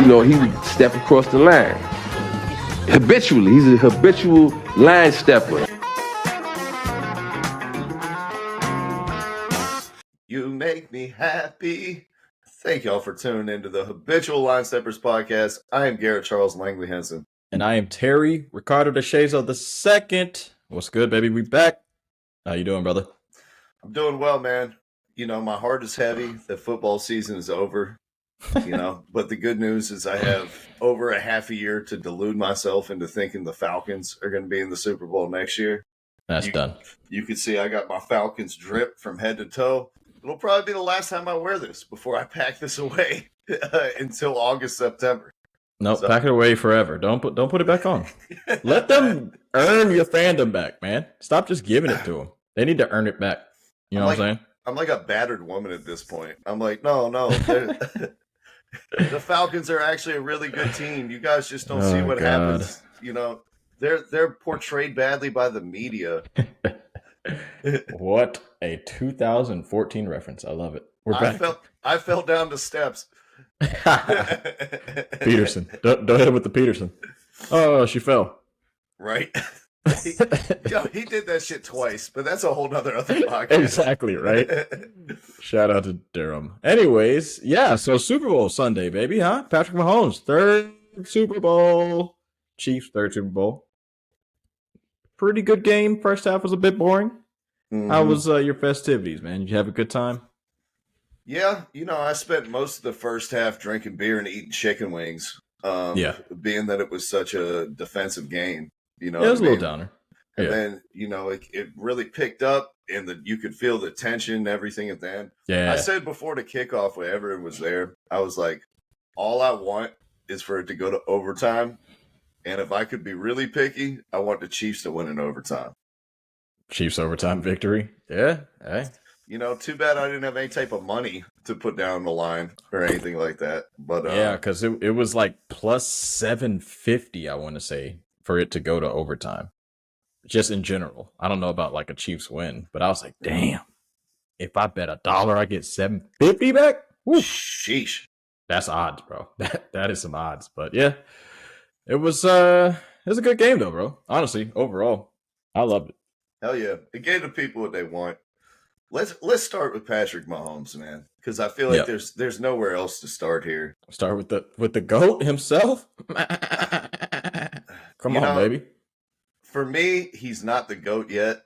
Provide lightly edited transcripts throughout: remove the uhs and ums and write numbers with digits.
he would step across the line. Habitually, he's a habitual line stepper. You make me happy. Thank y'all for tuning into the Habitual Line Steppers podcast. I am Garrett Charles Langley Henson. And I am Terry Ricardo DeShazo II. What's good, baby? We back. How you doing, brother? I'm doing well, man. My heart is heavy. The football season is over, but the good news is I have over a half a year to delude myself into thinking the Falcons are going to be in the Super Bowl next year. That's done. You can see I got my Falcons drip from head to toe. It'll probably be the last time I wear this before I pack this away until August, September. Nope, pack it away forever. Don't put it back on. Let them earn your fandom back, man. Stop just giving it to them. They need to earn it back. You know what I'm saying? I'm like a battered woman at this point. I'm like, no. The Falcons are actually a really good team. You guys just don't see what happens. They're portrayed badly by the media. What a 2014 reference. I love it. We're back. I fell down the steps. Peterson. Don't hit him with the Peterson. Oh, she fell. Right? He did that shit twice, but that's a whole other podcast. Exactly, right? Shout out to Durham. Anyways, yeah, so Super Bowl Sunday, baby, huh? Patrick Mahomes, third Super Bowl. Chiefs, third Super Bowl. Pretty good game. First half was a bit boring. Mm-hmm. How was your festivities, man? Did you have a good time? Yeah, I spent most of the first half drinking beer and eating chicken wings. Being that it was such a defensive game, it was a little downer. And then, it really picked up, and you could feel the tension and everything at the end. Yeah. I said before the kickoff, when everyone was there, I was like, all I want is for it to go to overtime. And if I could be really picky, I want the Chiefs to win in overtime. Chiefs overtime victory? Yeah. Hey. Too bad I didn't have any type of money to put down the line or anything like that. But yeah, because it was like plus 750, I want to say, for it to go to overtime. Just in general. I don't know about like a Chiefs win, but I was like, damn. If I bet $1, I get $7.50 back? Woo. Sheesh. That's odds, bro. That is some odds. But yeah. It was a good game though, bro. Honestly, overall, I loved it. Hell yeah! It gave the people what they want. Let's start with Patrick Mahomes, man, because I feel like there's nowhere else to start here. Start with the GOAT himself. Come on, baby. For me, he's not the GOAT yet.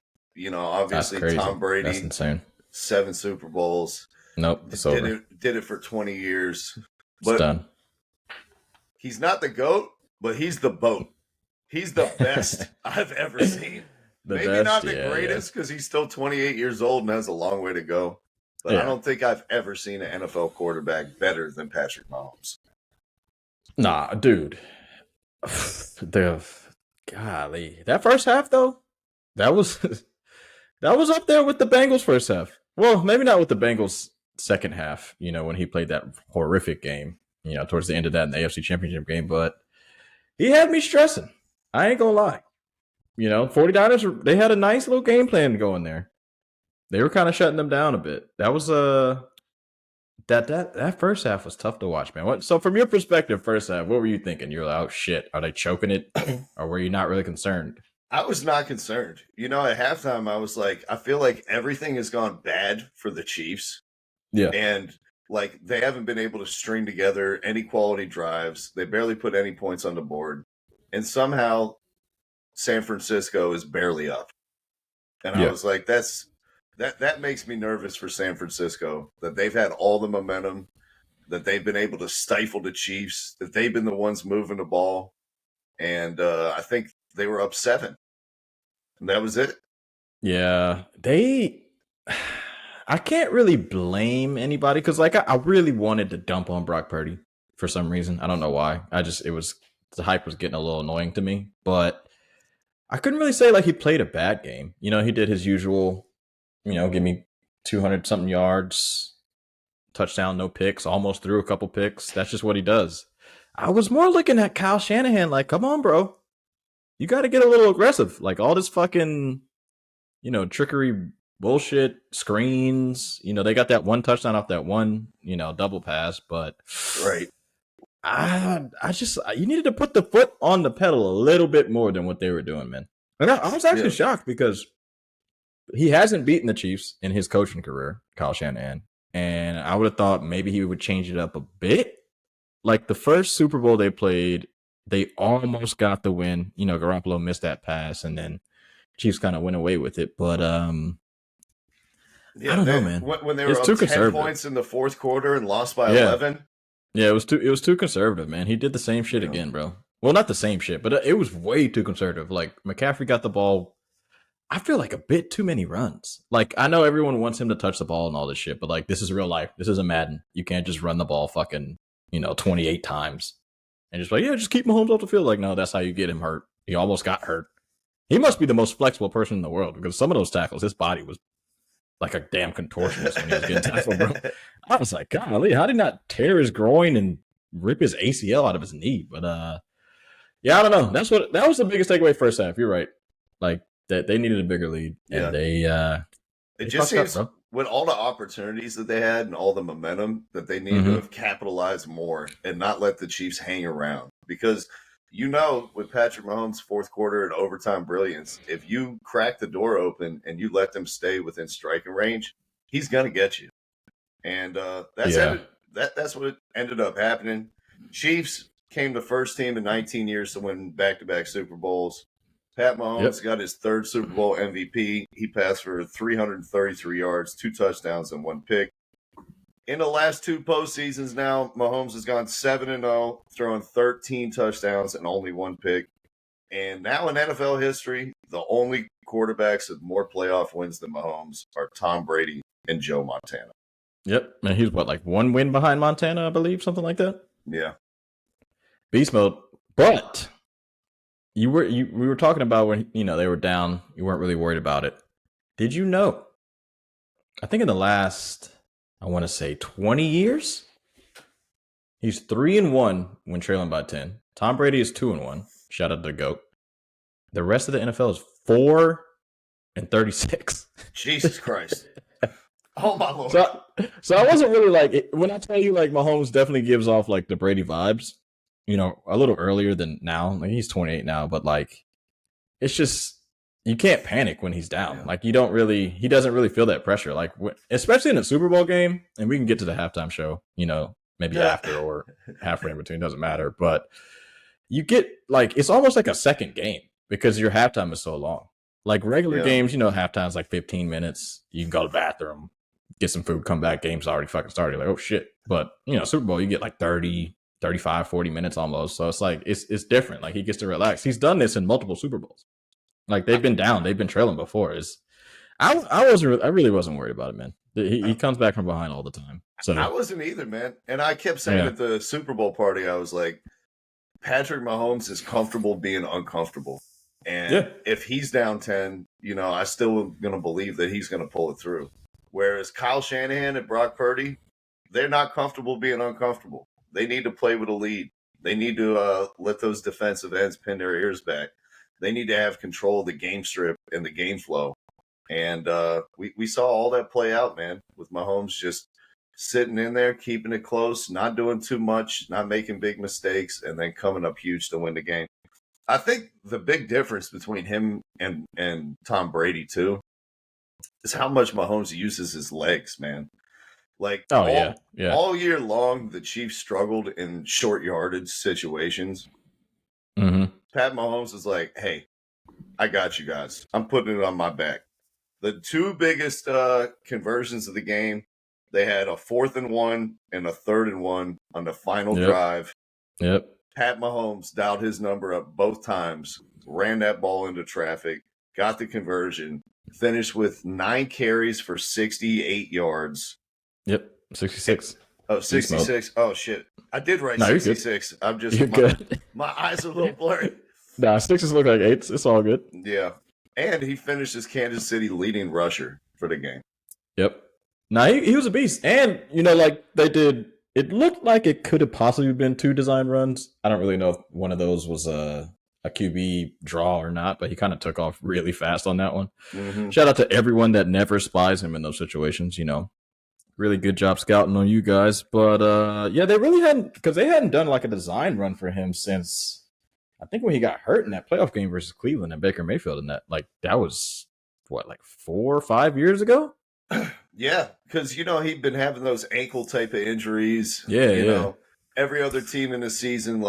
Obviously Tom Brady. That's insane. 7 Super Bowls. Nope, it's over. Did it for 20 years. It's done. He's not the GOAT. But he's the boat. He's the best I've ever seen. Maybe not the greatest because he's still 28 years old and has a long way to go. But I don't think I've ever seen an NFL quarterback better than Patrick Mahomes. Nah, dude. Golly. That first half, though, that was up there with the Bengals first half. Well, maybe not with the Bengals second half, when he played that horrific game, towards the end of that in the AFC Championship game. But he had me stressing. I ain't gonna lie. 49ers, they had a nice little game plan going there. They were kind of shutting them down a bit. That was that first half was tough to watch, man. So from your perspective, first half, what were you thinking? You're like, oh shit, are they choking it? Or were you not really concerned? I was not concerned. At halftime, I was like, I feel like everything has gone bad for the Chiefs. Yeah. And they haven't been able to string together any quality drives. They barely put any points on the board. And somehow San Francisco is barely up. And I was like, that makes me nervous for San Francisco, that they've had all the momentum, that they've been able to stifle the Chiefs, that they've been the ones moving the ball. And I think they were up 7. And that was it. Yeah. I can't really blame anybody because, I really wanted to dump on Brock Purdy for some reason. I don't know why. The hype was getting a little annoying to me, but I couldn't really say he played a bad game. He did his usual, give me 200 something yards, touchdown, no picks, almost threw a couple picks. That's just what he does. I was more looking at Kyle Shanahan come on, bro. You got to get a little aggressive. All this fucking, trickery bullshit screens. They got that one touchdown off that one, double pass, but right. You needed to put the foot on the pedal a little bit more than what they were doing, man. And I was actually shocked because he hasn't beaten the Chiefs in his coaching career, Kyle Shanahan. And I would have thought maybe he would change it up a bit. Like the first Super Bowl they played, they almost got the win. You know, Garoppolo missed that pass, and then Chiefs kind of went away with it. But I don't know, man. When they were up 10 points in the fourth quarter and lost by 11. Yeah, it was too conservative, man. He did the same shit again, bro. Well, not the same shit, but it was way too conservative. Like McCaffrey got the ball, I feel like a bit too many runs. Like I know everyone wants him to touch the ball and all this shit, but like this is real life. This isn't Madden. You can't just run the ball fucking 28 times and just like just keep Mahomes off the field. Like no, that's how you get him hurt. He almost got hurt. He must be the most flexible person in the world because some of those tackles, his body was like a damn contortionist when he was getting tackled, bro. I was like, golly, how did he not tear his groin and rip his ACL out of his knee? But yeah, I don't know. That was the biggest takeaway first half. You're right. Like that they needed a bigger lead. And it just seems with all the opportunities that they had and all the momentum that they needed to have capitalized more and not let the Chiefs hang around. Because with Patrick Mahomes' fourth quarter and overtime brilliance, if you crack the door open and you let them stay within striking range, he's gonna get you. And that's what ended up happening. Chiefs came the first team in 19 years to win back-to-back Super Bowls. Pat Mahomes got his third Super Bowl MVP. He passed for 333 yards, 2 touchdowns, and 1 pick. In the last 2 postseasons now, Mahomes has gone 7-0, throwing 13 touchdowns and only 1 pick. And now in NFL history, the only quarterbacks with more playoff wins than Mahomes are Tom Brady and Joe Montana. Yep. And he's like 1 win behind Montana, I believe, something like that. Yeah. Beast mode. But we were talking about when they were down, you weren't really worried about it. Did you know? I think in the last, I want to say 20 years, he's 3-1 when trailing by 10. Tom Brady is 2-1. Shout out to the GOAT. The rest of the NFL is 4-36. Jesus Christ. Oh my Lord. So I wasn't really like, when I tell you like Mahomes definitely gives off like the Brady vibes, a little earlier than now. Like he's 28 now, but like it's just you can't panic when he's down. Yeah. Like he doesn't really feel that pressure. Like especially in a Super Bowl game, and we can get to the halftime show, maybe after or halfway in between, doesn't matter. But you get like it's almost like a second game because your halftime is so long. Like regular games, halftime's like 15 minutes. You can go to the bathroom, get some food, come back, game's already fucking started. Like, oh shit. But Super Bowl, you get like 30, 35, 40 minutes almost. So it's like it's different. Like he gets to relax. He's done this in multiple Super Bowls. Like they've been down, they've been trailing before. I really wasn't worried about it, man. He comes back from behind all the time. So I wasn't either, man. And I kept saying at the Super Bowl party, I was like, Patrick Mahomes is comfortable being uncomfortable. And if he's down 10, I still am going to believe that he's going to pull it through. Whereas Kyle Shanahan and Brock Purdy, they're not comfortable being uncomfortable. They need to play with a lead. They need to let those defensive ends pin their ears back. They need to have control of the game strip and the game flow. And we saw all that play out, man, with Mahomes just sitting in there, keeping it close, not doing too much, not making big mistakes, and then coming up huge to win the game. I think the big difference between him and Tom Brady, too, is how much Mahomes uses his legs, man. Like, all year long, the Chiefs struggled in short yardage situations. Mm-hmm. Pat Mahomes is like, hey, I got you guys. I'm putting it on my back. The 2 biggest conversions of the game, they had a 4th and 1 and a 3rd and 1 on the final drive. Yep. Pat Mahomes dialed his number up both times, ran that ball into traffic, got the conversion, finished with 9 carries for 68 yards. Yep, 66. Oh, 66. Oh, shit. I did write 66. I'm just good. My eyes are a little blurry. Nah, 6s look like 8s. It's all good. Yeah. And he finished as Kansas City leading rusher for the game. Yep. Nah, he was a beast. And, like they did, it looked like it could have possibly been 2 design runs. I don't really know if one of those was a QB draw or not, but he kind of took off really fast on that one. Mm-hmm. Shout out to everyone that never spies him in those situations, Really good job scouting on you guys. But yeah, they really hadn't, because they hadn't done like a design run for him since I think when he got hurt in that playoff game versus Cleveland and Baker Mayfield, and that was what, like 4 or 5 years ago. Yeah, because he'd been having those ankle type of injuries. Yeah, you yeah. know, every other team in the season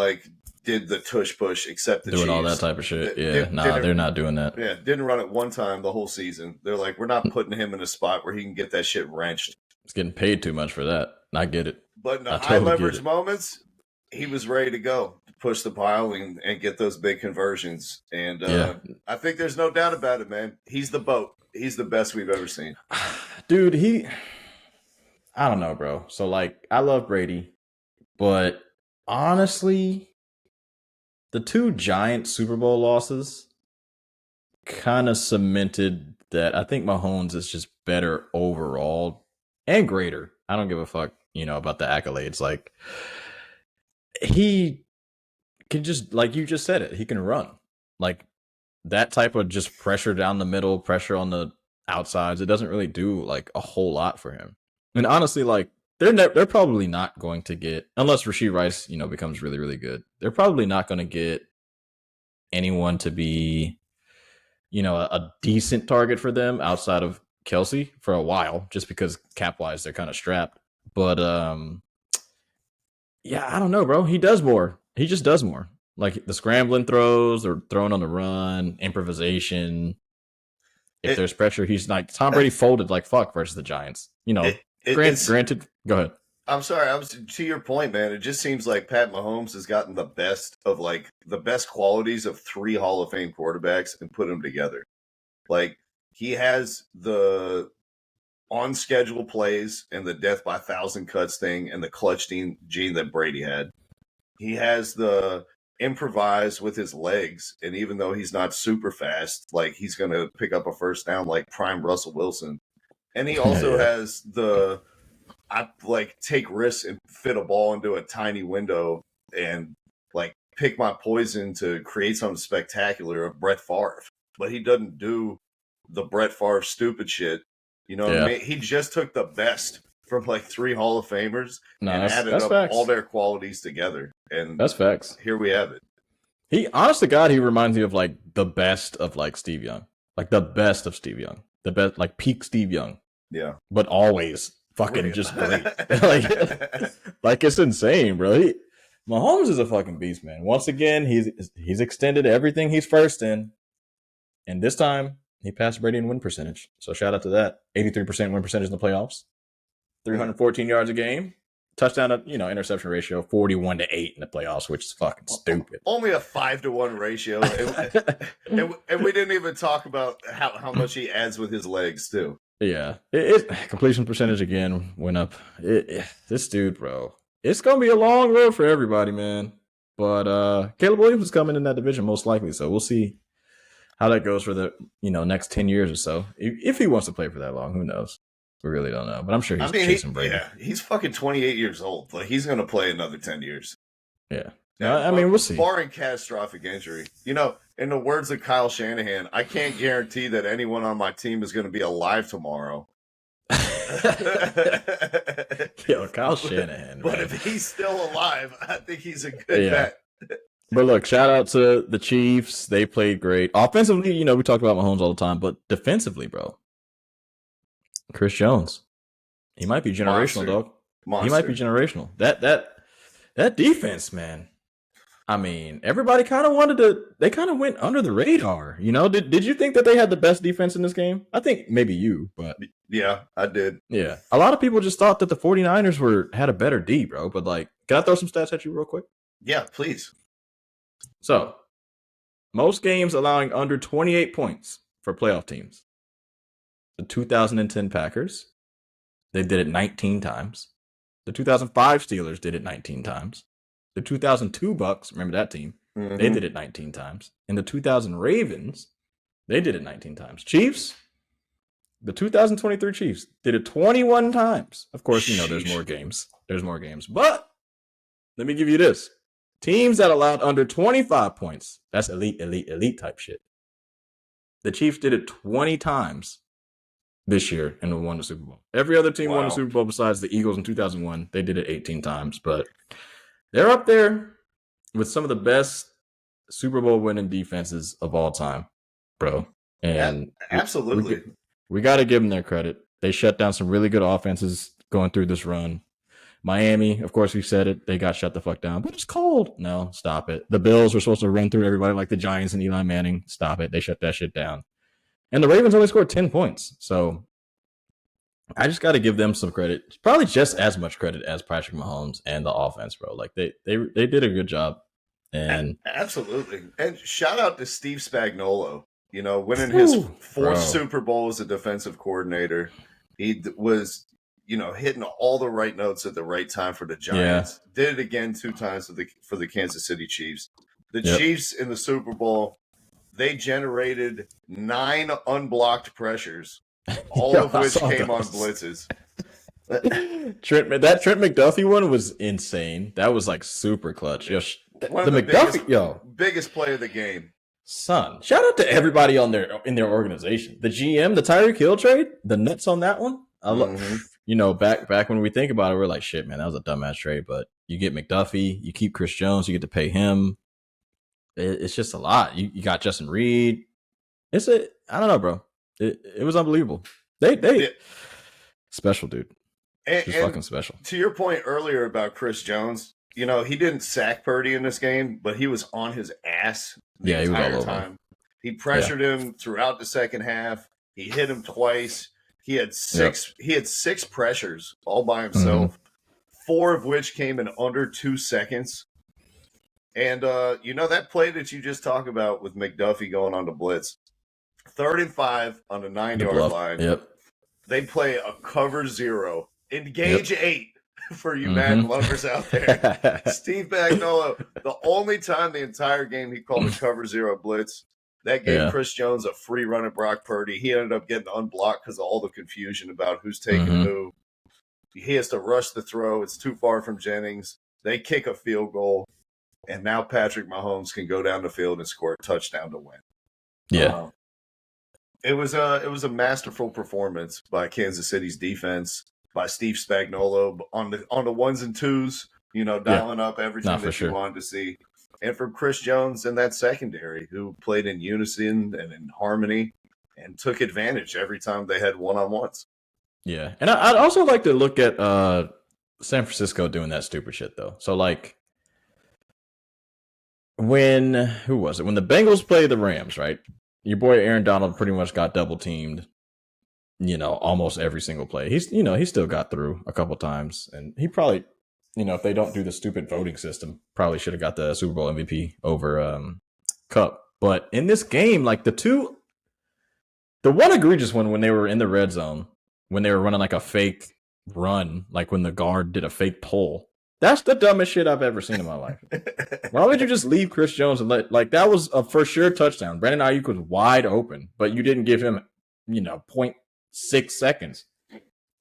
did the tush push except the Doing Chiefs. all that type of shit. They're not doing that. Yeah, didn't run it one time the whole season. They're like, we're not putting him in a spot where he can get that shit wrenched. It's getting paid too much for that. I get it. But in the I high totally get leverage it. moments, he was ready to go, push the pile and get those big conversions. And Yeah. I think there's no doubt about it, man. He's the boat. He's the best we've ever seen. Dude, I don't know, bro. So like, I love Brady, but honestly, the 2 giant Super Bowl losses kind of cemented that I think Mahomes is just better overall and greater. I don't give a fuck, about the accolades. Like, he can just, like you just said it, he can run. Like, that type of just pressure down the middle, pressure on the outsides, it doesn't really do like a whole lot for him. And honestly, like, they're probably not going to get, unless Rashee Rice, becomes really, really good, they're probably not going to get anyone to be, a decent target for them outside of Kelsey for a while, just because cap wise they're kind of strapped. But yeah, I don't know, bro. He does more. He just does more. Like the scrambling throws or throwing on the run, improvisation. If there's pressure, he's like Tom Brady folded like fuck versus the Giants. Granted, go ahead. I'm sorry. To your point, man. It just seems like Pat Mahomes has gotten the best of the best qualities of 3 Hall of Fame quarterbacks and put them together. Like, he has the on schedule plays and the death by 1,000 cuts thing and the clutch gene that Brady had. He has the improvise with his legs, and even though he's not super fast, like, he's going to pick up a first down like prime Russell Wilson. And he also has the take risks and fit a ball into a tiny window and pick my poison to create something spectacular of Brett Favre. But he doesn't do the Brett Favre stupid shit. He just took the best from 3 Hall of Famers and added up facts. all their qualities together. And that's facts. Here we have it. He, honest to God, he reminds me of the best of Steve Young. Like the best of Steve Young. The best, peak Steve Young. Yeah. But always fucking just great. like it's insane, bro. Mahomes is a fucking beast, man. Once again, he's extended everything he's first in. And this time, he passed Brady in win percentage. So shout out to that. 83% win percentage in the playoffs. 314 yards a game. Touchdown to, interception ratio 41-8 in the playoffs, which is fucking stupid. Only a 5-1 ratio. and we didn't even talk about how much he adds with his legs, too. Yeah. Completion percentage again went up. This dude, bro. It's going to be a long road for everybody, man. But Caleb Williams is coming in that division most likely, so we'll see how that goes for the next 10 years or so. If he wants to play for that long, who knows? We really don't know, but I'm sure he's chasing Brady. Yeah, he's fucking 28 years old. He's going to play another 10 years. Yeah. I mean, we'll see. Barring catastrophic injury. In the words of Kyle Shanahan, I can't guarantee that anyone on my team is going to be alive tomorrow. Yo, Kyle Shanahan. But if he's still alive, I think he's a good bet. But look, shout out to the Chiefs. They played great. Offensively, we talk about Mahomes all the time, but defensively, bro. Chris Jones. He might be generational, dog. He might be generational. That defense, man. I mean, everybody kind of they kind of went under the radar. Did you think that they had the best defense in this game? I think maybe you, but yeah, I did. Yeah. A lot of people just thought that the 49ers had a better D, bro. But can I throw some stats at you real quick? Yeah, please. So, most games allowing under 28 points for playoff teams. The 2010 Packers, they did it 19 times. The 2005 Steelers did it 19 times. The 2002 Bucks, remember that team? Mm-hmm. They did it 19 times. And the 2000 Ravens, they did it 19 times. Chiefs, the 2023 Chiefs did it 21 times. Of course, there's more games. But let me give you this. Teams that allowed under 25 points, that's elite type shit. The Chiefs did it 20 times. this year and won the Super Bowl. Every other team won the Wow. Super Bowl besides the Eagles in 2001. They did it 18 times, but they're up there with some of the best Super Bowl winning defenses of all time, bro. And Absolutely. we got to give them their credit. They shut down some really good offenses going through this run. Miami, of course, we said it. They got shut the fuck down, but it's cold. No, stop it. The Bills were supposed to run through everybody like the Giants and Eli Manning. Stop it. They shut that shit down. And the Ravens only scored 10 points. So I just got to give them some credit. Probably just as much credit as Patrick Mahomes and the offense, bro. Like they did a good job. And absolutely. And shout out to Steve Spagnuolo, winning his fourth bro. Super Bowl as a defensive coordinator. He was, hitting all the right notes at the right time for the Giants. Yeah. Did it again 2 times for the Kansas City Chiefs. The Chiefs in the Super Bowl, they generated 9 unblocked pressures, all of which came on blitzes. Trent McDuffie one was insane. That was like super clutch. Yo, one of the biggest play of the game. Son, shout out to everybody in their organization. The GM, the Tyreek Hill trade, the nuts on that one. I love, back when we think about it, we're like, shit, man, that was a dumbass trade. But you get McDuffie, you keep Chris Jones, you get to pay him. It's just a lot. You got Justin Reed. I don't know, bro. It was unbelievable. They special, dude. Just fucking special. To your point earlier about Chris Jones, he didn't sack Purdy in this game, but he was on his ass the entire time. He pressured him throughout the second half. He hit him twice. He had 6 pressures all by himself, 4 of which came in under 2 seconds. And that play that you just talked about with McDuffie going on the blitz, 3rd and 5 on the 9-yard line. Yep. They play a cover 0. Engage 8 for you Madden lovers out there. Steve Spagnuolo, the only time the entire game he called a cover 0 blitz, that gave Chris Jones a free run at Brock Purdy. He ended up getting unblocked because of all the confusion about who's taking who. He has to rush the throw. It's too far from Jennings. They kick a field goal, and now Patrick Mahomes can go down the field and score a touchdown to win. Yeah. It was a masterful performance by Kansas City's defense, by Steve Spagnuolo on the ones and twos, dialing up everything that you wanted to see. And from Chris Jones and that secondary, who played in unison and in harmony and took advantage every time they had one-on-ones. Yeah. And I'd also like to look at San Francisco doing that stupid shit, though. So, like, when the Bengals played the Rams, right? Your boy Aaron Donald pretty much got double teamed, almost every single play. He still got through a couple times, and he probably, if they don't do the stupid voting system, probably should have got the Super Bowl MVP over Cup. But in this game, like the one egregious one when they were in the red zone, when they were running like a fake run, like when the guard did a fake pull. That's the dumbest shit I've ever seen in my life. Why would you just leave Chris Jones and that was a for sure touchdown. Brandon Ayuk was wide open, but you didn't give him, 0.6 seconds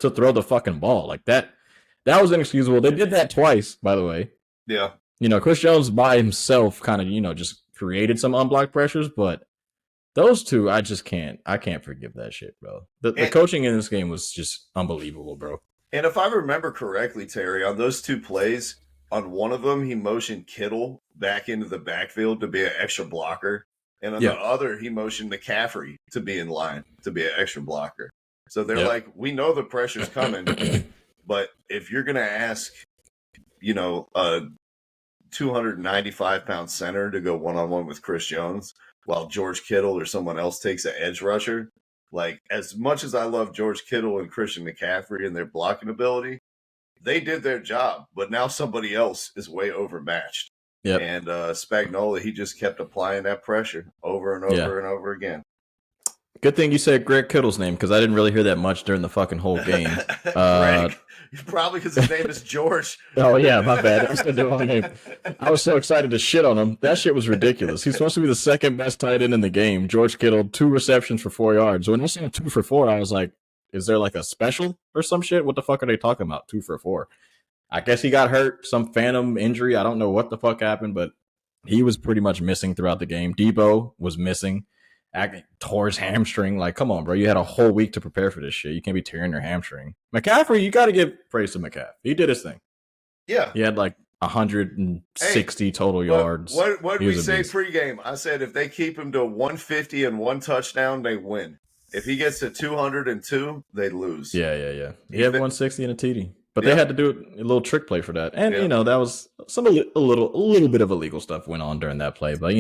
to throw the fucking ball. Like that was inexcusable. They did that twice, by the way. Yeah. Chris Jones by himself kind of, just created some unblocked pressures, but those two, I can't forgive that shit, bro. The coaching in this game was just unbelievable, bro. And if I remember correctly, Terry, on those 2 plays, on one of them, he motioned Kittle back into the backfield to be an extra blocker. And on the other, he motioned McCaffrey to be in line to be an extra blocker. So they're like, we know the pressure's coming, but if you're going to ask, a 295-pound center to go one-on-one with Chris Jones while George Kittle or someone else takes an edge rusher, like, as much as I love George Kittle and Christian McCaffrey and their blocking ability, they did their job, but now somebody else is way overmatched. Yep. And Spagnuolo, he just kept applying that pressure over and over and over again. Good thing you said Greg Kittle's name, because I didn't really hear that much during the fucking whole game. Greg. Probably because his name is George. Oh, yeah, my bad. I said the wrong name. I was so excited to shit on him. That shit was ridiculous. He's supposed to be the second best tight end in the game. George Kittle, 2 receptions for 4 yards. When I said 2 for 4, I was like, is there like a special or some shit? What the fuck are they talking about? 2 for 4. I guess he got hurt, some phantom injury. I don't know what the fuck happened, but he was pretty much missing throughout the game. Debo was missing. tore his hamstring. Like, come on, bro. You had a whole week to prepare for this shit. You can't be tearing your hamstring. McCaffrey, you got to give praise to McCaffrey. He did his thing. Yeah. He had like 160 total yards. What did we say pregame? I said if they keep him to 150 and 1 touchdown, they win. If he gets to 202, they lose. Yeah. He had 160 and a TD. But they had to do a little trick play for that. And, that was a little bit of illegal stuff went on during that play. But,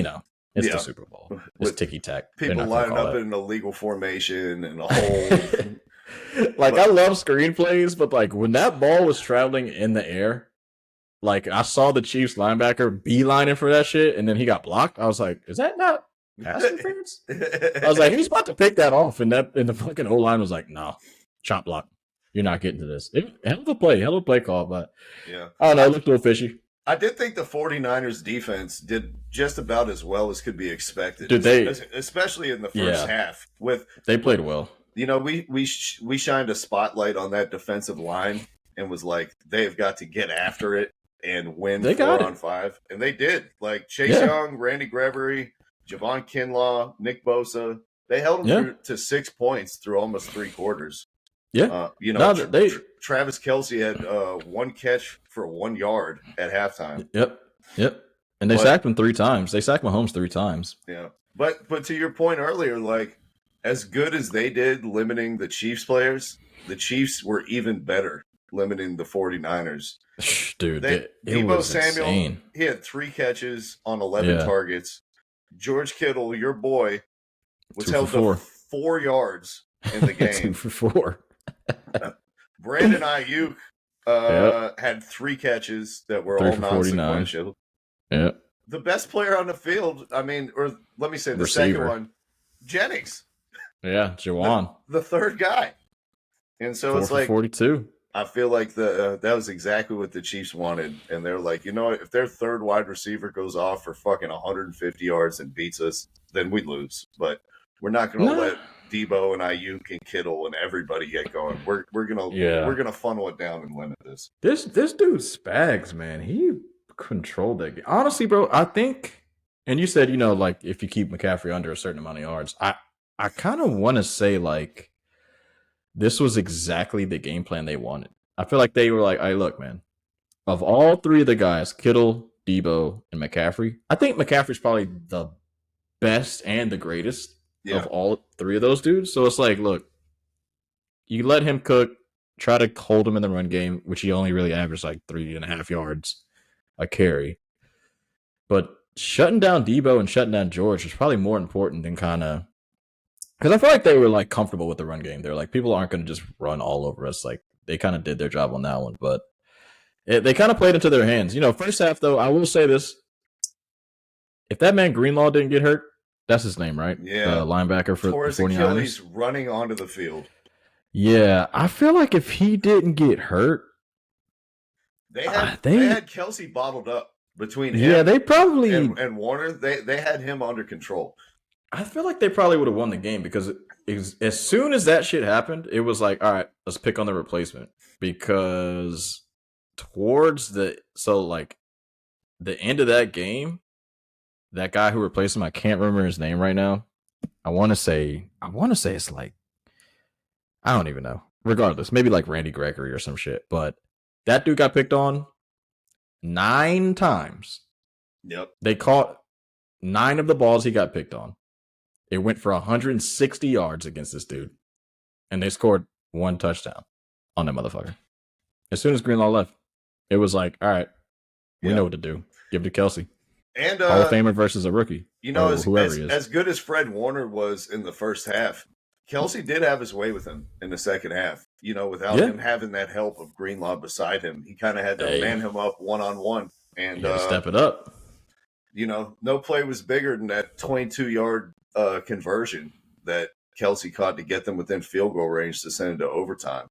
it's the Super Bowl. It's ticky-tack. People lining up in an illegal formation and a whole... I love screenplays, but, when that ball was traveling in the air, I saw the Chiefs linebacker beelining for that shit, and then he got blocked. I was like, is that not pass interference? I was like, he's about to pick that off, and the fucking O-line was like, no, chop block. You're not getting to this. Hell of a play call, but I don't know, it looked a little fishy. I did think the 49ers defense did just about as well as could be expected. Especially in the first half. They played well. We shined a spotlight on that defensive line and was like, they've got to get after it and win 4-on-5. And they did. Chase Young, Randy Gregory, Javon Kinlaw, Nick Bosa, they held them to 6 points through almost 3 quarters. Yeah. Travis Kelce had 1 catch for 1 yard at halftime. Yep. And they sacked him 3 times. They sacked Mahomes 3 times. Yeah. But to your point earlier, as good as they did limiting the Chiefs players, the Chiefs were even better limiting the 49ers. Dude, Deebo Samuel, insane. He had 3 catches on 11 targets. George Kittle, your boy, was held to 4 yards in the game. 2 for 4. Brandon Ayuk had 3 catches that were all non-sequential. Yeah. The best player on the field, or let me say the Receiver. second one, Jennings. Yeah, Jawan. The third guy. And so 4 it's for 42. I feel like that was exactly what the Chiefs wanted. And they're like, if their third wide receiver goes off for fucking 150 yards and beats us, then we lose. But we're not going to let Deebo and Ayuk and Kittle and everybody get going. We're gonna funnel it down and limit this. This dude Spags, man, he controlled that game. Honestly, bro, I think, and you said, if you keep McCaffrey under a certain amount of yards, I kind of want to say this was exactly the game plan they wanted. I feel like they were like, hey, look, man, of all 3 of the guys, Kittle, Deebo, and McCaffrey, I think McCaffrey's probably the best and the greatest of all 3 of those dudes. So it's like, look, you let him cook, try to hold him in the run game, which he only really averaged 3.5 yards a carry. But shutting down Deebo and shutting down George was probably more important than because I feel like they were comfortable with the run game. They're like, people aren't going to just run all over us. They kind of did their job on that one, but they kind of played into their hands. First half though, I will say this: if that man Greenlaw didn't get hurt, that's his name, right? Yeah, the linebacker for the 49ers. Achilles running onto the field. Yeah, I feel like if he didn't get hurt, they had Kelce bottled up between him. Yeah, they probably and Warner. They had him under control. I feel like they probably would have won the game because as soon as that shit happened, it was like, all right, let's pick on the replacement. Because towards the end of that game, that guy who replaced him, I can't remember his name right now. I want to say it's I don't even know. Regardless, maybe Randy Gregory or some shit. But that dude got picked on 9 times. Yep. They caught 9 of the balls he got picked on. It went for 160 yards against this dude. And they scored 1 touchdown on that motherfucker. As soon as Greenlaw left, it was like, all right, we know what to do. Give it to Kelce. And Hall of Famer versus a rookie. As good as Fred Warner was in the first half, Kelce did have his way with him in the second half. Without him having that help of Greenlaw beside him, he kind of had to man him up one-on-one. And step it up. No play was bigger than that 22-yard conversion that Kelce caught to get them within field goal range to send it to overtime.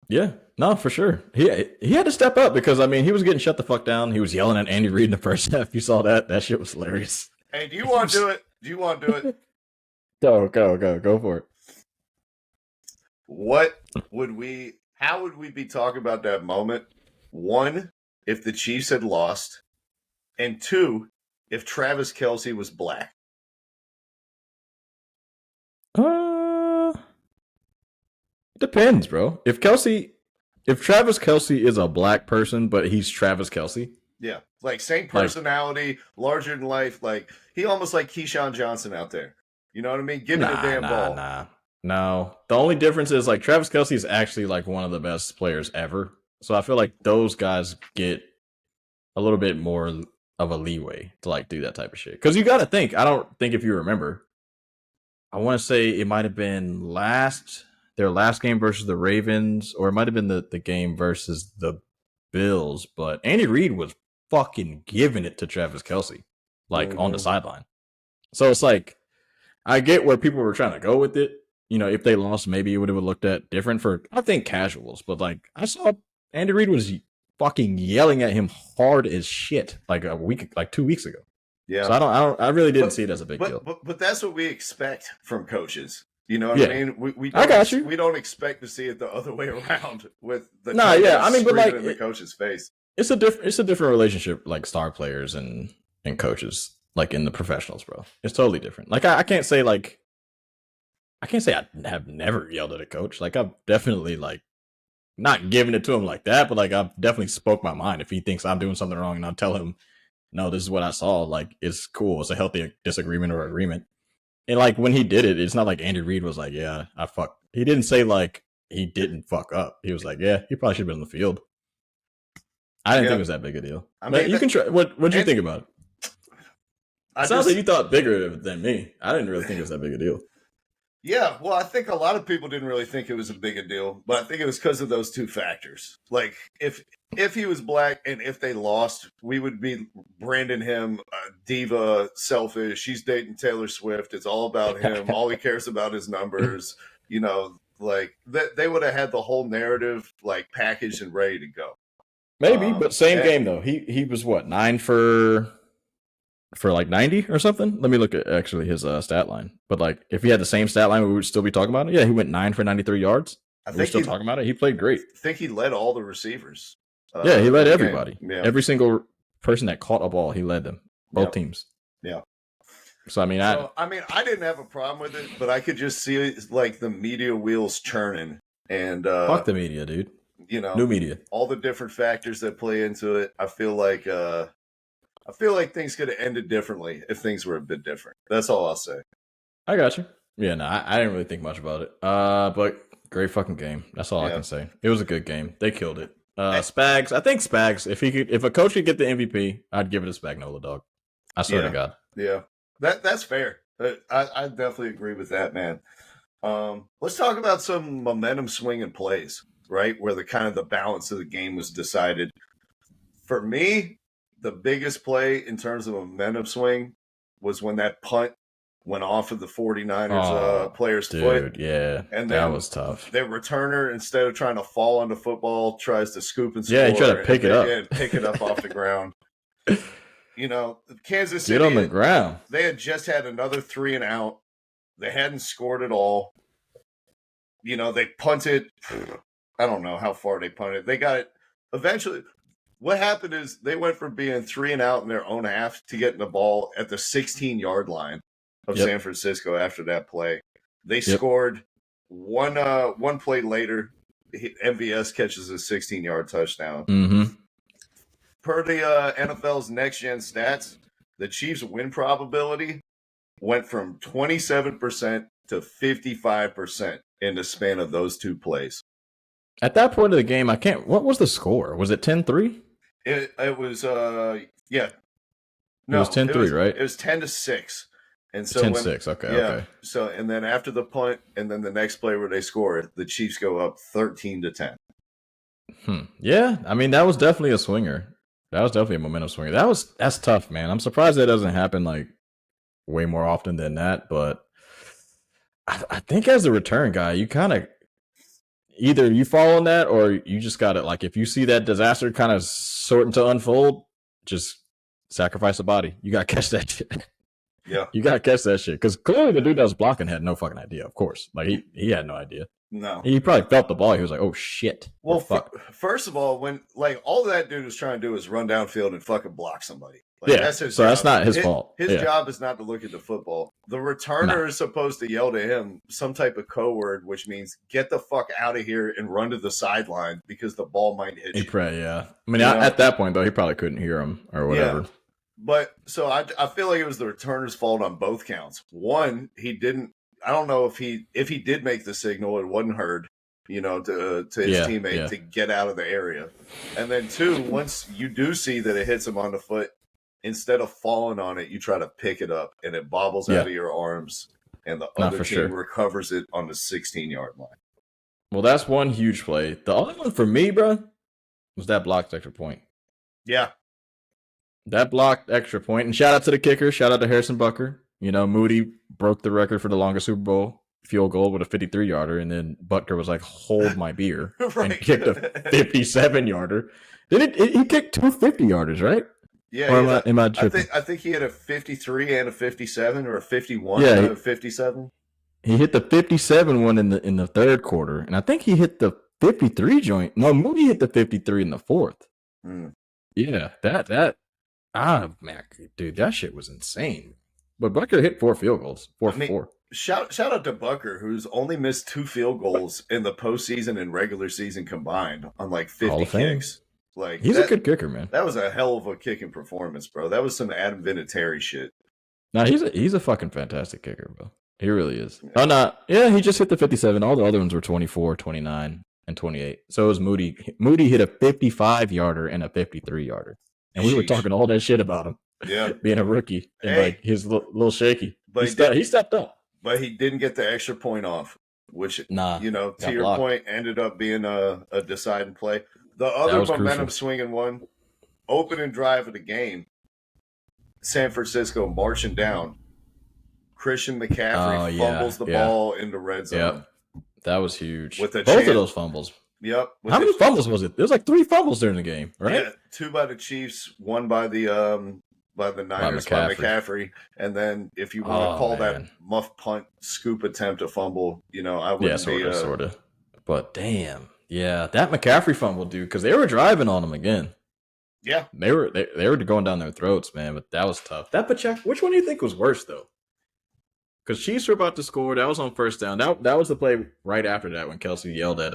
Yeah, no, for sure. He had to step up because, he was getting shut the fuck down. He was yelling at Andy Reid in the first half. You saw that? That shit was hilarious. Hey, do you want to do it? Go for it. How would we be talking about that moment? 1, if the Chiefs had lost, and 2, if Travis Kelce was black. Depends, bro. If Travis Kelsey is a black person, but he's Travis Kelsey, Yeah, like same personality, larger than life. Like he almost like Keyshawn Johnson out there. You know what I mean? Give me the damn ball. No. The only difference is like Travis Kelsey is actually like one of the best players ever. So I feel like those guys get a little bit more of a leeway to like do that type of shit. Because you got to think. I don't think if you remember, I want to say it might have been their last game versus the Ravens, or it might have been the game versus the Bills. But Andy Reid was fucking giving it to Travis Kelsey, like on the sideline. So it's like, I get where people were trying to go with it. You know, if they lost, maybe it would have looked at different for, I think, casuals. But like, I saw Andy Reid was fucking yelling at him hard as shit like 2 weeks ago. Yeah. So I really didn't see it as a big deal. But that's what we expect from coaches. You know what I mean? We I got you. We don't expect to see it the other way around with the I mean, but like in the coach's face. It's a different relationship, like star players and coaches, like in the professionals, bro. It's totally different. Like I can't say I have never yelled at a coach. Like I've definitely like not giving it to him like that, but like I've definitely spoke my mind. If he thinks I'm doing something wrong and I'll tell him, no, this is what I saw. Like it's cool. It's a healthy disagreement or agreement. And like when he did it, it's not like Andy Reid was like, yeah, I fucked. He didn't say like he didn't fuck up. He was like, yeah, he probably should have been on the field. I didn't think it was that big a deal. I mean, you can try. What'd you think about it? Sounds like you thought bigger than me. I didn't really think it was that big a deal. Yeah, well, I think a lot of people didn't really think it was a big a deal, but I think it was because of those two factors. Like, if he was black and if they lost, we would be branding him diva, selfish. He's dating Taylor Swift. It's all about him. All he cares about is numbers. You know, like they would have had the whole narrative like packaged and ready to go. Maybe, but same game though. He was what, 9 for like 90 or something? Let me look at actually his stat line. But like if he had the same stat line, we would still be talking about it. Yeah, he went 9 for 93 yards. We're still talking about it. He played great. I think he led all the receivers. Yeah, he led everybody. Yeah. Every single person that caught a ball, he led them. Both teams. Yeah. So I mean, I didn't have a problem with it, but I could just see like the media wheels churning and fuck the media, dude. You know, new media, all the different factors that play into it. I feel like things could have ended differently if things were a bit different. That's all I'll say. I got you. Yeah, no, I didn't really think much about it. But great fucking game. That's all I can say. It was a good game. They killed it. Spags, I think Spags, if a coach could get the MVP, I'd give it to Spagnuolo, dog. I swear to God. Yeah, that's fair. I definitely agree with that, man. Let's talk about some momentum swinging plays, right? Where the balance of the game was decided. For me, the biggest play in terms of a momentum swing was when that punt went off of the 49ers player's foot. Yeah, and that was tough. Their returner, instead of trying to fall on the football, tries to scoop and score. Yeah, he tried to pick it up. And pick it up off the ground. You know, Kansas City. Get on the ground. They had just had another 3 and out. They hadn't scored at all. You know, they punted. I don't know how far they punted. They got it. Eventually, what happened is they went from being 3 and out in their own half to getting the ball at the 16-yard line of San Francisco after that play. They scored one play later. MVS catches a 16-yard touchdown. Mm-hmm. Per the NFL's next-gen stats, the Chiefs' win probability went from 27% to 55% in the span of those two plays. At that point of the game, what was the score? Was it 10-3? It was, yeah. No, it was 10-3, right? It was 10-6. And so 10-6, okay. So, and then after the punt, and then the next play where they score, the Chiefs go up 13-10. Yeah, I mean, that was definitely a swinger. That was definitely a momentum swinger. That's tough, man. I'm surprised that doesn't happen like way more often than that. But I think as a return guy, you kind of either you fall on that or you just got to, like, if you see that disaster kind of starting to unfold, just sacrifice a body. You got to catch that shit. Yeah. You got to catch that shit. Because clearly the dude that was blocking had no fucking idea, of course. Like, he had no idea. No. He probably felt the ball. He was like, "Oh shit!" Well, fuck. first of all, when like all that dude was trying to do is run downfield and fucking block somebody. Like, Yeah, that's his so job. that's not his fault. His Yeah. job is not to look at the football. The returner is supposed to yell to him some type of code word, which means get the fuck out of here and run to the sideline because the ball might hit you. Yeah. I mean, at that point though, he probably couldn't hear him or whatever. Yeah. But so I feel like it was the returner's fault on both counts. One, he didn't. I don't know if he did make the signal, it wasn't heard. You know, to his teammate to get out of the area. And then two, once you do see that it hits him on the foot, instead of falling on it, you try to pick it up and it bobbles out of your arms and the other team recovers it on the 16-yard line. Well, that's one huge play. The other one for me, bro, was that blocked extra point. Yeah. That blocked extra point. And shout out to the kicker. Shout out to Harrison Butker. You know, Moody broke the record for the longest Super Bowl field goal with a 53-yarder, and then Butker was like, "Hold my beer," and kicked a 57-yarder. He kicked two 50-yarders, right? Yeah. Or am I tripping? I think he had a 53 and a 57, or a 51 and a 57. He hit the 57 one in the third quarter, and I think he hit the 53 joint. No, Moody hit the 53 in the fourth. Yeah, man, dude, that shit was insane. But Butker hit 4 field goals, 4. Shout out to Butker, who's only missed 2 field goals in the postseason and regular season combined on like 50 kicks. Like, he's a good kicker, man. That was a hell of a kicking performance, bro. That was some Adam Vinatieri shit. No, he's a fucking fantastic kicker, bro. He really is. Oh no, yeah, he just hit the 57. All the other ones were 24, 29, and 28. So it was Moody. Moody hit a 55-yarder and a 53-yarder, and we were talking all that shit about him. Yeah, being a rookie and like he's a little shaky. But he stepped up. But he didn't get the extra point off, which, you know, to your point, ended up being a deciding play. The other momentum swinging one, opening drive of the game, San Francisco marching down. Christian McCaffrey fumbles the ball in the red zone. Yep. That was huge. Both of those fumbles. Yep. How many fumbles was it? There was like 3 fumbles during the game, right? Yeah, 2 by the Chiefs, 1 by the Niners by McCaffrey. And then if you want to call that muff punt scoop attempt a fumble, you know, I wouldn't sort of. But damn. Yeah, that McCaffrey fumble, dude, because they were driving on him again. Yeah. They were going down their throats, man, but that was tough. That Pacheco, which one do you think was worse, though? Because Chiefs were about to score. That was on first down. That was the play right after that when Kelsey yelled at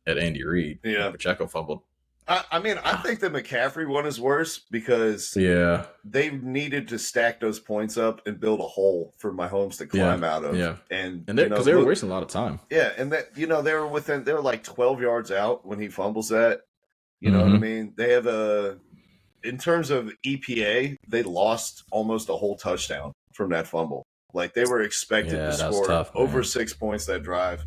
Andy Reid. Yeah. Pacheco fumbled. I mean, I think the McCaffrey one is worse because they needed to stack those points up and build a hole for Mahomes to climb out of. Yeah, and because they were wasting a lot of time. Yeah, and that they were like 12 yards out when he fumbles that. You know what I mean? They have in terms of EPA, they lost almost a whole touchdown from that fumble. Like they were expected to score over 6 points that drive.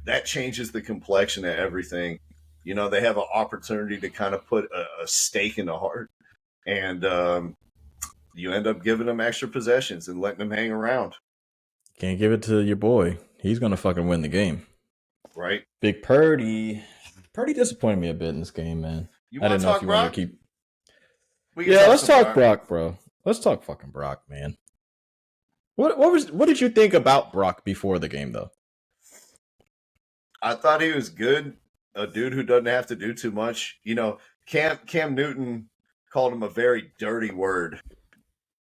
That changes the complexion of everything. You know, they have an opportunity to kind of put a stake in the heart, and you end up giving them extra possessions and letting them hang around. Can't give it to your boy. He's going to fucking win the game. Right. Big Purdy. Purdy disappointed me a bit in this game, man. I didn't know if you wanted to keep... let's talk Brock, bro. Let's talk fucking Brock, man. What did you think about Brock before the game, though? I thought he was good. A dude who doesn't have to do too much. You know, Cam Newton called him a very dirty word,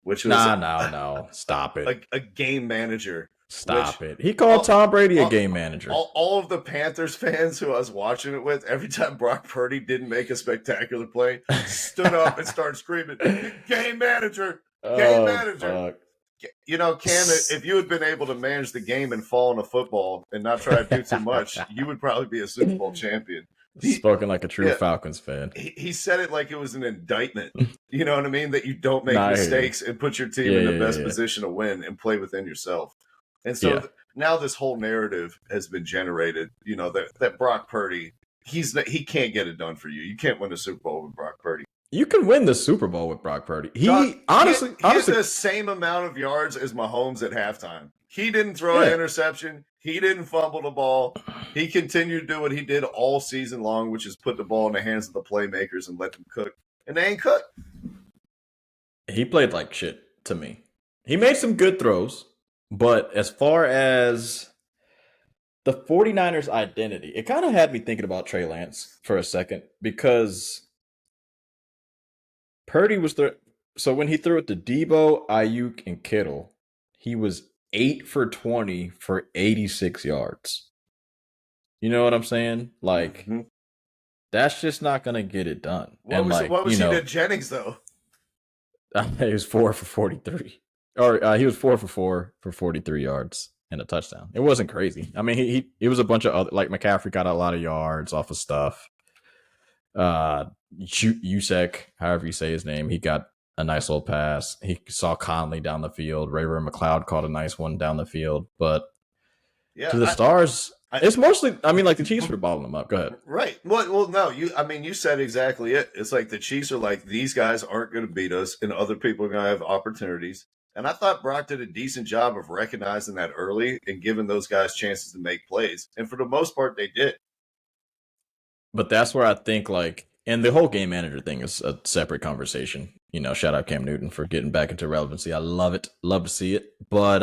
which was no. Stop it. A game manager. Stop it. He called Tom Brady a game manager. All of the Panthers fans who I was watching it with, every time Brock Purdy didn't make a spectacular play, stood up and started screaming, "Game manager! Game manager!" Fuck. You know, Cam, if you had been able to manage the game and fall in a football and not try to do too much, you would probably be a Super Bowl champion. Spoken like a true Falcons fan. He said it like it was an indictment. You know what I mean? That you don't make mistakes and put your team in the best position to win and play within yourself. And so now this whole narrative has been generated, you know, that Brock Purdy, he can't get it done for you. You can't win a Super Bowl with Brock Purdy. You can win the Super Bowl with Brock Purdy. He honestly had the same amount of yards as Mahomes at halftime. He didn't throw an interception. He didn't fumble the ball. He continued to do what he did all season long, which is put the ball in the hands of the playmakers and let them cook. And they ain't cooked. He played like shit to me. He made some good throws, but as far as the 49ers identity, it kind of had me thinking about Trey Lance for a second because Purdy was so when he threw it to Debo, Ayuk, and Kittle, he was 8 for 20 for 86 yards. You know what I'm saying? Like, Mm-hmm. that's just not gonna get it done. What was he to Jennings though? He was 4 for 43, or he was 4 for 43 yards and a touchdown. It wasn't crazy. I mean, it was a bunch of other, like McCaffrey got a lot of yards off of stuff. Usek, however you say his name, he got a nice little pass. He saw Conley down the field. Ray-Ray McLeod caught a nice one down the field. But to the stars, it's mostly, I mean, like the Chiefs were balling them up. Go ahead. Right. Well, no, you said exactly it. It's like the Chiefs are like, these guys aren't going to beat us, and other people are going to have opportunities. And I thought Brock did a decent job of recognizing that early and giving those guys chances to make plays. And for the most part, they did. But that's where I think, like, and the whole game manager thing is a separate conversation. You know, shout out Cam Newton for getting back into relevancy. I love it. Love to see it. But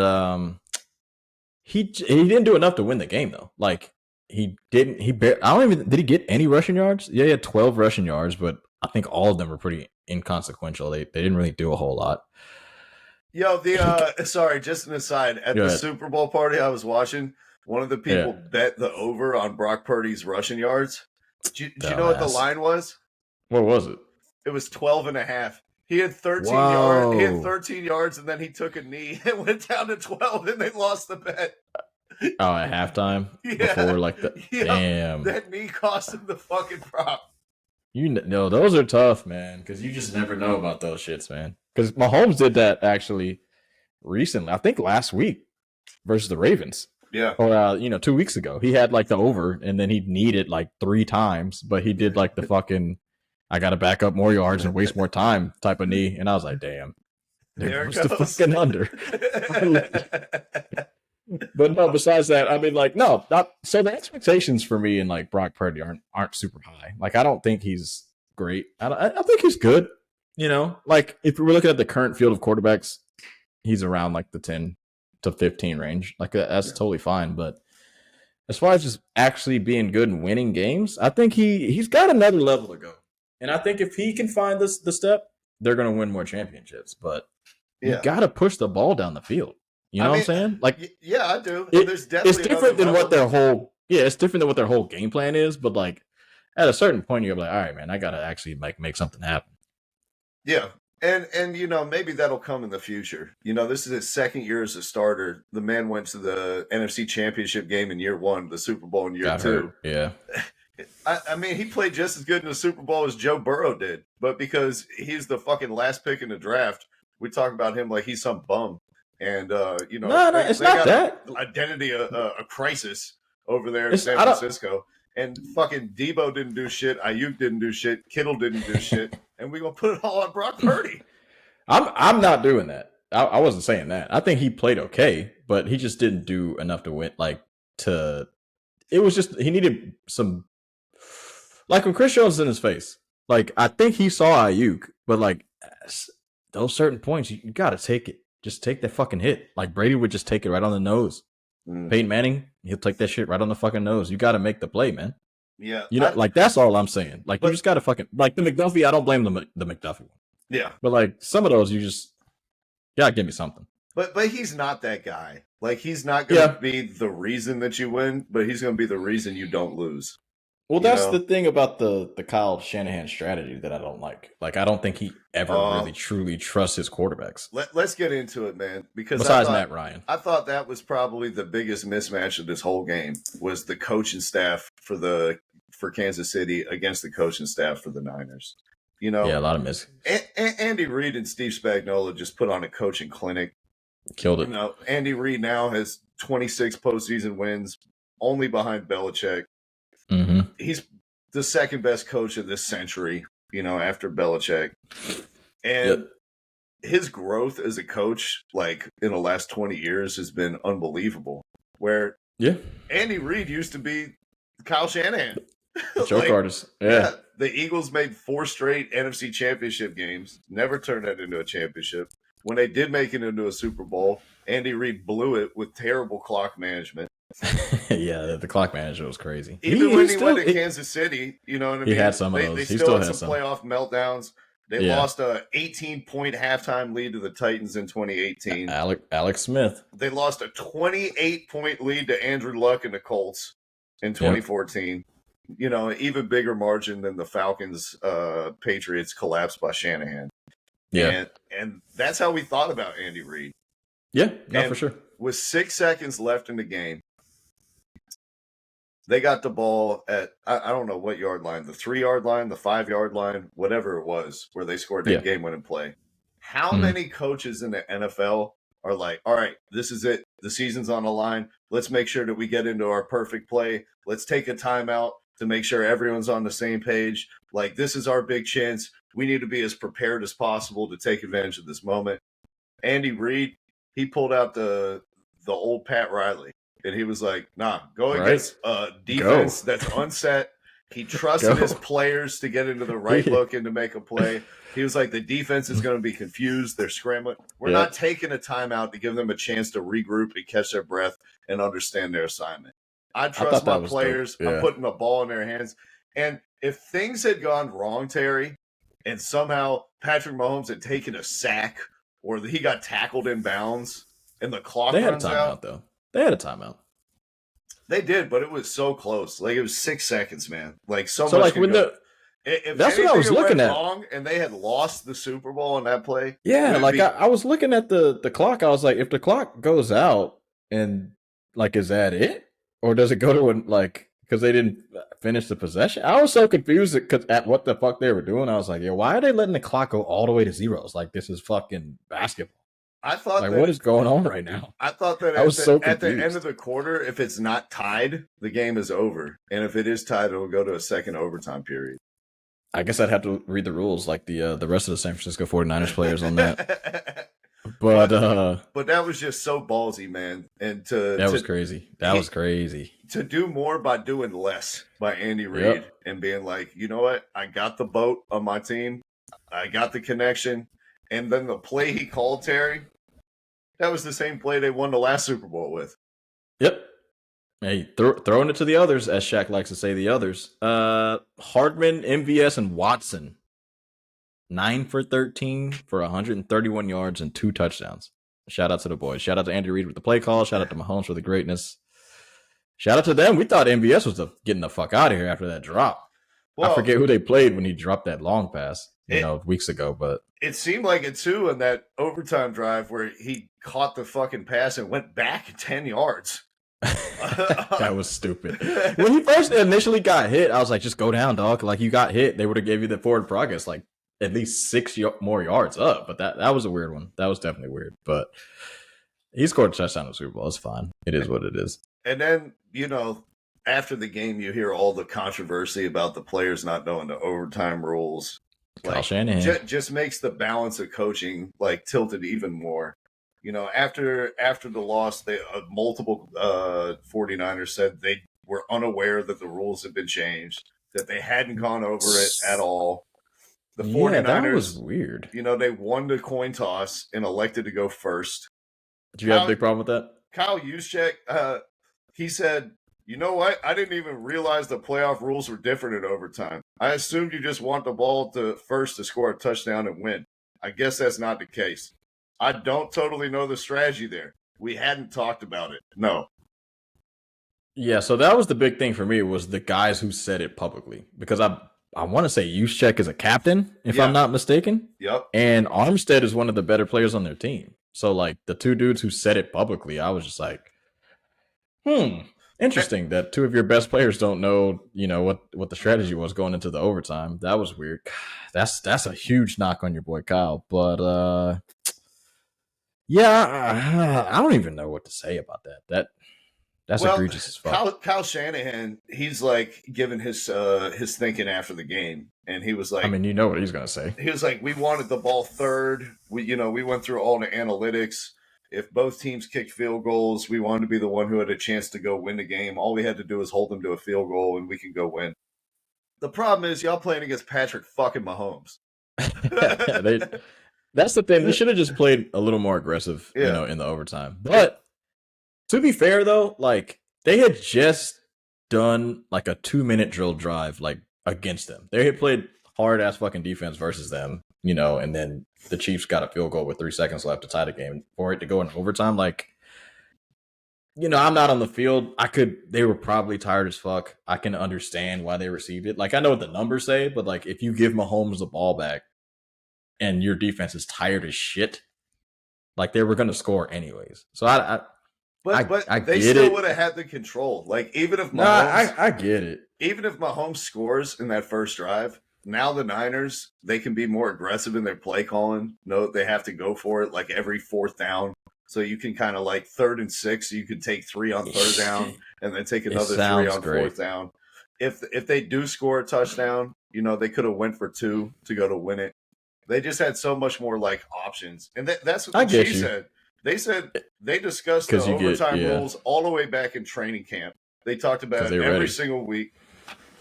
he didn't do enough to win the game, though. Like, did he get any rushing yards? Yeah, he had 12 rushing yards, but I think all of them were pretty inconsequential. They didn't really do a whole lot. Yo, sorry, just an aside. At the Super Bowl party I was watching, one of the people bet the over on Brock Purdy's rushing yards. Did you know what the line was? What was it? It was 12.5. He had 13 yards. He had 13 yards, and then he took a knee and went down to 12, and they lost the bet. Oh, at halftime? Yeah. Before, like, damn. That knee cost him the fucking prop. No, those are tough, man, because you just never know about those shits, man. Because Mahomes did that, actually, recently. I think last week versus the Ravens. Yeah. Or, 2 weeks ago. He had, like, the over, and then he kneed like 3 times, but he did, like, the fucking, I got to back up more yards and waste more time type of knee. And I was like, damn. There goes the fucking under. But no, besides that, I mean, like, no. So the expectations for me and, like, Brock Purdy aren't super high. Like, I don't think he's great. I think he's good. You know? Like, if we're looking at the current field of quarterbacks, he's around, like, the 10 to 15 range. Like, that's totally fine. But as far as just actually being good and winning games, I think he's got another level to go. And I think if he can find the step, they're going to win more championships. But you got to push the ball down the field. You know what I'm saying? Like, yeah, I do. There's definitely it's different than what their whole it's different than what their whole game plan is. But like, at a certain point, you're like, all right, man, I got to actually make something happen. Yeah. And maybe that'll come in the future. This is his second year as a starter. The man went to the NFC Championship game in year 1, the Super Bowl in year 2. Yeah. I mean, he played just as good in the Super Bowl as Joe Burrow did. But because he's the fucking last pick in the draft, we talk about him like he's some bum. And, no, it's not that. Identity, a crisis over there in San Francisco. And fucking Debo didn't do shit. Ayuk didn't do shit. Kittle didn't do shit. And we're going to put it all on Brock Purdy. I'm not doing that. I wasn't saying that. I think he played okay, but he just didn't do enough to win. It was just, he needed some, like when Chris Jones is in his face. Like, I think he saw Ayuk, but like those certain points, you got to take it. Just take that fucking hit. Like Brady would just take it right on the nose. Peyton Manning, he'll take that shit right on the fucking nose. You got to make the play, man. Yeah. Like that's all I'm saying. Like, you just got to fucking, like the McDuffie, I don't blame the McDuffie one. Yeah. But like some of those, you just gotta give me something. But he's not that guy. Like, he's not going to be the reason that you win, but he's going to be the reason you don't lose. Well, that's the thing about the Kyle Shanahan strategy that I don't like. Like, I don't think he ever really truly trusts his quarterbacks. Let's get into it, man. Because besides Matt Ryan, I thought that was probably the biggest mismatch of this whole game was the coaching staff for Kansas City against the coaching staff for the Niners. A lot of miss. Andy Reid and Steve Spagnuolo just put on a coaching clinic. Killed it. Andy Reid now has 26 postseason wins, only behind Belichick. Mm-hmm. He's the second best coach of this century, after Belichick. And his growth as a coach, like in the last 20 years, has been unbelievable. Where Andy Reid used to be Kyle Shanahan. Joke artist. Yeah. The Eagles made 4 straight NFC Championship games, never turned that into a championship. When they did make it into a Super Bowl, Andy Reid blew it with terrible clock management. Yeah, the clock manager was crazy. Even when he still, went to Kansas City, you know what I he mean? had some of They those. He still still had had some some. playoff meltdowns. They Yeah. lost a 18-point halftime lead to the Titans in 2018. Alex Smith. They lost a 28-point lead to Andrew Luck and the Colts in 2014. You know, even bigger margin than the Falcons Patriots collapse by Shanahan. Yeah. And that's how we thought about Andy Reid. Yeah, no, for sure. With 6 seconds left in the game, they got the ball at, I don't know what yard line, the 3-yard line, the 5-yard line, whatever it was, where they scored that game-winning play. How many coaches in the NFL are like, all right, this is it. The season's on the line. Let's make sure that we get into our perfect play. Let's take a timeout to make sure everyone's on the same page. Like, this is our big chance. We need to be as prepared as possible to take advantage of this moment. Andy Reid, he pulled out the old Pat Riley. And he was like, nah, go against a defense that's unset. He trusted his players to get into the right look and to make a play. He was like, the defense is going to be confused. They're scrambling. We're not taking a timeout to give them a chance to regroup and catch their breath and understand their assignment. I trust my players. I'm putting the ball in their hands. And if things had gone wrong, Terry, and somehow Patrick Mahomes had taken a sack or he got tackled in bounds and the clock runs out, though. They had a timeout. They did, but it was so close. Like, it was 6 seconds, man. Like, so much. Like, when if that's what I was looking at. Wrong and they had lost the Super Bowl on that play. Yeah, like I was looking at the clock. I was like, if the clock goes out, and like, is that it, or does it go to because they didn't finish the possession? I was so confused at what the fuck they were doing. I was like, yeah, why are they letting the clock go all the way to zeros? Like, this is fucking basketball. I thought, like, what is going on right now? I thought that at the end of the quarter, if it's not tied, the game is over. And if it is tied, it'll go to a second overtime period. I guess I'd have to read the rules like the rest of the San Francisco 49ers players on that. But that was just so ballsy, man. And that was crazy. That was crazy. To do more by doing less by Andy Reid and being like, you know what? I got the boat on my team. I got the connection. And then the play he called, Terry, that was the same play they won the last Super Bowl with. Yep. Hey, throwing it to the others, as Shaq likes to say, the others. Hardman, MVS, and Watson. 9 for 13 for 131 yards and 2 touchdowns. Shout out to the boys. Shout out to Andy Reid with the play call. Shout out to Mahomes for the greatness. Shout out to them. We thought MVS was getting the fuck out of here after that drop. Well, I forget who they played when he dropped that long pass, weeks ago, but it seemed like it too in that overtime drive where he caught the fucking pass and went back 10 yards. That was stupid. When he first initially got hit, I was like, just go down, dog. Like, you got hit. They would have gave you the forward progress, like at least 6 more yards up. But that was a weird one. That was definitely weird. But he scored a touchdown in the Super Bowl. It's fine. It is what it is. And then, after the game, you hear all the controversy about the players not knowing the overtime rules. Kyle Shanahan just makes the balance of coaching tilted even more. After the loss, they multiple 49ers said they were unaware that the rules had been changed, that they hadn't gone over it at all. The 49ers, that was weird. They won the coin toss and elected to go first. Did you have a big problem with that? Kyle Juszczyk, he said, you know what? I didn't even realize the playoff rules were different in overtime. I assumed you just want the ball to score a touchdown and win. I guess that's not the case. I don't totally know the strategy there. We hadn't talked about it. No. Yeah, so that was the big thing for me was the guys who said it publicly. Because I want to say Juszczyk is a captain, if I'm not mistaken. Yep. And Armstead is one of the better players on their team. So, the two dudes who said it publicly, I was just like, interesting that two of your best players don't know, what the strategy was going into the overtime. That was weird. That's a huge knock on your boy Kyle. But I don't even know what to say about that. That's egregious as fuck. Kyle Shanahan, he's giving his thinking after the game, and he was like, I mean, you know what he's gonna say. He was like, we wanted the ball third. We went through all the analytics. If both teams kicked field goals, we wanted to be the one who had a chance to go win the game. All we had to do was hold them to a field goal, and we can go win. The problem is, y'all playing against Patrick fucking Mahomes. That's the thing. They should have just played a little more aggressive, in the overtime. But to be fair, though, they had just done like a 2-minute drill drive like against them. They had played hard ass fucking defense versus them, and then the Chiefs got a field goal with 3 seconds left to tie the game for it to go in overtime. Like, I'm not on the field. They were probably tired as fuck. I can understand why they received it. Like, I know what the numbers say, but like if you give Mahomes the ball back and your defense is tired as shit, like they were going to score anyways. So But I they get still it. would have had the control. Like even if No, Mahomes, I get it. even if Mahomes scores in that first drive, now the Niners, they can be more aggressive in their play calling. No, they have to go for it like every fourth down. So you can kind of like 3rd and 6, you could take 3 on 3rd down and then take another 3 on great. 4th down. If they do score a touchdown, they could have went for 2 to go to win it. They just had so much more like options. And that's what the Chiefs said. They said they discussed the overtime rules all the way back in training camp. They talked about it every single week.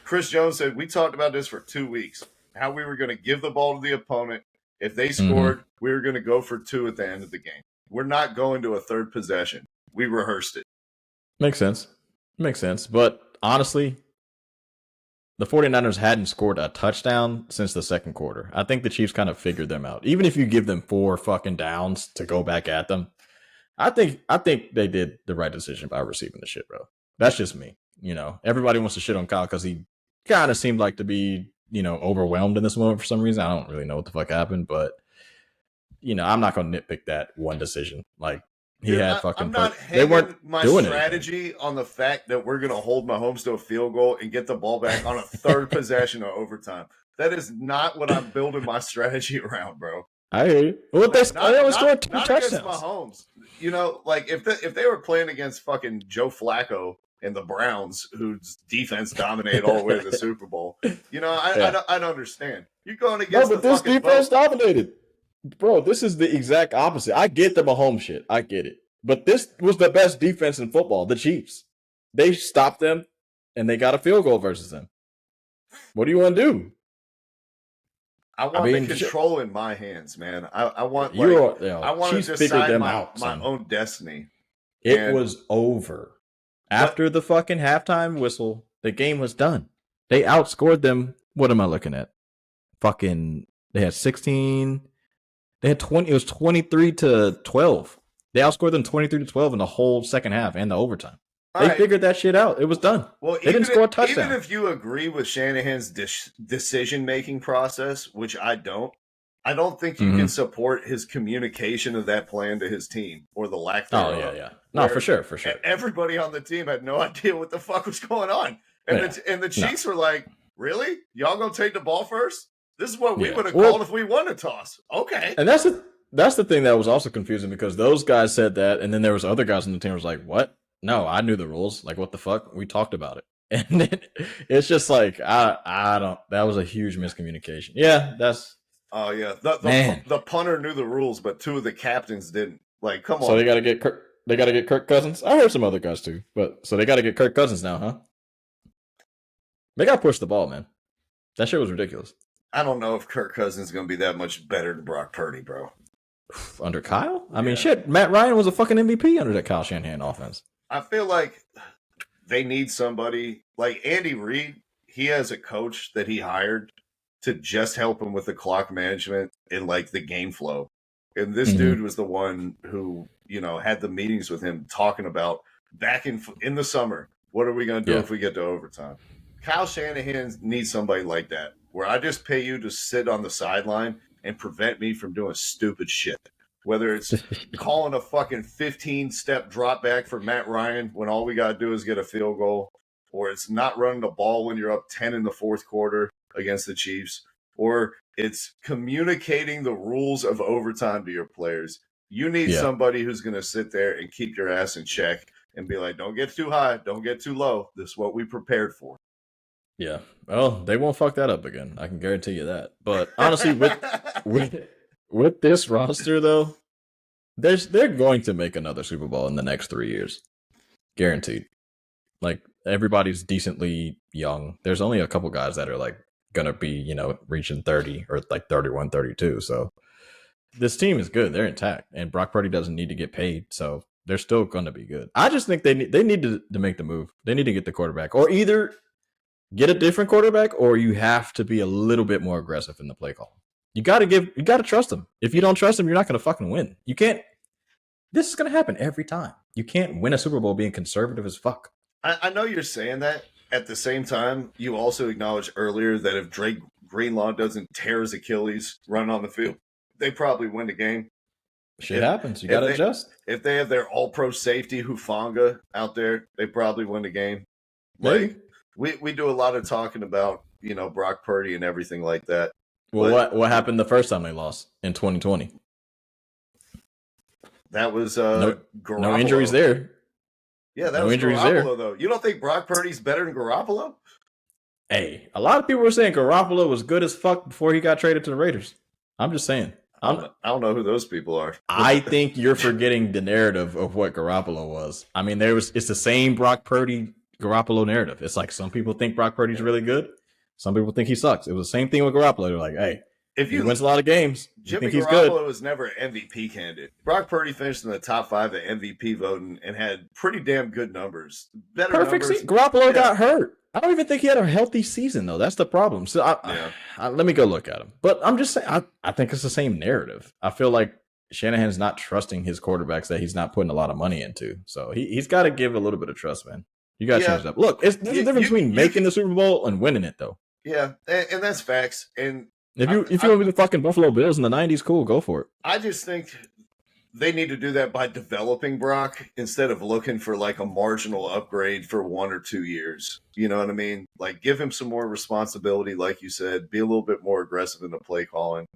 Chris Jones said, we talked about this for 2 weeks, how we were going to give the ball to the opponent. If they scored, we were going to go for 2 at the end of the game. We're not going to a 3rd possession. We rehearsed it. Makes sense. But honestly, the 49ers hadn't scored a touchdown since the second quarter. I think the Chiefs kind of figured them out. Even if you give them 4 fucking downs to go back at them, I think they did the right decision by receiving the shit, bro. That's just me. Everybody wants to shit on Kyle because he kind of seemed like to be, overwhelmed in this moment for some reason. I don't really know what the fuck happened, but I'm not going to nitpick that one decision. Like he had fucking. I'm not they weren't my doing strategy anything. on the fact that we're going to hold Mahomes to a field goal and get the ball back on a 3rd possession of overtime. That is not what I'm building my strategy around, bro. I hear you. Well, they only scored 2 touchdowns. Against Mahomes. Like if they were playing against fucking Joe Flacco and the Browns, whose defense dominated all the way to the Super Bowl, I don't understand. You're going against but this defense dominated. Bro, this is the exact opposite. I get the Mahomes shit. I get it. But this was the best defense in football, the Chiefs. They stopped them, and they got a field goal versus them. What do you want to do? I want the control in my hands, man. I want to decide my own destiny. It was over. After the fucking halftime whistle, the game was done. They outscored them. What am I looking at? They had 16. They had 20. It was 23-12. They outscored them 23-12 in the whole second half and the overtime. They figured that shit out. It was done. Well, they didn't score a touchdown. Even if you agree with Shanahan's decision-making process, which I don't think you can support his communication of that plan to his team or the lack thereof. Oh, yeah. No, for sure. Everybody on the team had no idea what the fuck was going on. And the Chiefs were like, really? Y'all gonna take the ball first? This is what we would have called if we won a toss. Okay. And that's the thing that was also confusing because those guys said that, and then there was other guys on the team who was like, what? No, I knew the rules. Like, what the fuck? We talked about it. And then it's just like, I don't, that was a huge miscommunication. Yeah, that's. Oh, yeah. The punter knew the rules, but 2 of the captains didn't. Like, come on. So they got to get Kirk Cousins? I heard some other guys too. But so they got to get Kirk Cousins now, huh? They got to push the ball, man. That shit was ridiculous. I don't know if Kirk Cousins is going to be that much better than Brock Purdy, bro. Under Kyle? I mean, shit, Matt Ryan was a fucking MVP under that Kyle Shanahan offense. I feel like they need somebody like Andy Reid. He has a coach that he hired to just help him with the clock management and like the game flow. And this dude was the one who, had the meetings with him talking about back in the summer, what are we going to do if we get to overtime? Kyle Shanahan needs somebody like that, where I just pay you to sit on the sideline and prevent me from doing stupid shit. Whether it's calling a fucking 15-step drop back for Matt Ryan when all we got to do is get a field goal, or it's not running the ball when you're up 10 in the fourth quarter against the Chiefs, or it's communicating the rules of overtime to your players. You need somebody who's going to sit there and keep your ass in check and be like, don't get too high, don't get too low. This is what we prepared for. Yeah. Well, they won't fuck that up again. I can guarantee you that. But honestly, with this roster, though, they're going to make another Super Bowl in the next 3 years. Guaranteed. Like, everybody's decently young. There's only a couple guys that are, like, going to be, reaching 30 or, like, 31, 32. So, this team is good. They're intact. And Brock Purdy doesn't need to get paid. So, They're still going to be good. I just think they need to make the move. They need to get the quarterback, or either get a different quarterback, or you have to be a little bit more aggressive in the play call. You got to trust them. If you don't trust them, you're not going to fucking win. You can't. This is going to happen every time. You can't win a Super Bowl being conservative as fuck. I know you're saying that. At the same time, you also acknowledged earlier that if Drake Greenlaw doesn't tear his Achilles running on the field, they probably win the game. Shit happens. You got to adjust. If they have their all-pro safety Hufanga out there, they probably win the game. Maybe. Like we do a lot of talking about, Brock Purdy and everything like that. Well, what happened the first time they lost in 2020? That was no Garoppolo. injuries there. Yeah, that was Garoppolo, though. You don't think Brock Purdy's better than Garoppolo? Hey, a lot of people were saying Garoppolo was good as fuck before he got traded to the Raiders. I'm just saying. I don't know who those people are. I think you're forgetting the narrative of what Garoppolo was. I mean, it's the same Brock Purdy Garoppolo narrative. It's like some people think Brock Purdy's really good. Some people think he sucks. It was the same thing with Garoppolo. They're like, hey, if he wins a lot of games, Jimmy think he's Garoppolo good. was never an MVP candidate. Brock Purdy finished in the top 5 at MVP voting and had pretty damn good numbers. Perfect. Garoppolo got hurt. I don't even think he had a healthy season, though. That's the problem. So let me go look at him. But I'm just saying, I think it's the same narrative. I feel like Shanahan's not trusting his quarterbacks that he's not putting a lot of money into. So he's got to give a little bit of trust, man. You got to change it up. Look, there's a difference between making the Super Bowl and winning it, though. Yeah, and that's facts. And if you want to be the fucking Buffalo Bills in the 90s, cool, go for it. I just think they need to do that by developing Brock instead of looking for like a marginal upgrade for 1 or 2 years. You know what I mean? Like give him some more responsibility, like you said, be a little bit more aggressive in the play calling.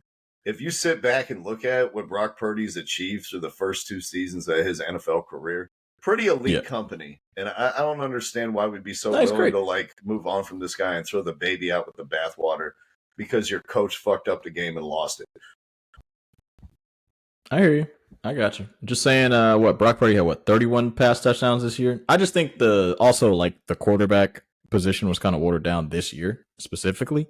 If you sit back and look at what Brock Purdy's achieved through the first 2 seasons of his NFL career, pretty elite company. And I don't understand why we'd be so willing to like move on from this guy and throw the baby out with the bathwater because your coach fucked up the game and lost it. I hear you. I got you. Just saying, Brock Purdy had 31 pass touchdowns this year. I just think the quarterback position was kind of watered down this year specifically.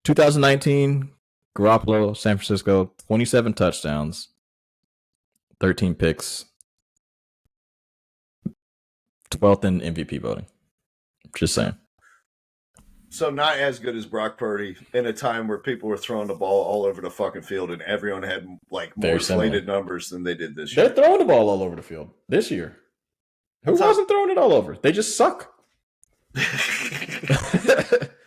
2019, Garoppolo, San Francisco, 27 touchdowns, 13 picks, 12th in MVP voting. Just saying. So not as good as Brock Purdy in a time where people were throwing the ball all over the fucking field and everyone had like more inflated numbers than they did this year. They're throwing the ball all over the field this year. Who wasn't throwing it all over? They just suck.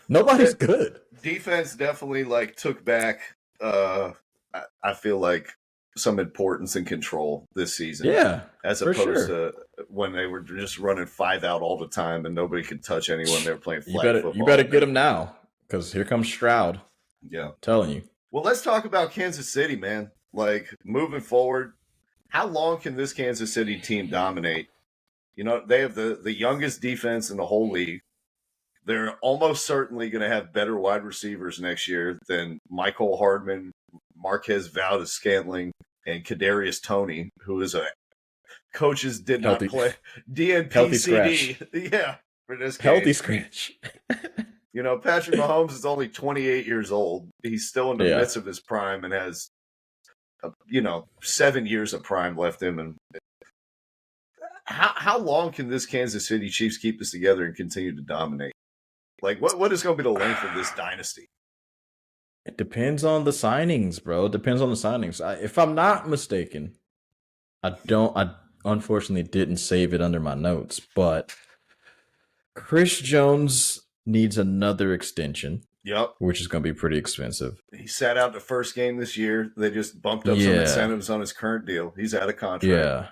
Nobody's good. Defense definitely like took back I feel like some importance and control this season. Yeah. As opposed to when they were just running 5 out all the time and nobody could touch anyone. They were playing flag football. You better get them now because here comes Stroud. Yeah. I'm telling you. Well, let's talk about Kansas City, man. Like moving forward, how long can this Kansas City team dominate? You know, they have the youngest defense in the whole league. They're almost certainly going to have better wide receivers next year than Michael Hardman, Marquez Valdes-Scantling, and Kadarius Toney, who is a coaches did not play DNP-CD. Yeah, for this game. Healthy scratch. You know, Patrick Mahomes is only 28 years old. He's still in the midst of his prime and has, 7 years of prime left in him. How long can this Kansas City Chiefs keep this together and continue to dominate? Like, what is going to be the length of this dynasty? It depends on the signings, bro. It depends on the signings. If I'm not mistaken, I unfortunately didn't save it under my notes, but Chris Jones needs another extension. Yep. Which is going to be pretty expensive. He sat out the first game this year. They just bumped up some incentives on his current deal. He's out of contract. Yeah.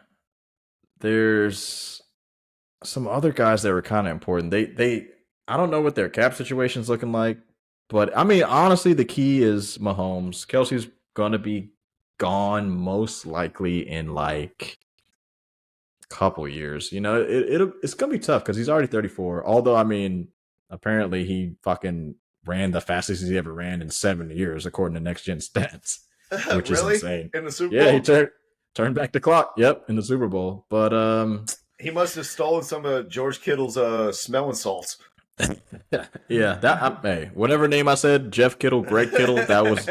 There's some other guys that were kind of important. They I don't know what their cap situation's looking like, but I mean, honestly, the key is Mahomes. Kelsey's going to be gone most likely in like a couple years. You know, it's going to be tough because he's already 34. Although, I mean, apparently he fucking ran the fastest he's ever ran in 7 years, according to Next Gen Stats, which is insane. In the Super Bowl? Yeah, he turned back the clock. Yep, in the Super Bowl. But he must have stolen some of George Kittle's smelling salts. Yeah, hey, whatever name I said, Jeff Kittle, Greg Kittle, that was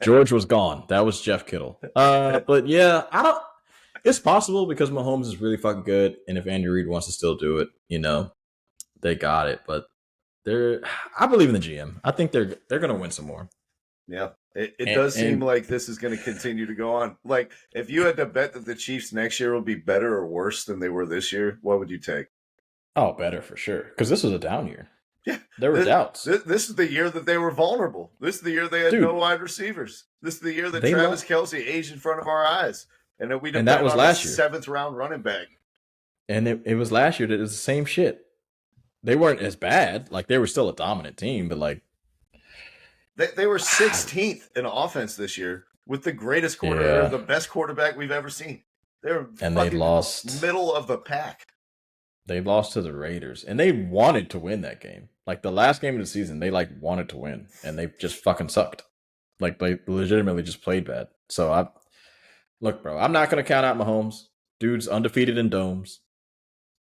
George was gone. That was Jeff Kittle. But yeah, It's possible because Mahomes is really fucking good, and if Andy Reid wants to still do it, they got it. But I believe in the GM. I think they're gonna win some more. Yeah. It does seem like this is going to continue to go on. Like, if you had to bet that the Chiefs next year will be better or worse than they were this year, what would you take? Oh, better for sure. Because this was a down year. Yeah. There were doubts. This is the year that they were vulnerable. This is the year they had no wide receivers. This is the year that Travis Kelce aged in front of our eyes. And that that was last year. 7th round running back. And it was last year that it was the same shit. They weren't as bad. Like, they were still a dominant team, but like, they were 16th in offense this year with the greatest quarterback, the best quarterback we've ever seen. They lost middle of the pack. They lost to the Raiders, and they wanted to win that game. Like, the last game of the season, they wanted to win, and they just fucking sucked. Like, they legitimately just played bad. So look, bro, I'm not gonna count out Mahomes. Dude's undefeated in domes.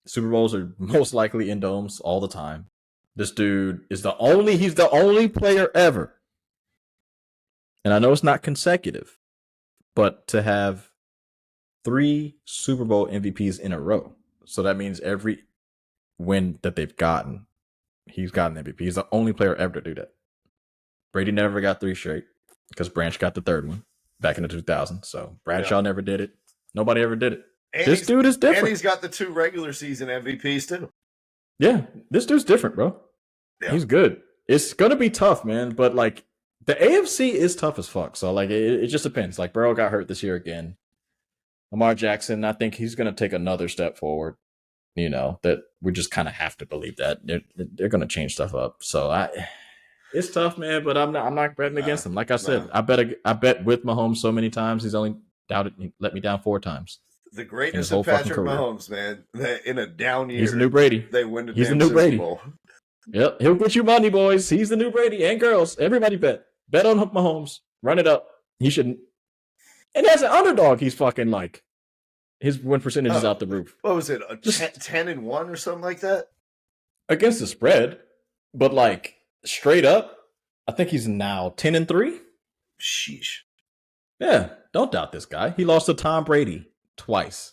Super Bowls are most likely in domes all the time. This dude is he's the only player ever. And I know it's not consecutive, but to have 3 Super Bowl MVPs in a row. So that means every win that they've gotten, he's gotten MVP. He's the only player ever to do that. Brady never got 3 straight because Branch got the 3rd one back in the 2000s. So Bradshaw never did it. Nobody ever did it. And this dude is different. And he's got the 2 regular season MVPs too. Yeah, this dude's different, bro. Yeah. He's good. It's going to be tough, man. But like, the AFC is tough as fuck. So like, it just depends. Like, Burrow got hurt this year again. Lamar Jackson, I think he's going to take another step forward. That we just kind of have to believe that they're going to change stuff up. So it's tough, man. But I'm not betting against them. Like I said, I bet with Mahomes so many times. He's only let me down 4 times. The greatness of Patrick Mahomes, man. In a down year, he's the new Brady. They win the he's damn the new Super Brady. Bowl. Yep, he'll get you money, boys. He's the new Brady, and girls. Everybody bet on Mahomes. Run it up. He shouldn't. And as an underdog, he's fucking like his win percentage is out the roof. What was it? 10-1 or something like that against the spread, but like straight up, I think he's now 10-3. Sheesh. Yeah, don't doubt this guy. He lost to Tom Brady twice.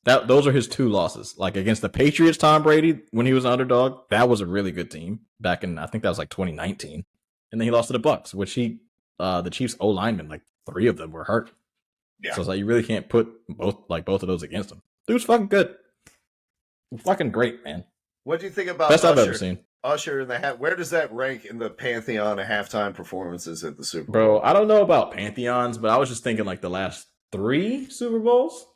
Those are his 2 losses. Like against the Patriots, Tom Brady, when he was an underdog, that was a really good team back in, I think that was like 2019. And then he lost to the Bucks, which the Chiefs O linemen, like 3 of them were hurt. Yeah. So it's like you really can't put both of those against him. Dude's fucking good. Fucking great, man. What do you think about best I've ever seen? Usher in the hat. Where does that rank in the pantheon of halftime performances at the Super Bowl? Bro, I don't know about pantheons, but I was just thinking like the last 3 Super Bowls.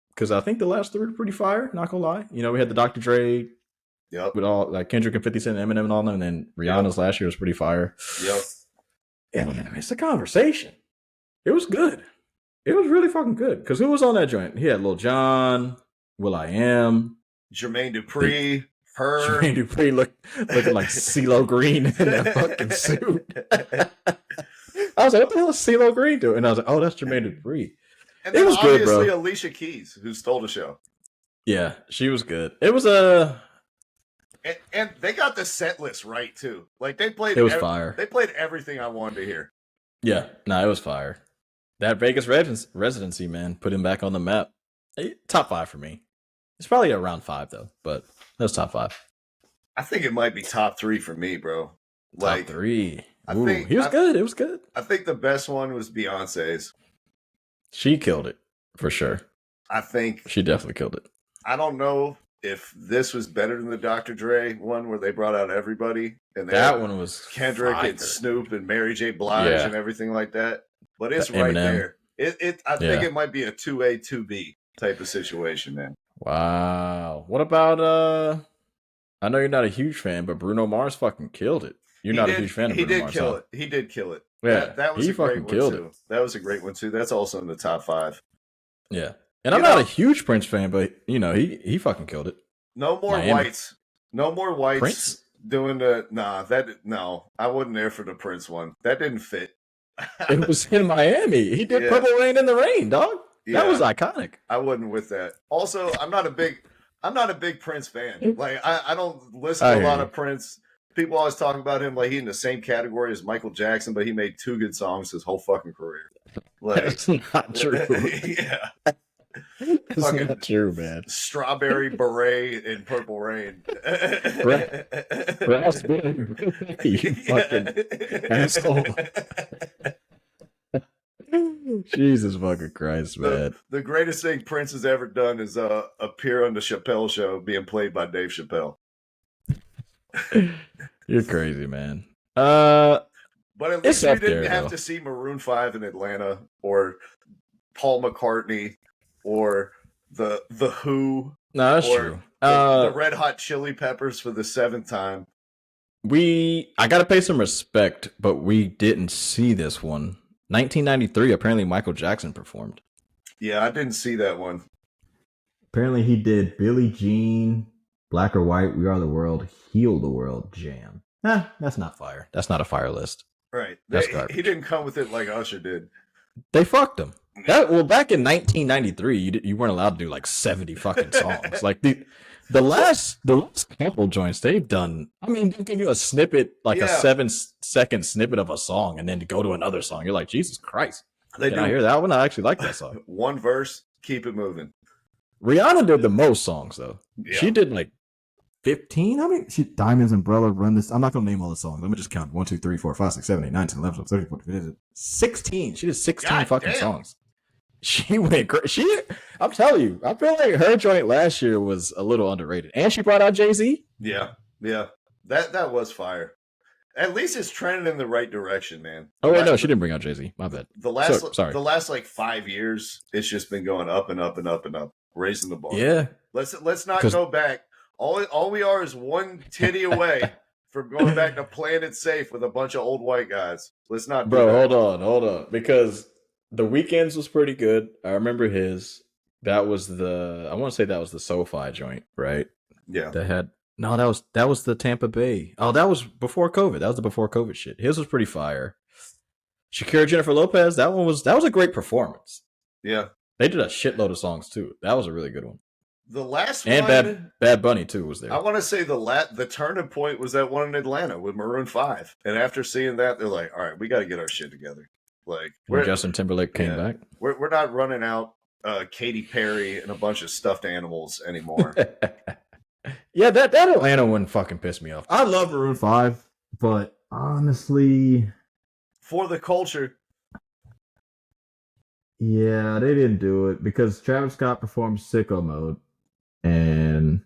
Because I think the last 3 were pretty fire, not gonna lie. We had the Dr. Dre with all like Kendrick and 50 Cent and Eminem and all them, and then Rihanna's last year was pretty fire. Yep. Yeah, it's a conversation. It was good. It was really fucking good. Because who was on that joint? He had Lil Jon, Will.i.am, Jermaine Dupri, her. Jermaine Dupri looking like CeeLo Green in that fucking suit. I was like, what the hell is CeeLo Green doing? And I was like, oh, that's Jermaine Dupri. And then it was obviously good, bro. Alicia Keys, who stole the show. Yeah, she was good. It was a... And they got the set list right, too. Like, they played... It was fire. They played everything I wanted to hear. Yeah, it was fire. That Vegas residency, man, put him back on the map. Top 5 for me. It's probably around 5, though, but that's top 5. I think it might be top 3 for me, bro. Top 3. Ooh, he was good. It was good. I think the best one was Beyonce's. She killed it, for sure. I think... She definitely killed it. I don't know if this was better than the Dr. Dre one where they brought out everybody. And that one was Kendrick fire. And Snoop and Mary J. Blige and everything like that. But it's right there. I think it might be a 2A, 2B type of situation, man. Wow. What about, I know you're not a huge fan, but Bruno Mars fucking killed it. You're not a huge fan of Bruno Mars. He did kill it. Yeah, that was a great one, too. That was a great one, too. That's also in the top 5. Yeah. And I'm not a huge Prince fan, but, he fucking killed it. No more whites. No more whites Prince? Doing the... No, I wasn't there for the Prince one. That didn't fit. It was in Miami. He did Purple Rain in the Rain, dog. Yeah. That was iconic. I wasn't with that. Also, I'm not a big Prince fan. Like, I don't listen to a lot of Prince. People always talk about him like he's in the same category as Michael Jackson, but he made 2 good songs his whole fucking career. Like, that's not true. Yeah. That's Fucking not true, man. Strawberry Beret in Purple Rain. Raspberry, you fucking asshole. Jesus fucking Christ, man. The greatest thing Prince has ever done is appear on the Chappelle Show being played by Dave Chappelle. You're crazy, man. But at It's least we up didn't there, have though. to see Maroon 5 in Atlanta or Paul McCartney or the Who No, that's or true. the Red Hot Chili Peppers for the 7th time. I gotta pay some respect, but we didn't see this one. 1993, apparently Michael Jackson performed. Yeah, I didn't see that one. Apparently he did Billie Jean, Black or White, We Are the World, Heal the World, Jam. That's not fire. That's not a fire list. Right. That's garbage. He didn't come with it like Usher did. They fucked him. Back in 1993, you weren't allowed to do like 70 fucking songs. Like the last couple joints they've done. I mean, they give you a snippet, like a 7-second snippet of a song, and then to go to another song. You're like, Jesus Christ! Can I hear that one? I actually like that song. One verse, keep it moving. Rihanna did the most songs though. Yeah. She did like 15. How many? Diamonds, Umbrella, Run This. I'm not gonna name all the songs. Let me just count. 1, 2, 3, 4, 5, 6, 7, 8, 9, 10, 11, 12, 13, 14, 15, 16. She did 16 God fucking damn. songs. She went crazy. I'm telling you, I feel like her joint last year was a little underrated. And she brought out Jay-Z. Yeah. That was fire. At least it's trending in the right direction, man. Oh wait, no, she didn't bring out Jay-Z. My bad. The last sorry. the last like 5 years, it's just been going up and up and up and up, raising the bar. Yeah. Let's not go back. All we are is one titty away from going back to playing it safe with a bunch of old white guys. Let's not do that. Hold on. Because The Weeknd's was pretty good. I remember his. That was I want to say that was the SoFi joint, right? Yeah. That was the Tampa Bay. Oh, that was before COVID. That was the before COVID shit. His was pretty fire. Shakira, Jennifer Lopez, that was a great performance. Yeah. They did a shitload of songs too. That was a really good one. The last And one, Bad Bunny too was there. I want to say the turning point was that one in Atlanta with Maroon 5. And after seeing that, they're like, all right, we got to get our shit together. Like, When Justin Timberlake came back. We're not running out Katy Perry and a bunch of stuffed animals anymore. Yeah, that Atlanta one fucking pissed me off. I love Maroon 5, but honestly, For the culture. yeah, they didn't do it because Travis Scott performed Sicko Mode, and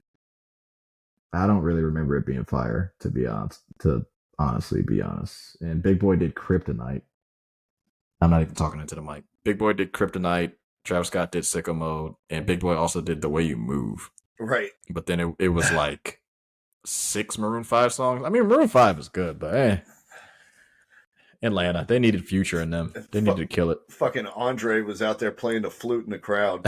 I don't really remember it being fire, to honestly be honest. And Big Boy did Kryptonite. I'm not even talking into the mic. Big Boy did Kryptonite, Travis Scott did Sicko Mode, and Big Boy also did The Way You Move. Right. But then it was like 6 Maroon 5 songs. I mean, Maroon 5 is good, but Atlanta, they needed Future in them. They needed to kill it. Fucking Andre was out there playing the flute in the crowd.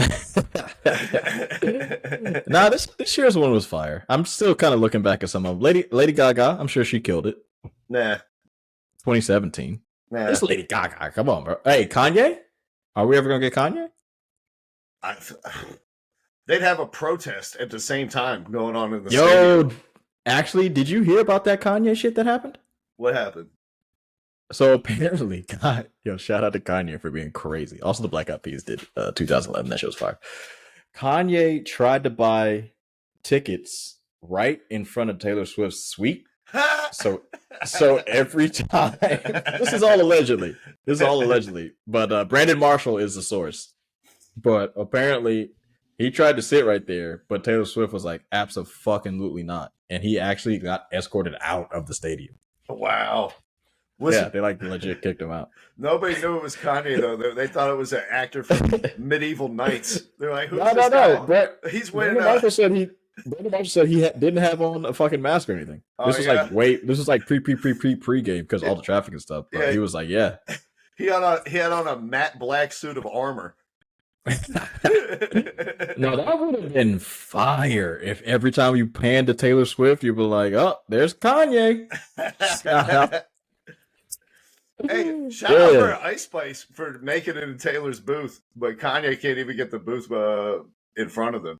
Nah, this year's one was fire. I'm still kind of looking back at some of them. Lady Gaga, I'm sure she killed it. Nah. 2017. Nah. It's Lady Gaga. Come on, bro. Hey, Kanye? Are we ever going to get Kanye? They'd have a protest at the same time going on in the stadium. Actually, did you hear about that Kanye shit that happened? What happened? So apparently, shout out to Kanye for being crazy. Also, the Black Eyed Peas did 2011. That shit was fire. Kanye tried to buy tickets right in front of Taylor Swift's suite. So every time, this is all allegedly. But Brandon Marshall is the source. But apparently, he tried to sit right there, but Taylor Swift was like, absolutely not. And he actually got escorted out of the stadium. Wow. They legit kicked him out. Nobody knew it was Kanye, though. They thought it was an actor from Medieval Knights. They're like, who's this guy? He's winning. Brandon Marshall said he didn't have on a fucking mask or anything. This was like pre-game because all the traffic and stuff. But he was like, yeah. He had on a matte black suit of armor. No, that would have been fire if every time you panned to Taylor Swift, you were like, oh, there's Kanye. Hey, shout out for Ice Spice for making it in Taylor's booth, but Kanye can't even get the booth in front of them.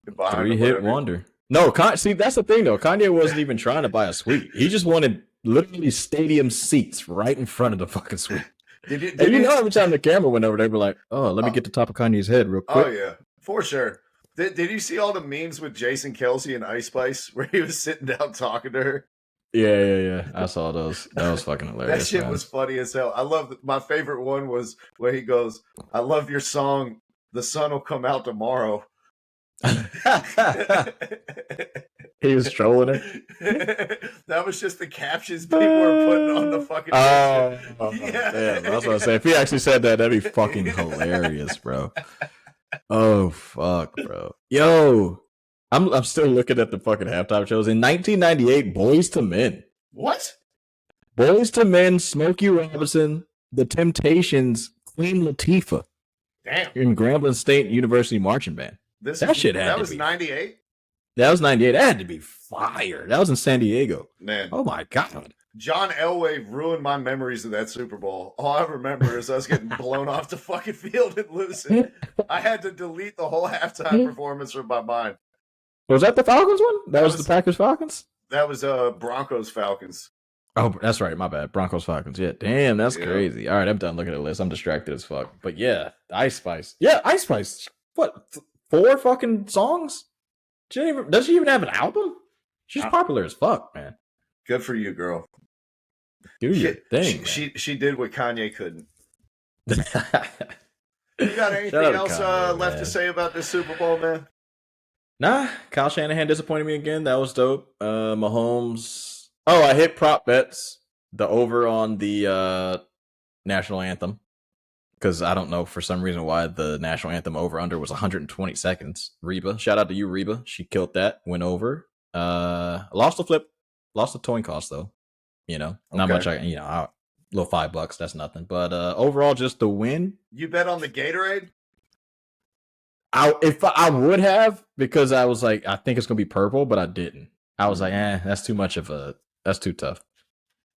3-hit wonder. No, see, that's the thing though. Kanye wasn't even trying to buy a suite. He just wanted literally stadium seats right in front of the fucking suite. Every time the camera went over, they were like, "Oh, let me get the top of Kanye's head real quick." Oh yeah, For sure. Did you see all the memes with Jason Kelsey and Ice Spice where he was sitting down talking to her? Yeah. I saw those. That was fucking hilarious. That shit man. was funny as hell. I love my favorite one was where he goes, "I love your song. The sun will come out tomorrow." He was trolling her. That was just the captions people were putting on the fucking. Oh, Yeah. damn. I was gonna say if he actually said that, that'd be fucking hilarious, bro. Oh fuck, bro. Yo, I'm still looking at the fucking halftime shows. In 1998, Boys to Men. What? Boys to Men, Smokey Robinson, The Temptations, Queen Latifah Damn. in Grambling State University Marching Band. That shit had That to was be- 98. That was 98. That had to be fire. That was in San Diego. Man, Oh my god. John Elway ruined my memories of that Super Bowl. All I remember is us getting blown off the fucking field and losing. I had to delete the whole halftime performance from my mind. Was that the Falcons one? That was was- the Packers Falcons? That was Broncos Falcons. Oh, that's right. My bad. Broncos Falcons. Yeah. Damn, that's Yeah. crazy. All right, I'm done looking at the list. I'm distracted as fuck. But yeah, Ice Spice. Yeah, Ice Spice. What? 4 fucking songs? Does she even have an album? She's popular as fuck, man. Good for you, girl. Do your thing. She did what Kanye couldn't. man. You got anything Shout out to else Kanye, left man. to say about this Super Bowl, man? Nah, Kyle Shanahan disappointed me again. That was dope. Mahomes. Oh, I hit prop bets. The over on the national anthem. Because I don't know for some reason why the national anthem over under was 120 seconds. Reba. Shout out to you, Reba. She killed that. Went over. Lost the flip. Lost the coin cost though. You know, not Okay. much. A little $5. That's nothing. But overall, just the win. You bet on the Gatorade? I would have, because I was like, I think it's gonna be purple, but I didn't. I was like, that's too much of that's too tough.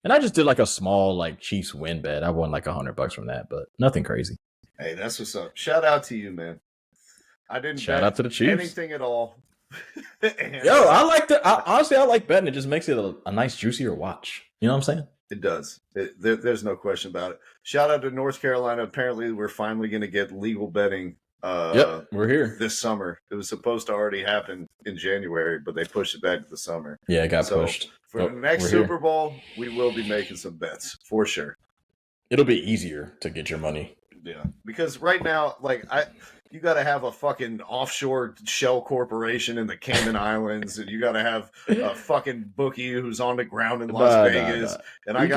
And I just did like a small like Chiefs win bet. I won like $100 from that, but nothing crazy. Hey, that's what's up. Shout out to you, man. I didn't Shout bet out to the Chiefs. anything at all. And Yo, I like that. Honestly, I like betting. It just makes it a nice, juicier watch. You know what I'm saying? It does. There's no question about it. Shout out to North Carolina. Apparently, we're finally going to get legal betting Yep, we're here. this summer. It was supposed to already happen in January, but they pushed it back to the summer. Yeah, it got So, pushed. For Oh, the next we're here. Super Bowl, we will be making some bets for sure. It'll be easier to get your money. Yeah, because right now, you got to have a fucking offshore shell corporation in the Cayman Islands, and you got to have a fucking bookie who's on the ground in Las Nah, Vegas, and I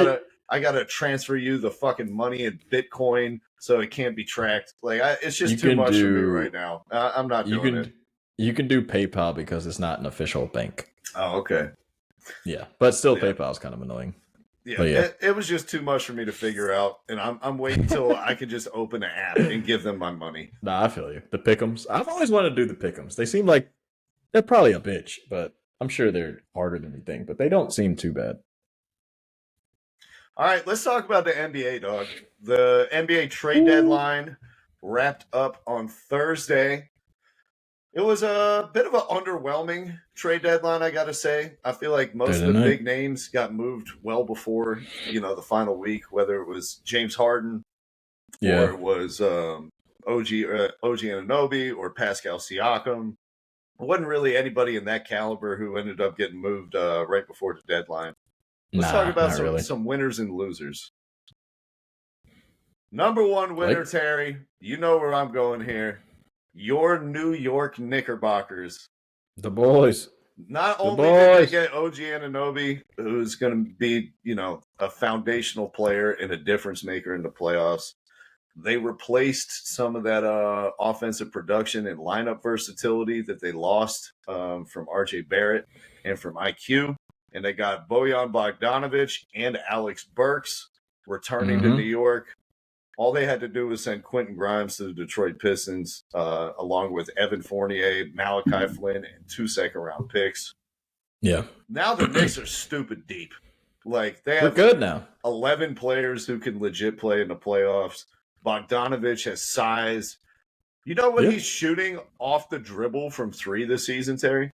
gotta transfer you the fucking money in Bitcoin so it can't be tracked. It's just You too can much for me do- right now. I'm not You doing can it. you can do PayPal because it's not an official bank. Oh, okay. Yeah, but still, Yeah. PayPal is kind of annoying. Yeah, But yeah. It was just too much for me to figure out, and I'm waiting until I can just open an app and give them my money. Nah, I feel you. The pick'ems. I've always wanted to do the pick'ems. They seem like they're probably a bitch, but I'm sure they're harder than we think. But they don't seem too bad. All right, let's talk about the NBA, dog. The NBA trade deadline wrapped up on Thursday. It was a bit of an underwhelming trade deadline, I got to say. I feel like most of the Thursday night. big names got moved well before, the final week, whether it was James Harden or it was OG Anunoby or Pascal Siakam. It wasn't really anybody in that caliber who ended up getting moved right before the deadline. Let's talk about not really. some winners and losers. Number one winner, Like- Terry. You know where I'm going here. Your New York Knickerbockers. The boys. Not The only did they boys. get OG Anunoby, who's going to be, a foundational player and a difference maker in the playoffs, they replaced some of that offensive production and lineup versatility that they lost from RJ Barrett and from IQ. And they got Bojan Bogdanovic and Alex Burks returning to Mhm. New York. All they had to do was send Quentin Grimes to the Detroit Pistons, along with Evan Fournier, Malachi Flynn, and 2 second-round picks. Yeah, Now the Knicks are stupid deep. They we're have good now. 11 players who can legit play in the playoffs. Bogdanovich has size. You know what Yeah. he's shooting off the dribble from 3 this season, Terry?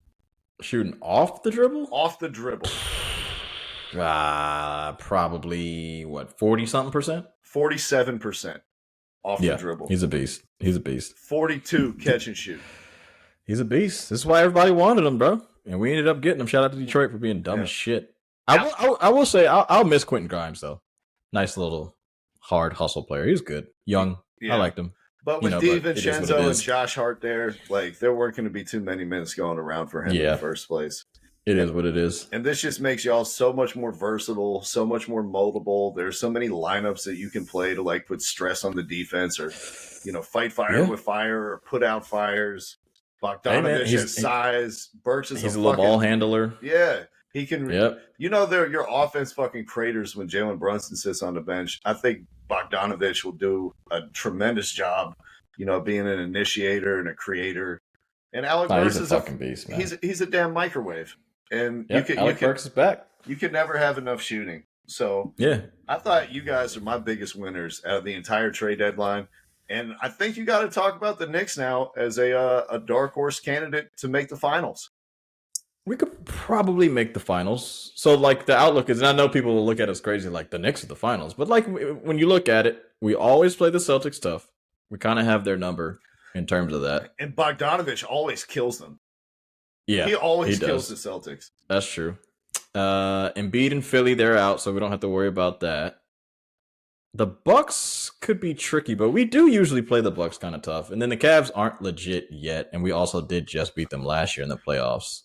Shooting off the dribble. Off the dribble. Probably 40-something%. 47%. off the dribble. He's a beast. He's a beast. 42 catch and shoot. He's a beast. This is why everybody wanted him, bro. And we ended up getting him. Shout out to Detroit for being dumb as shit. I will say, I'll miss Quentin Grimes, though. Nice little hard hustle player. He's good. Young. I liked him. But with DiVincenzo and Josh Hart there, like, there weren't going to be too many minutes going around for him in the first place. It is what it is. And this just makes y'all so much more versatile, so much more moldable. There's so many lineups that you can play to, like, put stress on the defense or, fight fire with fire or put out fires. Bogdanovich has size. Burks is a little ball handler. Yeah. He can, your offense fucking craters when Jalen Brunson sits on the bench. I think Bogdanovich will do a tremendous job, being an initiator and a creator. And Alec Burks is a fucking beast, man. He's a damn microwave. And Alec Burks is back. You can never have enough shooting. So I thought you guys are my biggest winners out of the entire trade deadline. And I think you got to talk about the Knicks now as a dark horse candidate to make the finals. We could probably make the finals. So, like, the outlook is, and I know people will look at us crazy, like, the Knicks are the finals. But, like, when you look at it, we always play the Celtics tough. We kind of have their number in terms of that. And Bogdanovich always kills them. Yeah, he always kills the Celtics. That's true. Embiid and Philly, they're out, so we don't have to worry about that. The Bucks could be tricky, but we do usually play the Bucks kind of tough. And then the Cavs aren't legit yet, and we also did just beat them last year in the playoffs.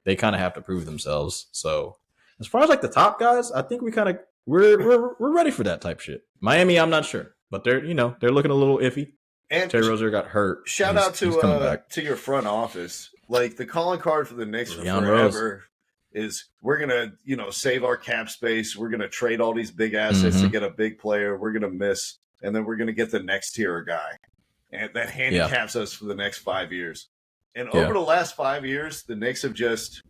They kind of have to prove themselves. So as far as like the top guys, I think we're ready for that type shit. Miami, I'm not sure, but they're looking a little iffy. And Terry Rozier got hurt. Shout out to your front office. Like, the calling card for the Knicks for forever is we're going to, save our cap space. We're going to trade all these big assets to get a big player. We're going to miss, and then we're going to get the next tier guy. And that handicaps us for the next 5 years. And over the last 5 years, the Knicks have just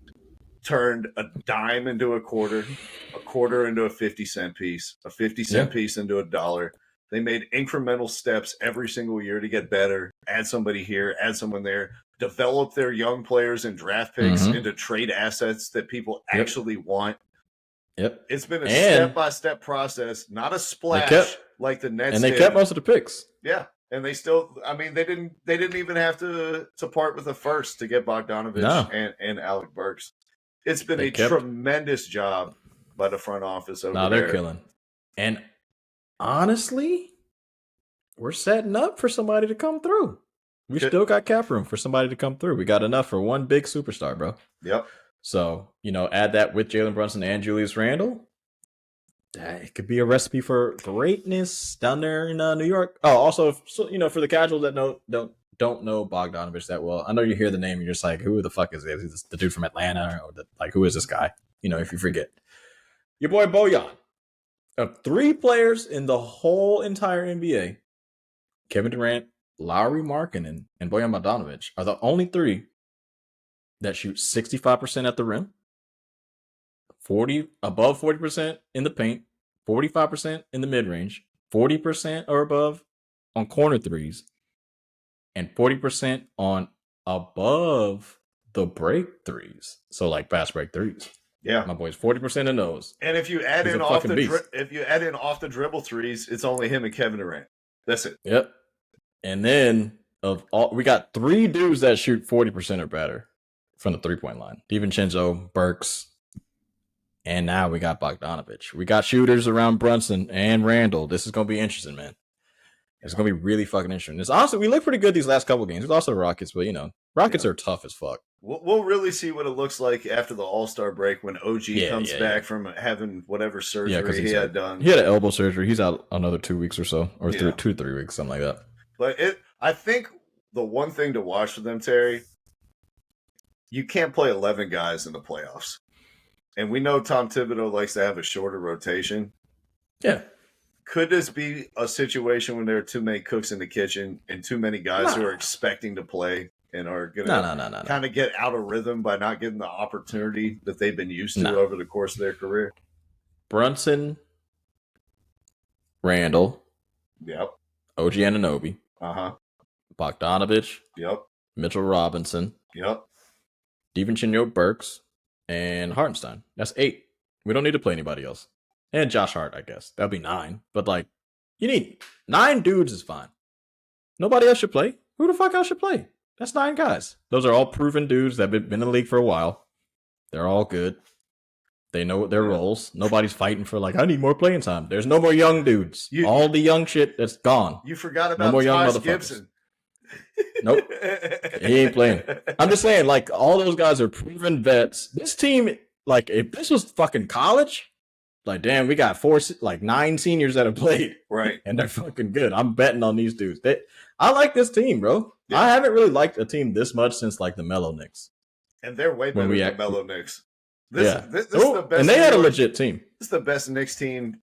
turned a dime into a quarter into a 50-cent piece, a 50-cent piece into $1. They made incremental steps every single year to get better, add somebody here, add someone there, develop their young players and draft picks into trade assets that people actually want. Yep. It's been a step-by-step process, not a splash like the Nets did. And they kept most of the picks. Yeah. And they still, they didn't even have to part with the first to get Bogdanovich and Alec Burks. It's been a tremendous job by the front office over there. They're killing. And honestly, we're setting up for somebody to come through. We still got cap room for somebody to come through. We got enough for one big superstar, bro. Yep. So, add that with Jalen Brunson and Julius Randle. It could be a recipe for greatness down there in New York. Oh, also, for the casuals that don't know Bogdanovich that well, I know you hear the name and you're just like, who the fuck is this? Is this the dude from Atlanta? Or who is this guy? If you forget. Your boy Bojan. Of 3 players in the whole entire NBA, Kevin Durant, Lauri Markkanen, and Bojan Bogdanovic are the only 3 that shoot 65% at the rim, above 40% in the paint, 45% in the mid-range, 40% or above on corner threes, and 40% on above the break threes. So like fast break threes. Yeah, my boy's 40% in those. And if you add in off the dribble threes, it's only him and Kevin Durant. That's it. Yep. And then we got 3 dudes that shoot 40% or better from the 3-point line. DiVincenzo, Burks, and now we got Bogdanovich. We got shooters around Brunson and Randall. This is gonna be interesting, man. It's gonna be really fucking interesting. It's honestly, we look pretty good these last couple games. We've also the Rockets, but Rockets are tough as fuck. We'll really see what it looks like after the All-Star break when OG comes back from having whatever surgery he had done. He had an elbow surgery. He's out another 2 weeks or so, or 2 to 3 weeks, something like that. But I think the one thing to watch for them, Terry, you can't play 11 guys in the playoffs. And we know Tom Thibodeau likes to have a shorter rotation. Yeah. Could this be a situation when there are too many cooks in the kitchen and too many guys who are expecting to play and are going to kind of get out of rhythm by not getting the opportunity that they've been used to over the course of their career? Brunson, Randall, OG Anunoby, Bogdanovich, Mitchell Robinson, DiVincenzo, Burks, and Hartenstein. That's 8. We don't need to play anybody else. And Josh Hart, I guess. That'll be 9. But, You need 9 dudes is fine. Nobody else should play. Who the fuck else should play? That's 9 guys. Those are all proven dudes that have been in the league for a while. They're all good. They know their roles. Nobody's fighting for I need more playing time. There's no more young dudes. All the young shit that's gone. You forgot about more young Taj Gibson. Nope. He ain't playing. I'm just saying, all those guys are proven vets. This team, if this was fucking college, damn, we got 9 seniors that have played. Right. And they're fucking good. I'm betting on these dudes. I like this team, bro. Yeah. I haven't really liked a team this much since the Melo Knicks. And they're way better than the Melo Knicks. This is the best. And they had a legit team. This is the best Knicks team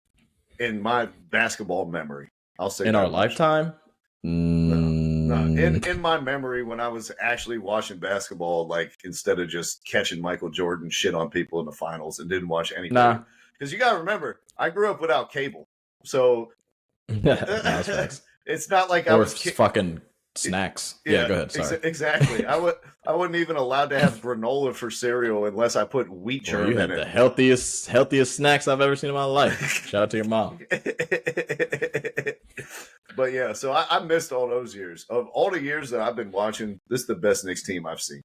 in my basketball memory. I'll say in our lifetime. No. In my memory, when I was actually watching basketball, instead of just catching Michael Jordan shit on people in the finals and didn't watch anything. Nah. Because you got to remember, I grew up without cable, so it's not like I was fucking snacks. Yeah, go ahead. Sorry. Exactly. I wasn't even allowed to have granola for cereal unless I put wheat germ you in had it. The healthiest snacks I've ever seen in my life. Shout out to your mom. But yeah, so I missed all those years. Of all the years that I've been watching, this is the best Knicks team I've seen.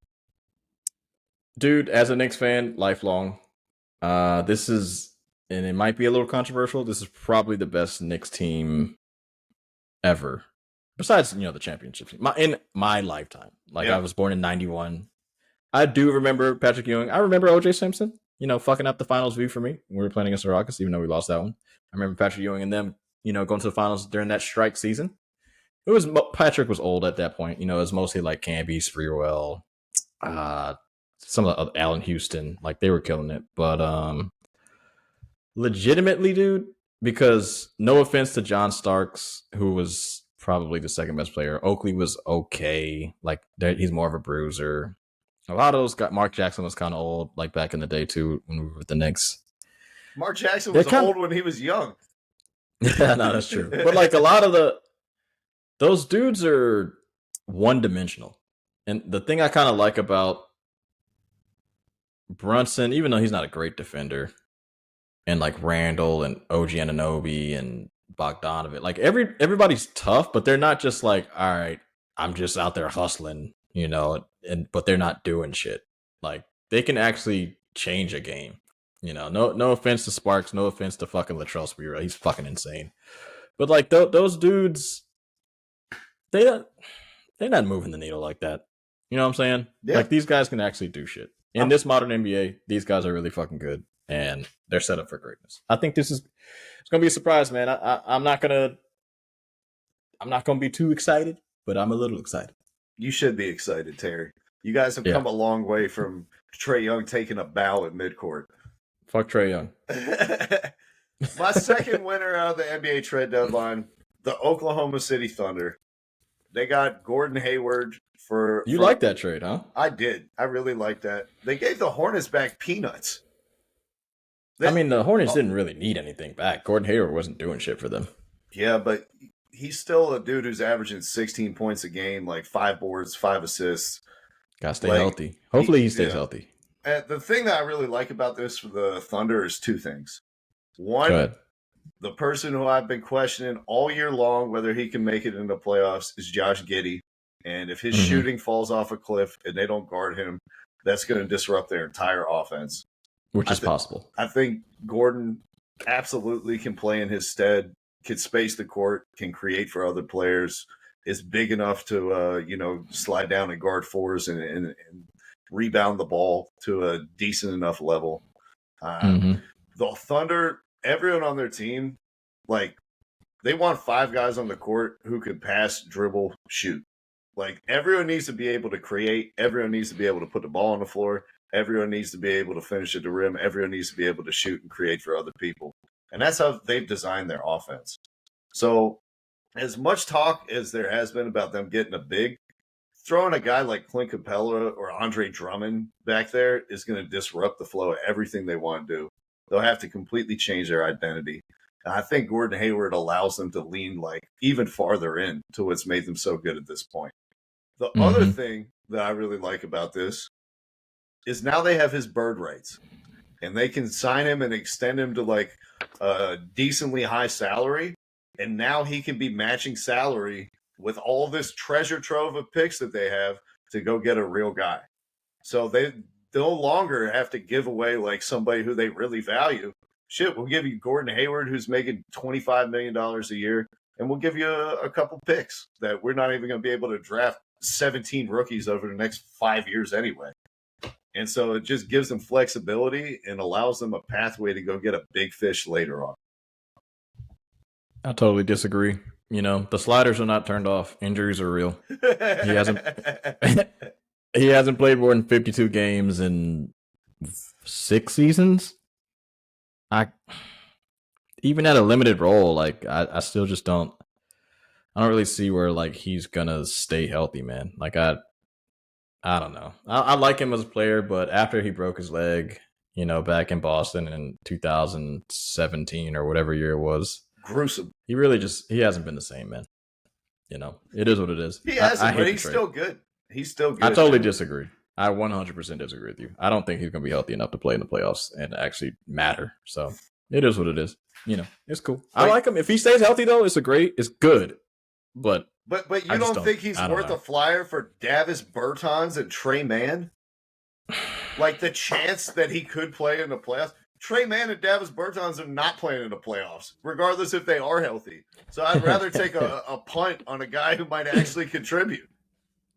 Dude, as a Knicks fan, lifelong. This is, and it might be a little controversial, this is probably the best Knicks team ever. Besides, the championship team. In my lifetime. I was born in 91. I do remember Patrick Ewing. I remember O.J. Simpson, fucking up the finals view for me when we were playing against the Rockets, even though we lost that one. I remember Patrick Ewing and them, going to the finals during that strike season. Patrick was old at that point. It was mostly Camby, Sprewell, some of the Allen Houston. They were killing it. But legitimately, dude, because no offense to John Starks, who was probably the second best player. Oakley was okay. He's more of a bruiser. A lot of those guys, Mark Jackson was kind of old, back in the day too, when we were with the Knicks. Mark Jackson was old when he was young. Yeah, no, that's true. But a lot of those dudes are one-dimensional. And the thing I kind of like about Brunson, even though he's not a great defender, and Randall and OG Anunoby and Bogdanovic, everybody's tough, but they're not just all right, I'm just out there hustling, but they're not doing shit. They can actually change a game. No offense to Sparks, no offense to fucking Latrell Sprewell, he's fucking insane. But those dudes, they're not moving the needle like that. You know what I'm saying? Yeah. These guys can actually do shit. In this modern NBA, these guys are really fucking good, and they're set up for greatness. I think it's gonna be a surprise, man. I'm not gonna be too excited, but I'm a little excited. You should be excited, Terry. You guys have come a long way from Trae Young taking a bow at midcourt. Fuck Trae Young. My second winner out of the NBA trade deadline, the Oklahoma City Thunder. They got Gordon Hayward for... You like that trade, huh? I did. I really like that. They gave the Hornets back peanuts. The Hornets didn't really need anything back. Gordon Hayward wasn't doing shit for them. Yeah, but he's still a dude who's averaging 16 points a game, 5 boards, 5 assists. Gotta stay healthy. Hopefully he stays healthy. And the thing that I really like about this for the Thunder is 2 things. One, the person who I've been questioning all year long whether he can make it into playoffs is Josh Giddey. And if his shooting falls off a cliff and they don't guard him, that's going to disrupt their entire offense. Which is possible. I think Gordon absolutely can play in his stead, can space the court, can create for other players, is big enough to, slide down and guard fours and rebound the ball to a decent enough level. The Thunder, everyone on their team, they want 5 guys on the court who can pass, dribble, shoot. Everyone needs to be able to create. Everyone needs to be able to put the ball on the floor. Everyone needs to be able to finish at the rim. Everyone needs to be able to shoot and create for other people. And that's how they've designed their offense. So as much talk as there has been about them getting a big, throwing a guy like Clint Capella or Andre Drummond back there is going to disrupt the flow of everything they want to do. They'll have to completely change their identity. And I think Gordon Hayward allows them to lean even farther in to what's made them so good at this point. The other thing that I really like about this is now they have his bird rights, and they can sign him and extend him to a decently high salary and now he can be matching salary with all this treasure trove of picks that they have to go get a real guy. So they no longer have to give away like somebody who they really value. Shit, we'll give you Gordon Hayward, who's making $25 million a year, and we'll give you a couple picks that we're not even going to be able to draft 17 rookies over the next 5 years anyway. And so it just gives them flexibility and allows them a pathway to go get a big fish later on. I totally disagree. You know, the sliders are not turned off. Injuries are real. He hasn't he hasn't played more than 52 games in 6 seasons. Even at a limited role, like I still just don't really see where like he's gonna stay healthy, man. Like I don't know. I like him as a player, but after he broke his leg, you know, back in Boston in 2017 or whatever year it was, gruesome. He hasn't been the same, man. You know, it is what it is. He hasn't, but he's still good. He's still good. I totally disagree. I 100% disagree with you. I don't think he's going to be healthy enough to play in the playoffs and actually matter. So it is what it is. You know, it's cool. I like him. If he stays healthy, though, it's good. But you don't think he's worth a flyer for Davis Bertans and Trey Mann? Like the chance that he could play in the playoffs? Trey Mann and Davis Bertans are not playing in the playoffs, regardless if they are healthy. So I'd rather take a punt on a guy who might actually contribute.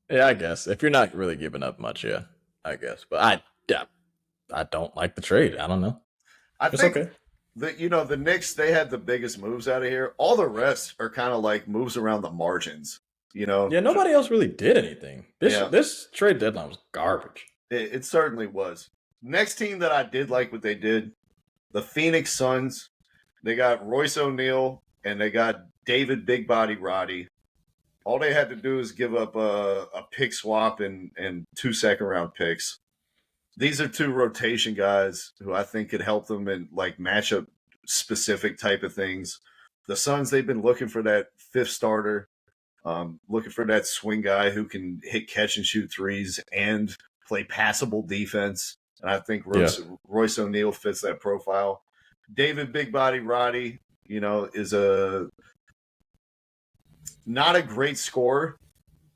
Yeah, I guess. If you're not really giving up much, yeah, I guess. But I don't like the trade. I don't know. It's okay. The Knicks, they had the biggest moves out of here. All the rest are kind of like moves around the margins, you know? Yeah, nobody else really did anything. This trade deadline was garbage. It certainly was. Next team that I did like what they did, the Phoenix Suns. They got Royce O'Neal and they got David Big Body Roddy. All they had to do is give up a pick swap and 2 second-round picks. These are 2 rotation guys who I think could help them in like matchup specific type of things. The Suns, they've been looking for that 5th starter, looking for that swing guy who can hit catch and shoot threes and play passable defense. And I think Royce O'Neal fits that profile. David Big Body Roddy, you know, is not a great scorer,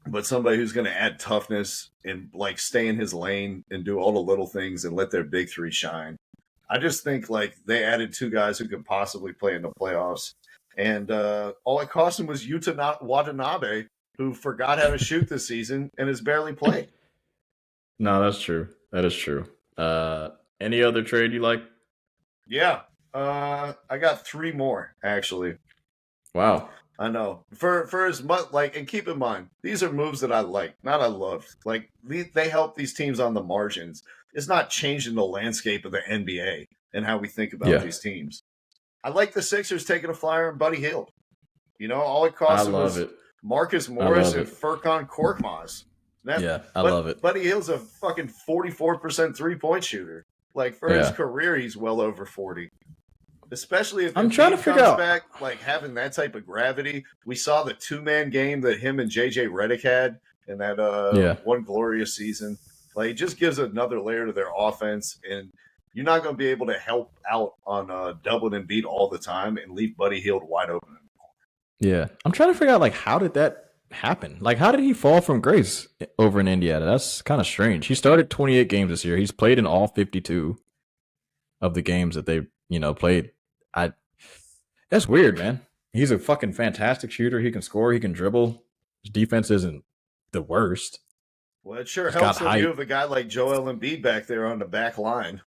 but somebody who's going to add toughness and like stay in his lane and do all the little things and let their big 3 shine. I just think like they added 2 guys who could possibly play in the playoffs. And all it cost him was Yuta Watanabe, who forgot how to shoot this season and has barely played. No, that's true. That is true. Any other trade you like? Yeah. I got 3 more, actually. Wow. I know. For as much, like, and keep in mind, these are moves that I like, not I love. Like, they help these teams on the margins. It's not changing the landscape of the NBA and how we think about these teams. I like the Sixers taking a flyer on Buddy Hield. You know, all it cost them was Marcus Morris and Furkan Korkmaz. I love it. Buddy Hield's a fucking 44% 3-point shooter. Like, for his career, he's well over 40. Especially if I'm trying to figure out back, like having that type of gravity. We saw the 2-man game that him and JJ Redick had in that one glorious season. Like, it just gives another layer to their offense, and you're not going to be able to help out on Dublin and Embiid all the time and leave Buddy Hield wide open. Yeah, I'm trying to figure out like how did that happen? Like, how did he fall from grace over in Indiana? That's kind of strange. He started 28 games this year. He's played in all 52 of the games that they played. That's weird, man. He's a fucking fantastic shooter. He can score. He can dribble. His defense isn't the worst. Well, it sure helps when you have a guy like Joel Embiid back there on the back line.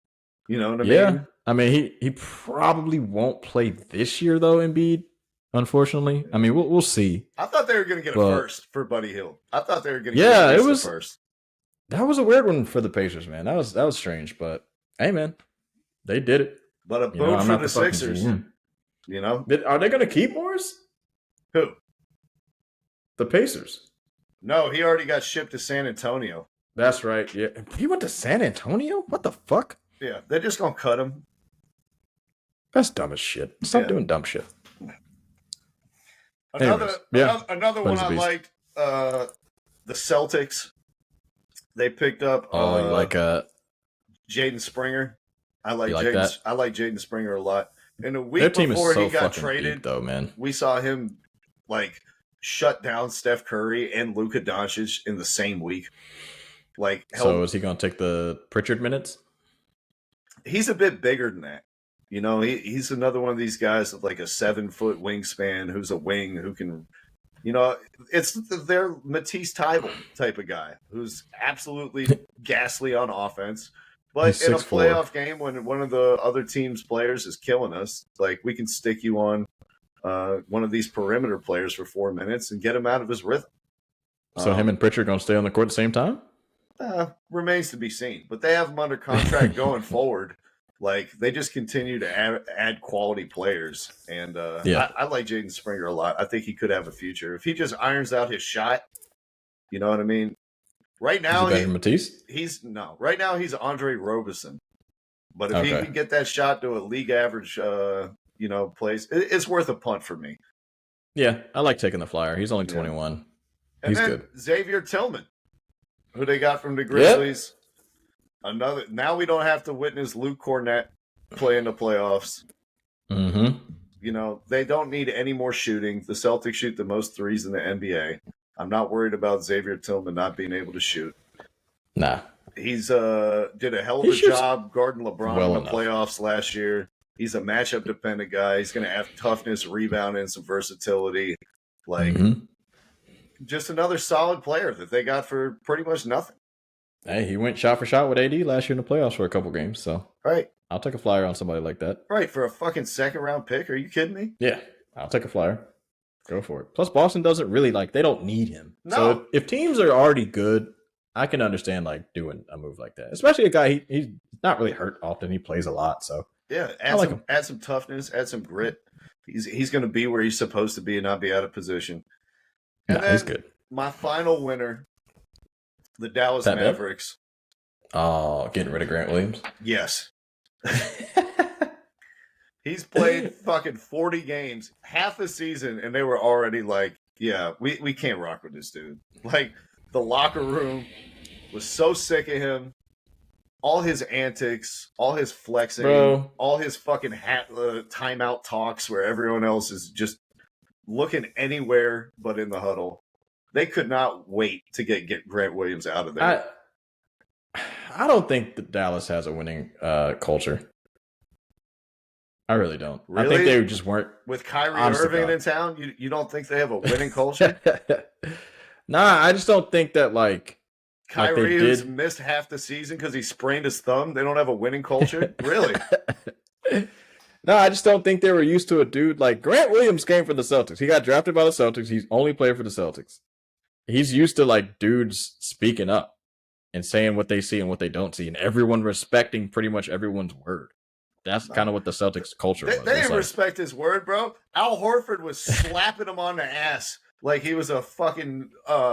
You know what I mean? Yeah. I mean, he probably won't play this year, though, Embiid, unfortunately. I mean, we'll see. I thought they were going to get a first for Buddy Hield. I thought they were going to get a first. That was a weird one for the Pacers, man. That was strange. But, hey, man, they did it. But a boot for the Sixers. You know? Are they going to keep Morris? Who? The Pacers. No, he already got shipped to San Antonio. That's right. Yeah, he went to San Antonio? What the fuck? Yeah, they're just going to cut him. That's dumb as shit. Stop doing dumb shit. Another one I liked, the Celtics. They picked up you like Jaden Springer. I like Jaden Springer a lot. And a Their week team is before so he got fucking traded, deep, though, man. we saw him like shut down Steph Curry and Luka Doncic in the same week. Like, So is he going to take the Pritchard minutes? he's a bit bigger than that. You know, he's another one of these guys with like a 7-foot wingspan who's a wing who can, you know, it's their Matisse Thybulle type of guy who's absolutely ghastly on offense. But He's in a 6'4". playoff game, when one of the other team's players is killing us, like we can stick you on one of these perimeter players for 4 minutes and get him out of his rhythm. So him and Pritchard going to stay on the court at the same time? Remains to be seen. But they have him under contract going forward. Like, they just continue to add quality players. And I like Jaden Springer a lot. I think he could have a future. If he just irons out his shot, you know what I mean? Right now, Matisse? Right now, he's Andre Roberson. But if he can get that shot to a league average, place, it's worth a punt for me. Yeah, I like taking the flyer. He's only 21. And he's then good. Xavier Tillman, who they got from the Grizzlies. Yep. Now we don't have to witness Luke Cornett play in the playoffs. Mm-hmm. You know, they don't need any more shooting. The Celtics shoot the most threes in the NBA. I'm not worried about Xavier Tillman not being able to shoot. Nah. He's did a hell of a job guarding LeBron in the playoffs last year. He's a matchup dependent guy. He's going to have toughness, rebounding, and some versatility. Like, just another solid player that they got for pretty much nothing. Hey, he went shot for shot with AD last year in the playoffs for a couple games. So right, I'll take a flyer on somebody like that. Right, for a fucking 2nd-round pick. Are you kidding me? Yeah, I'll take a flyer. Go for it. Plus, Boston doesn't really they don't need him. No. So if teams are already good, I can understand doing a move like that. Especially a guy he's not really hurt often. He plays a lot, so yeah. Add some toughness, add some grit. He's going to be where he's supposed to be and not be out of position. And then he's good. My final winner, the Dallas Mavericks. Oh, getting rid of Grant Williams? Yes. He's played fucking 40 games, half a season, and they were already like, yeah, we can't rock with this dude. Like, the locker room was so sick of him. All his antics, all his flexing, all his fucking timeout talks where everyone else is just looking anywhere but in the huddle. They could not wait to get Grant Williams out of there. I don't think that Dallas has a winning culture. I really don't. Really? I think they just weren't. With Kyrie Irving in town, you don't think they have a winning culture? Nah, I just don't think that Kyrie, who's missed half the season because he sprained his thumb, they don't have a winning culture? Really? No, I just don't think they were used to a dude like Grant Williams came from the Celtics. He got drafted by the Celtics. He's only played for the Celtics. He's used to dudes speaking up and saying what they see and what they don't see, and everyone respecting pretty much everyone's word. That's kind of what the Celtics culture was. They didn't respect his word, bro. Al Horford was slapping him on the ass like he was a fucking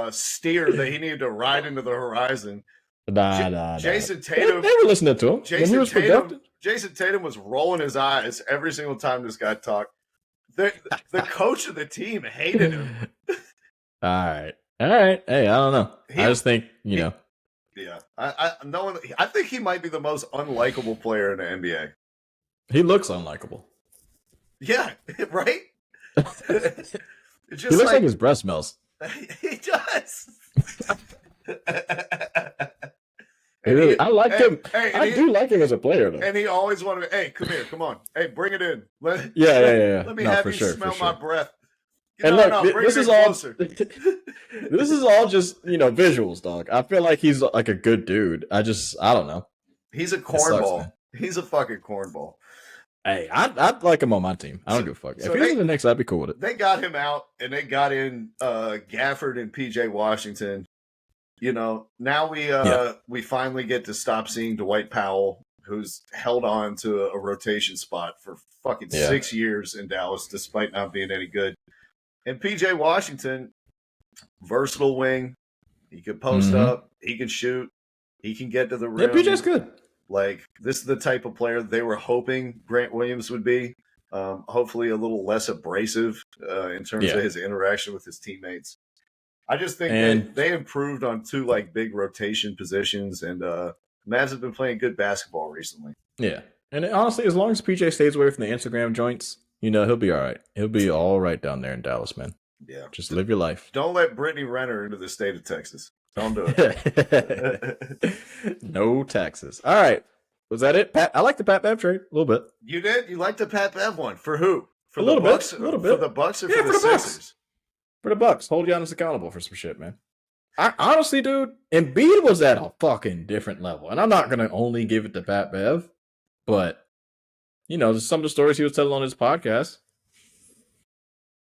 steer that he needed to ride into the horizon. Nah. Jason Tatum. They were listening to him. Jason Tatum was rolling his eyes every single time this guy talked. The coach of the team hated him. All right. Hey, I don't know. I just think, Yeah. I think he might be the most unlikable player in the NBA. He looks unlikable. Yeah, right? He looks like his breath smells. He does. I like him. I do like him as a player, though. And he always wanted to, hey, come here, come on. Hey, bring it in. Let me have you smell my breath. And look, this is all this is all just, visuals, dog. I feel like he's like a good dude. I don't know. He's a cornball. He's a fucking cornball. Hey, I'd like him on my team. I don't give a fuck. If he's in the Knicks, I'd be cool with it. They got him out, and they got in Gafford and PJ Washington. Now we finally get to stop seeing Dwight Powell, who's held on to a rotation spot for fucking 6 years in Dallas, despite not being any good. And PJ Washington, versatile wing. He can post up. He can shoot. He can get to the rim. Yeah, PJ's good. This is the type of player they were hoping Grant Williams would be. Hopefully a little less abrasive in terms of his interaction with his teammates. I just think they improved on two big rotation positions, and Mavs have been playing good basketball recently. Yeah. And honestly, as long as PJ stays away from the Instagram joints, he'll be all right. He'll be all right down there in Dallas, man. Yeah. Just live your life. Don't let Brittany Renner into the state of Texas. Don't do it. No taxes. All right. Was that it, Pat? I like the Pat Bev trade a little bit. You did? You liked the Pat Bev one. For who? For A the little bit, Bucks? a little For bit. the Bucks or Yeah, for the for the Bucks. Sixers? For the Bucks, hold Giannis accountable for some shit, man. I honestly, dude, Embiid was at a fucking different level, and I'm not gonna only give it to Pat Bev, but some of the stories he was telling on his podcast,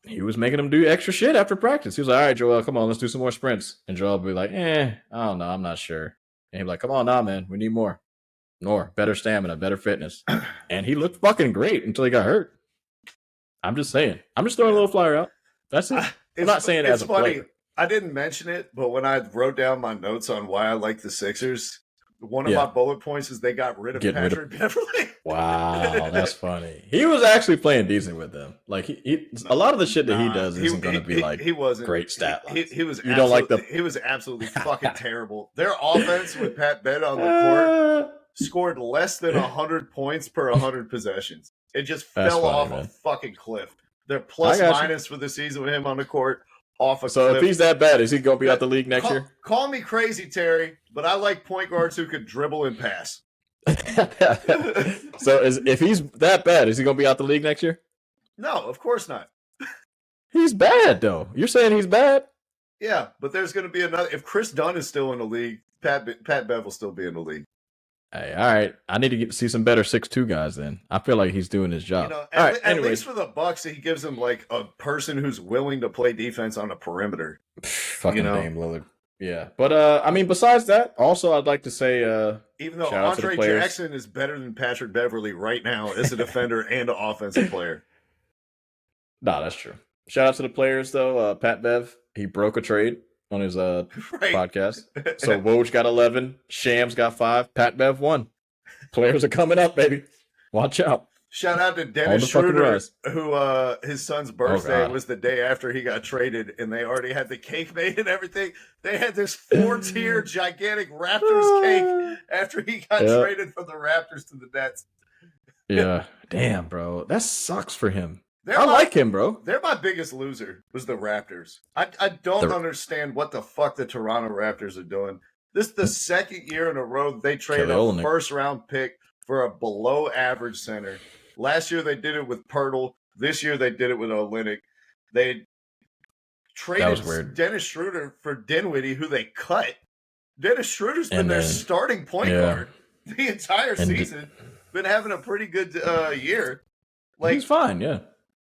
he was making him do extra shit after practice. He was like, "All right, Joel, come on, let's do some more sprints." And Joel would be like, I don't know, I'm not sure. And he'd be like, "Come on, now, man, we need more, better stamina, better fitness." And he looked fucking great until he got hurt. I'm just saying. I'm just throwing a little flyer out. That's it. I'm not saying it as a player. I didn't mention it, but when I wrote down my notes on why I like the Sixers, one of Yeah. my bullet points is they got rid of Patrick Beverley. Wow, that's funny. He was actually playing decent with them. Like a lot of the shit that he does isn't going to be like he wasn't great stat lines. He was. You don't like the? He was absolutely fucking terrible. Their offense with Pat Bev on the court scored less than 100 points per 100 possessions. It just That's fell funny, off man. a fucking cliff. Their plus I got you. minus for the season with him on the court off a So cliff. if he's that bad, is he going to be out the league next year? Call me crazy, Terry, but I like point guards who could dribble and pass. So if he's that bad, is he going to be out the league next year? No, of course not. He's bad, though. You're saying he's bad? Yeah, but there's going to be another. If Chris Dunn is still in the league, Pat Bev will still be in the league. Hey, all right. I need to see some better 6'2" guys then. I feel like he's doing his job. All right, at anyways. least for the Bucks, he gives them like a person who's willing to play defense on the perimeter. Fucking Dame Lillard. Yeah. But, besides that, also I'd like to say... Even though shout out to the Andre players. Jackson is better than Patrick Beverley right now as a defender and an offensive player. Nah, that's true. Shout out to the players, though. Pat Bev, he broke a trade on his Right. podcast. So Woj got 11, Shams got 5, Pat Bev 1. Players are coming up, baby. Watch out. Shout out to On Dennis the fucking Schroeder, rise. who his son's birthday God. was the day after he got traded, and they already had the cake made and everything. They had this 4-tier gigantic Raptors cake after he got Yeah. traded from the Raptors to the Nets. Yeah. Damn, bro. That sucks for him. They're I my- like him, bro. They're my biggest loser was the Raptors. I don't The- understand what the fuck the Toronto Raptors are doing. This is the second year in a row that they traded Kelly a Olynyk. first-round pick for a below-average center. Last year they did it with Pirtle. This year they did it with Olynyk. They traded was weird. Dennis Schroeder for Dinwiddie, who they cut. Dennis Schroeder's been And their then- starting point yeah. guard the entire And season. Been having a pretty good year. Like, He's fine, yeah.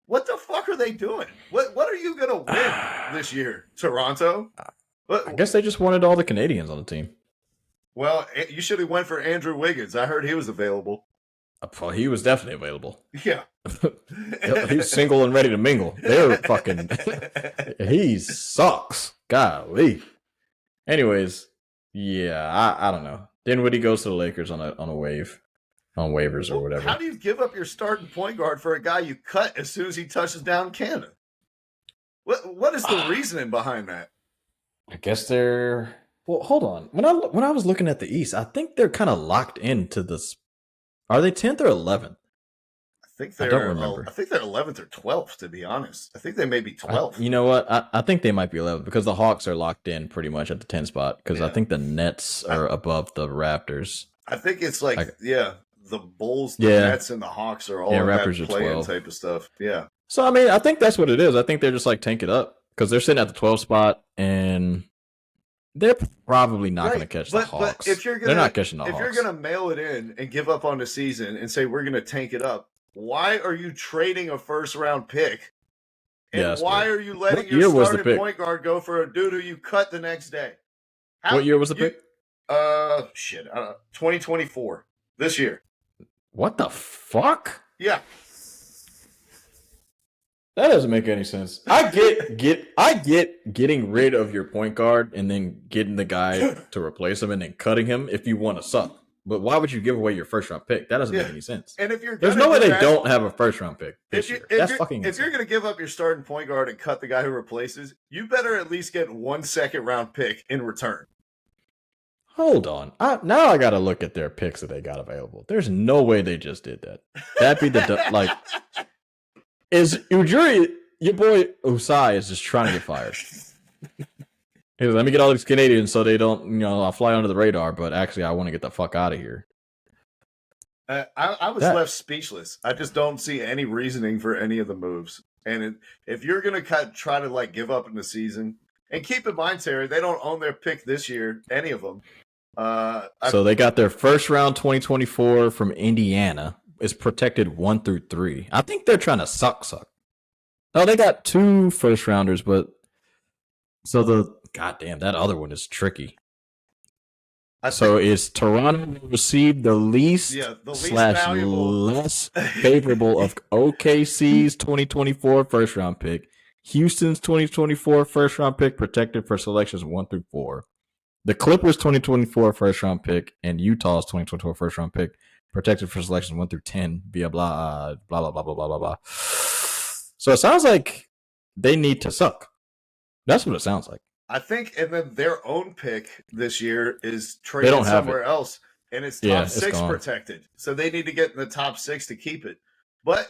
what the fuck are they doing? What are you gonna win this year, Toronto? I guess they just wanted all the Canadians on the team. Well, you should have went for Andrew Wiggins. I heard he was available. Well, he was definitely available. Yeah, He's single and ready to mingle. They're fucking... He sucks. Golly. Anyways, yeah, I don't know. Dinwiddie goes to the Lakers on a wave. On waivers or whatever. How do you give up your starting point guard for a guy you cut as soon as he touches down Canada? What is the reasoning behind that? I guess they're... Well, hold on. When I was looking at the East, I think they're kind of locked into this... Are they 10th or 11th? I don't remember. I think they're 11th or 12th, to be honest. I think they may be 12th. You know what? I think they might be 11th because the Hawks are locked in pretty much at the 10th spot because I Yeah. think the Nets are above the Raptors. I think it's like, the Bulls, the Yeah. Nets, and the Hawks are all Yeah, in that Raptors are play-in 12. type of stuff. Yeah. So, I think that's what it is. I think they're just like tank it up because they're sitting at the 12th spot and they're probably not going to catch the Hawks. But if you're gonna, they're not catching the if Hawks. you're going to mail it in and give up on the season and say we're going to tank it up, why are you trading a first-round pick? And Yeah, that's why weird. are you letting What your year was the starting pick? point guard go for a dude who you cut the next day? What year was the pick? 2024. This year. What the fuck? Yeah. That doesn't make any sense. I get getting rid of your point guard and then getting the guy to replace him and then cutting him if you want to suck. But why would you give away your first round pick? That doesn't make any sense. And if you're There's gonna no way do they that- don't have a first round pick this year. That's fucking if you're insane. going to give up your starting point guard and cut the guy who replaces, you better at least get 1 second round pick in return. Hold on. Now I got to look at their picks that they got available. There's no way they just did that. That'd be like, is Ujiri, your boy Usai is just trying to get fired. He goes, let me get all these Canadians so they don't, I'll fly under the radar, but actually I want to get the fuck out of here. I was left speechless. I just don't see any reasoning for any of the moves. And if you're going to try to like give up in the season, and keep in mind, Terry, they don't own their pick this year, any of them. So they got their first round 2024 from Indiana. It's protected 1 through 3. I think they're trying to suck. Oh, they got 2 first rounders, but so goddamn, that other one is tricky. Is Toronto received the least, valuable, less favorable of OKC's 2024 first round pick, Houston's 2024 first round pick protected for selections 1 through 4, the Clippers 2024 first round pick, and Utah's 2024 first round pick protected for selections 1 through 10 via blah blah blah blah blah blah blah. So it sounds like they need to suck. That's what it sounds like. I think, and then their own pick this year is traded somewhere else, and it's top 6 protected. So they need to get in the top 6 to keep it. But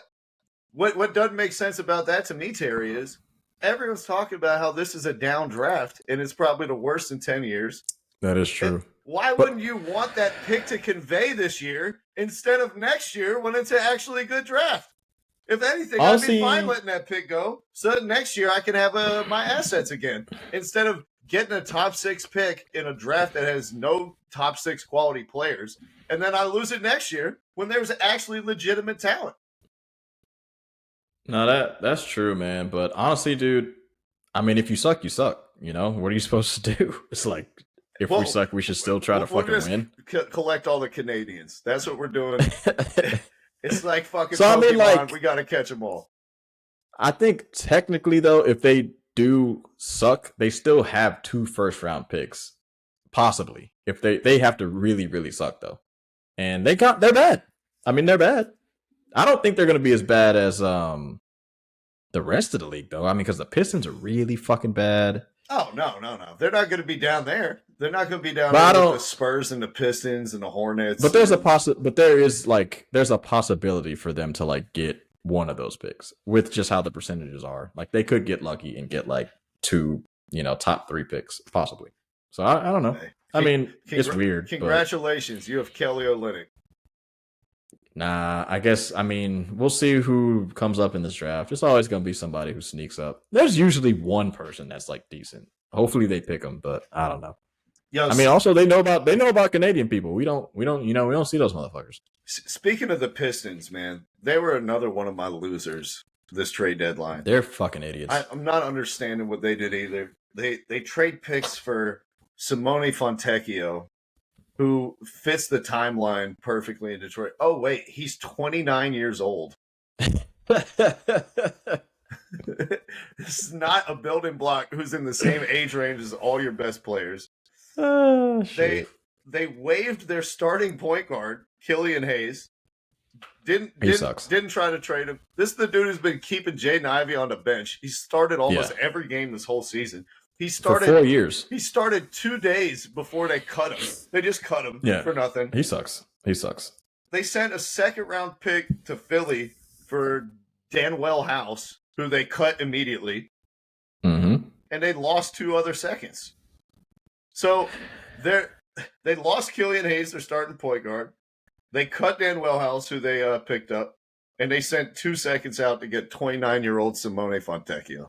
what doesn't make sense about that to me, Terry, is everyone's talking about how this is a down draft, and it's probably the worst in 10 years. That is true. And why wouldn't you want that pick to convey this year instead of next year when it's actually a good draft? If anything, I'd be fine letting that pick go, so that next year I can have my assets again, instead of getting a top 6 pick in a draft that has no top 6 quality players, and then I lose it next year when there's actually legitimate talent. No, that's true, man. But honestly, dude, I mean, if you suck, you suck. What are you supposed to do? It's like, if we suck, we should still try to fucking win. Collect all the Canadians. That's what we're doing. It's like fucking Pokemon. I mean, like, we got to catch them all. I think technically, though, if they do suck, they still have 2 first round picks, possibly. If they have to really, really suck, though, and they're bad. I mean, they're bad. I don't think they're going to be as bad as the rest of the league, though. I mean, because the Pistons are really fucking bad. Oh no! They're not going to be down there. They're not going to be down there with the Spurs and the Pistons and the Hornets. But there's there's a possibility for them to like get one of those picks with just how the percentages are. Like they could get lucky and get like 2, top 3 picks possibly. So I don't know. I mean, it's weird. Congratulations, you have Kelly Olynyk. Nah, I guess, I mean, we'll see who comes up in this draft. It's always going to be somebody who sneaks up. There's usually one person that's like decent. Hopefully they pick them, but I don't know. I mean, also they know about Canadian people. We don't see those motherfuckers. Speaking of the Pistons, man, they were another one of my losers this trade deadline. They're fucking idiots. I'm not understanding what they did either. They trade picks for Simone Fontecchio, who fits the timeline perfectly in Detroit. Oh, wait, he's 29 years old. This is not a building block who's in the same age range as all your best players. Oh, shit. They waived their starting point guard, Killian Hayes. He sucks. Didn't try to trade him. This is the dude who's been keeping Jaden Ivey on the bench. He started almost every game this whole season. He started for 4 years. He started 2 days before they cut him. They just cut him for nothing. He sucks. They sent a second-round pick to Philly for Danwell House, who they cut immediately. Mm-hmm. And they lost 2 other seconds. So they lost Killian Hayes, their starting point guard. They cut Danwell House, who they picked up. And they sent 2 seconds out to get 29-year-old Simone Fontecchio.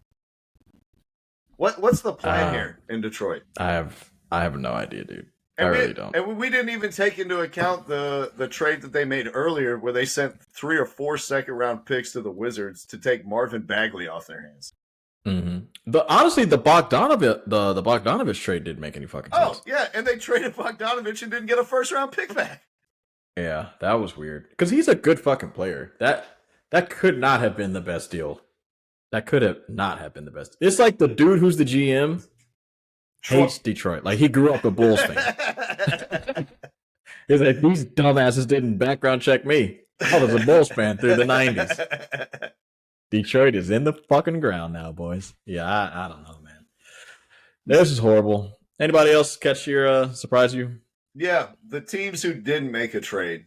What's the plan here in Detroit? I have no idea, dude. I really don't. And we didn't even take into account the trade that they made earlier, where they sent 3 or 4 second-round picks to the Wizards to take Marvin Bagley off their hands. Mm-hmm. Honestly, the Bogdanovich trade didn't make any fucking sense. Oh yeah, and they traded Bogdanovich and didn't get a first-round pick back. Yeah, that was weird because he's a good fucking player. That could not have been the best deal. That could have not have been the best. It's like the dude who's the GM hates Detroit. Like, he grew up a Bulls fan. He's like, these dumbasses didn't background check me. I was a Bulls fan through the 90s. Detroit is in the fucking ground now, boys. Yeah, I don't know, man. This is horrible. Anybody else catch your surprise you? Yeah, the teams who didn't make a trade,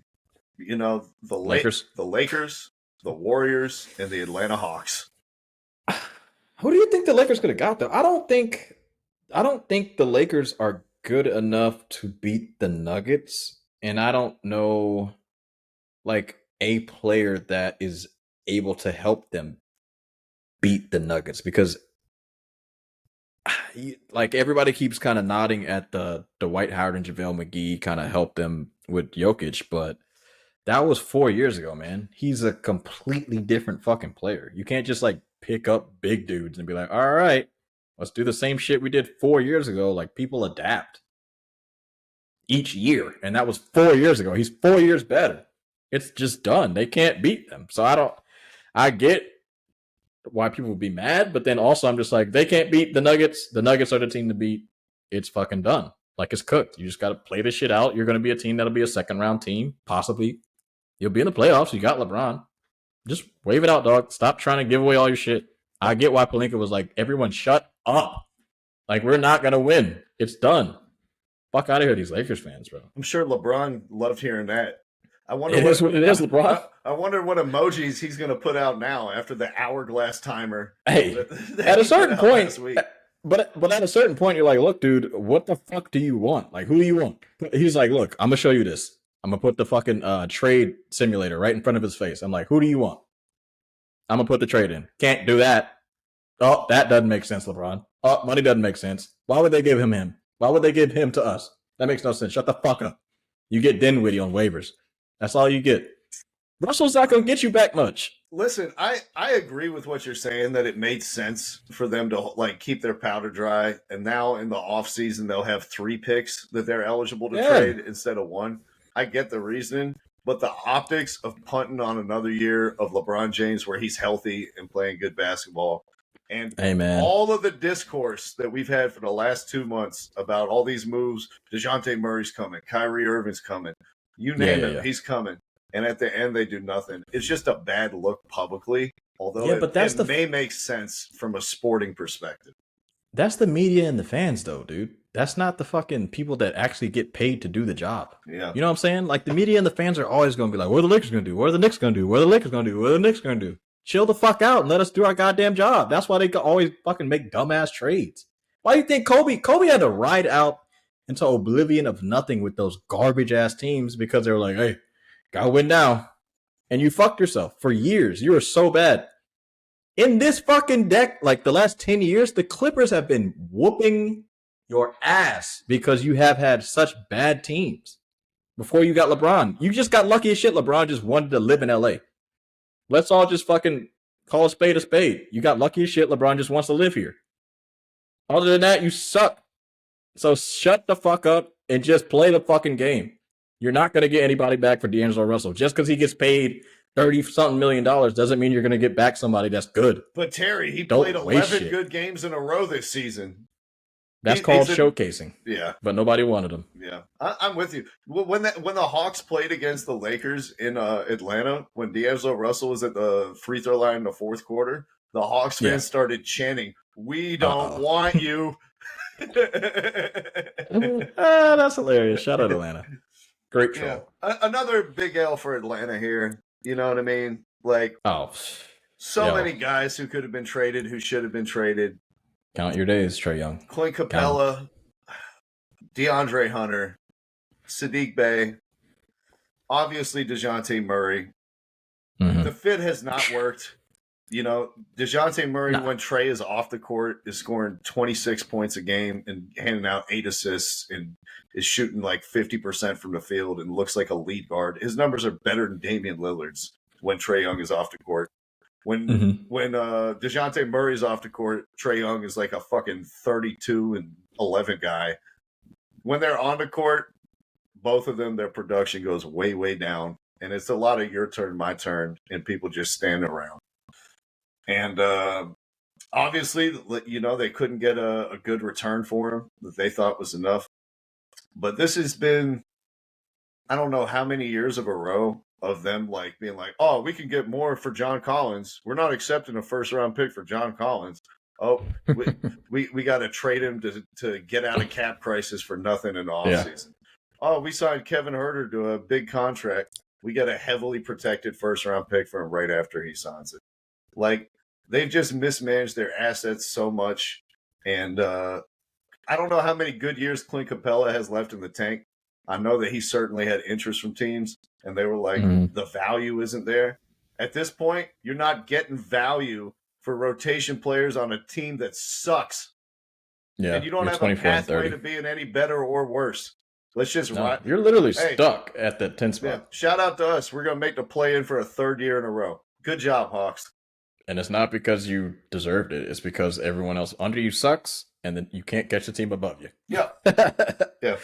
you know, Lakers. the Lakers, the Warriors, and the Atlanta Hawks. Who do you think the Lakers could have got though? I don't think the Lakers are good enough to beat the Nuggets, and I don't know like a player that is able to help them beat the Nuggets because like everybody keeps kind of nodding at the Dwight Howard and JaVale McGee kind of help them with Jokic, but that was 4 years ago, man. He's a completely different fucking player. You can't just like pick up big dudes and be like, all right, let's do the same shit we did 4 years ago. Like people adapt each year, and that was 4 years ago. He's 4 years better. It's just done. They can't beat them. So I get why people would be mad, but then also I'm just like, they can't beat the Nuggets. The Nuggets are the team to beat. It's fucking done. Like it's cooked. You just got to play this shit out. You're going to be a team that'll be a second round team, possibly. You'll be in the playoffs. You got LeBron. Just wave it out, dog. Stop trying to give away all your shit. I get why Pelinka was like, everyone shut up. Like, we're not going to win. It's done. Fuck out of here, these Lakers fans, bro. I'm sure LeBron loved hearing that. I wonder It is what it is, LeBron. I wonder what emojis he's going to put out now after the hourglass timer. Hey, that at he a certain put out point, last week. but at a certain point, you're like, look, dude, what the fuck do you want? Like, who do you want? He's like, look, I'm going to show you this. I'm going to put the fucking trade simulator right in front of his face. I'm like, who do you want? I'm going to put the trade in. Can't do that. Oh, that doesn't make sense, LeBron. Oh, money doesn't make sense. Why would they give him? Why would they give him to us? That makes no sense. Shut the fuck up. You get Dinwiddie on waivers. That's all you get. Russell's not going to get you back much. Listen, I agree with what you're saying that it made sense for them to like keep their powder dry, and now in the offseason they'll have 3 picks that they're eligible to trade instead of 1. I get the reasoning, but the optics of punting on another year of LeBron James where he's healthy and playing good basketball, and all of the discourse that we've had for the last 2 months about all these moves, DeJounte Murray's coming, Kyrie Irving's coming, you name it, he's coming. And at the end, they do nothing. It's just a bad look publicly, although it may make sense from a sporting perspective. That's the media and the fans, though, dude. That's not the fucking people that actually get paid to do the job. Yeah. You know what I'm saying? Like, the media and the fans are always going to be like, what are the Lakers going to do? What are the Knicks going to do? What are the Lakers going to do? What are the Knicks going to do? Chill the fuck out and let us do our goddamn job. That's why they always fucking make dumbass trades. Why do you think Kobe had to ride out into oblivion of nothing with those garbage-ass teams because they were like, hey, gotta win now. And you fucked yourself for years. You were so bad. In this fucking deck, like the last 10 years, the Clippers have been whooping your ass because you have had such bad teams. Before you got LeBron, you just got lucky as shit. LeBron just wanted to live in LA. Let's all just fucking call a spade a spade. You got lucky as shit. LeBron just wants to live here. Other than that, you suck. So shut the fuck up and just play the fucking game. You're not going to get anybody back for D'Angelo Russell. Just because he gets paid $30-something million doesn't mean you're going to get back somebody that's good. But Terry, he played 11 good games in a row this season. That's called showcasing. Yeah. But nobody wanted him. Yeah. I'm with you. When the Hawks played against the Lakers in Atlanta, when D'Angelo Russell was at the free throw line in the fourth quarter, the Hawks fans started chanting, "We don't want you." That's hilarious. Shout out Atlanta. Great troll. Yeah. Another big L for Atlanta here. You know what I mean? Like, many guys who could have been traded, who should have been traded. Count your days, Trae Young. Clint Capella, DeAndre Hunter, Sadiq Bey, obviously DeJounte Murray. Mm-hmm. The fit has not worked. You know, DeJounte Murray, when Trae is off the court, is scoring 26 points a game and handing out 8 assists and is shooting like 50% from the field and looks like a lead guard. His numbers are better than Damian Lillard's when Trae Young is off the court. When DeJounte Murray's off the court, Trae Young is like a fucking 32-11 guy. When they're on the court, both of them, their production goes way, way down. And it's a lot of your turn, my turn, and people just stand around. And obviously, you know, they couldn't get a good return for him that they thought was enough. But this has been, I don't know how many years of a row of them like being like, oh, we can get more for John Collins. We're not accepting a first-round pick for John Collins. Oh, we got to trade him to get out of cap crisis for nothing in the offseason. oh, we signed Kevin Herter to a big contract. We get a heavily protected first round pick for him right after he signs it. Like, they've just mismanaged their assets so much. And I don't know how many good years Clint Capella has left in the tank. I know that he certainly had interest from teams, and they were like, the value isn't there. At this point, you're not getting value for rotation players on a team that sucks. Yeah, and you don't have a pathway to being any better or worse. Let's just ride. You're literally stuck at that 10 spot. Yeah, shout out to us. We're going to make the play in for a third year in a row. Good job, Hawks. And it's not because you deserved it. It's because everyone else under you sucks, and then you can't catch the team above you. Yeah. Yeah.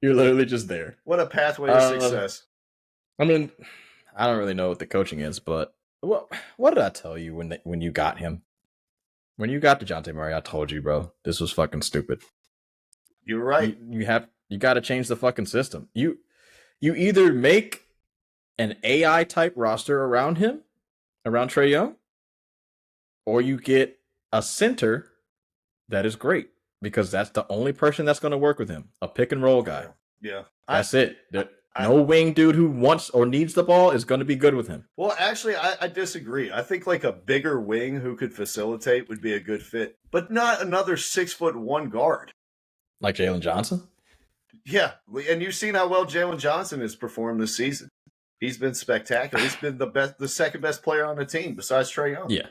You're literally just there. What a pathway to success. I mean, I don't really know what the coaching is, but what did I tell you when you got him? When you got DeJounte Murray, I told you, bro, this was fucking stupid. You're right. You got to change the fucking system. You either make an AI type roster around him, around Trae Young, or you get a center that is great, because that's the only person that's going to work with him. A pick and roll guy. Yeah. That's it. No wing dude who wants or needs the ball is going to be good with him. Well, actually, I disagree. I think like a bigger wing who could facilitate would be a good fit, but not another 6'1" guard. Like Jalen Johnson? Yeah. And you've seen how well Jalen Johnson has performed this season. He's been spectacular. He's been the second best player on the team besides Trae Young. Yeah.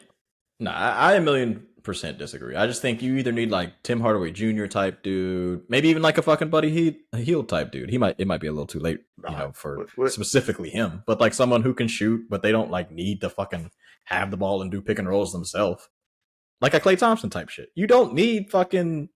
No, I 1,000,000% disagree. I just think you either need like Tim Hardaway Jr. type dude, maybe even like a fucking Buddy Hield type dude. It might be a little too late, for specifically him. But like someone who can shoot, but they don't like need to fucking have the ball and do pick and rolls themselves. Like a Klay Thompson type shit. You don't need fucking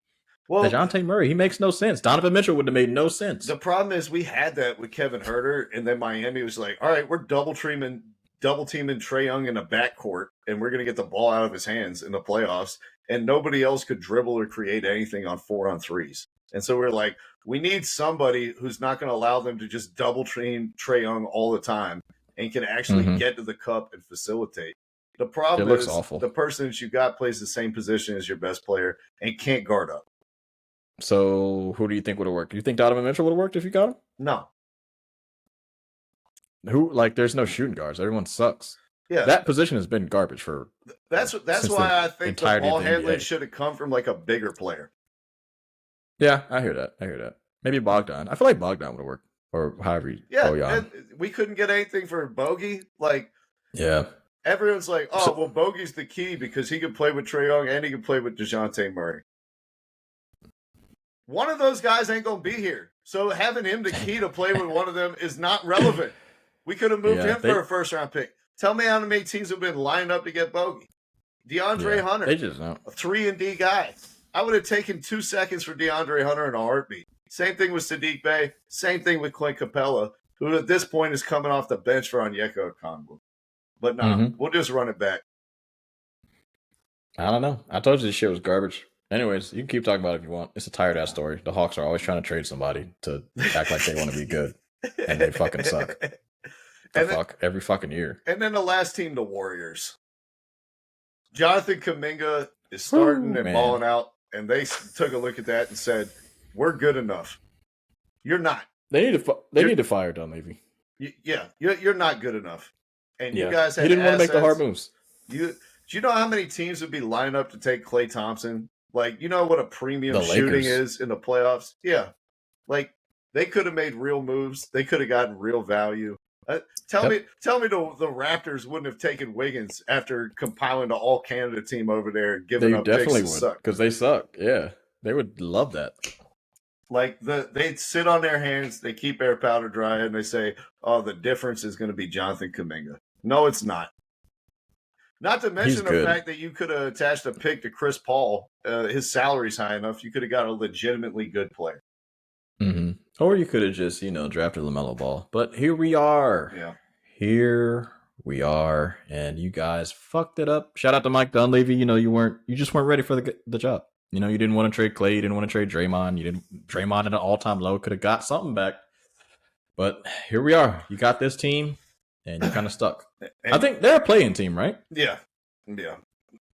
DeJounte Murray. He makes no sense. Donovan Mitchell would have made no sense. The problem is we had that with Kevin Herter, and then Miami was like, all right, we're double teaming Trae Young in a backcourt, and we're going to get the ball out of his hands in the playoffs, and nobody else could dribble or create anything on 4-on-3s. And so we're like, we need somebody who's not going to allow them to just double team Trae Young all the time and can actually get to the cup and facilitate. The problem is the person that you got plays the same position as your best player and can't guard up. So who do you think would have worked? Do you think Donovan Mitchell would have worked if you got him? No. There's no shooting guards. Everyone sucks. Yeah. That position has been garbage for. That's why I think the ball handling should have come from like a bigger player. Yeah, I hear that. Maybe Bogdan. I feel like Bogdan would have worked, or however. And we couldn't get anything for Bogey. Like, yeah, everyone's like, Bogey's the key because he can play with Trae Young and he can play with DeJounte Murray. One of those guys ain't gonna be here, so having him the key to play with one of them is not relevant. We could have moved him for a first-round pick. Tell me how many teams have been lined up to get Bogey. DeAndre Hunter. They just don't. A 3-and-D guy. I would have taken 2 seconds for DeAndre Hunter in a heartbeat. Same thing with Sadiq Bey. Same thing with Clint Capella, who at this point is coming off the bench for Onyeka Okongwu. But we'll just run it back. I don't know. I told you this shit was garbage. Anyways, you can keep talking about it if you want. It's a tired-ass story. The Hawks are always trying to trade somebody to act like they want to be good, and they fucking suck. Every fucking year. And then the last team, the Warriors. Jonathan Kuminga is starting and balling out, and they took a look at that and said, "We're good enough." You're not. They need to fire Dunleavy. You're not good enough. And you guys had he didn't want to make the hard moves. Do you know how many teams would be lined up to take Klay Thompson? Like, you know what a premium shooting is in the playoffs? Yeah. Like, they could have made real moves. They could have gotten real value. Tell me the Raptors wouldn't have taken Wiggins after compiling the all-Canada team over there and giving up picks to suck. Because they suck. Yeah. They would love that. Like, they'd sit on their hands, they keep air powder dry, and they say, oh, the difference is going to be Jonathan Kuminga. No, it's not. Not to mention the fact that you could have attached a pick to Chris Paul. His salary's high enough. You could have got a legitimately good player. Mm-hmm. Or you could have just, drafted LaMelo Ball. But here we are. Yeah. Here we are. And you guys fucked it up. Shout out to Mike Dunleavy. You just weren't ready for the job. You didn't want to trade Klay. You didn't want to trade Draymond. Draymond at an all-time low could have got something back. But here we are. You got this team, and you're kind of stuck. I think they're a play-in team, right? Yeah.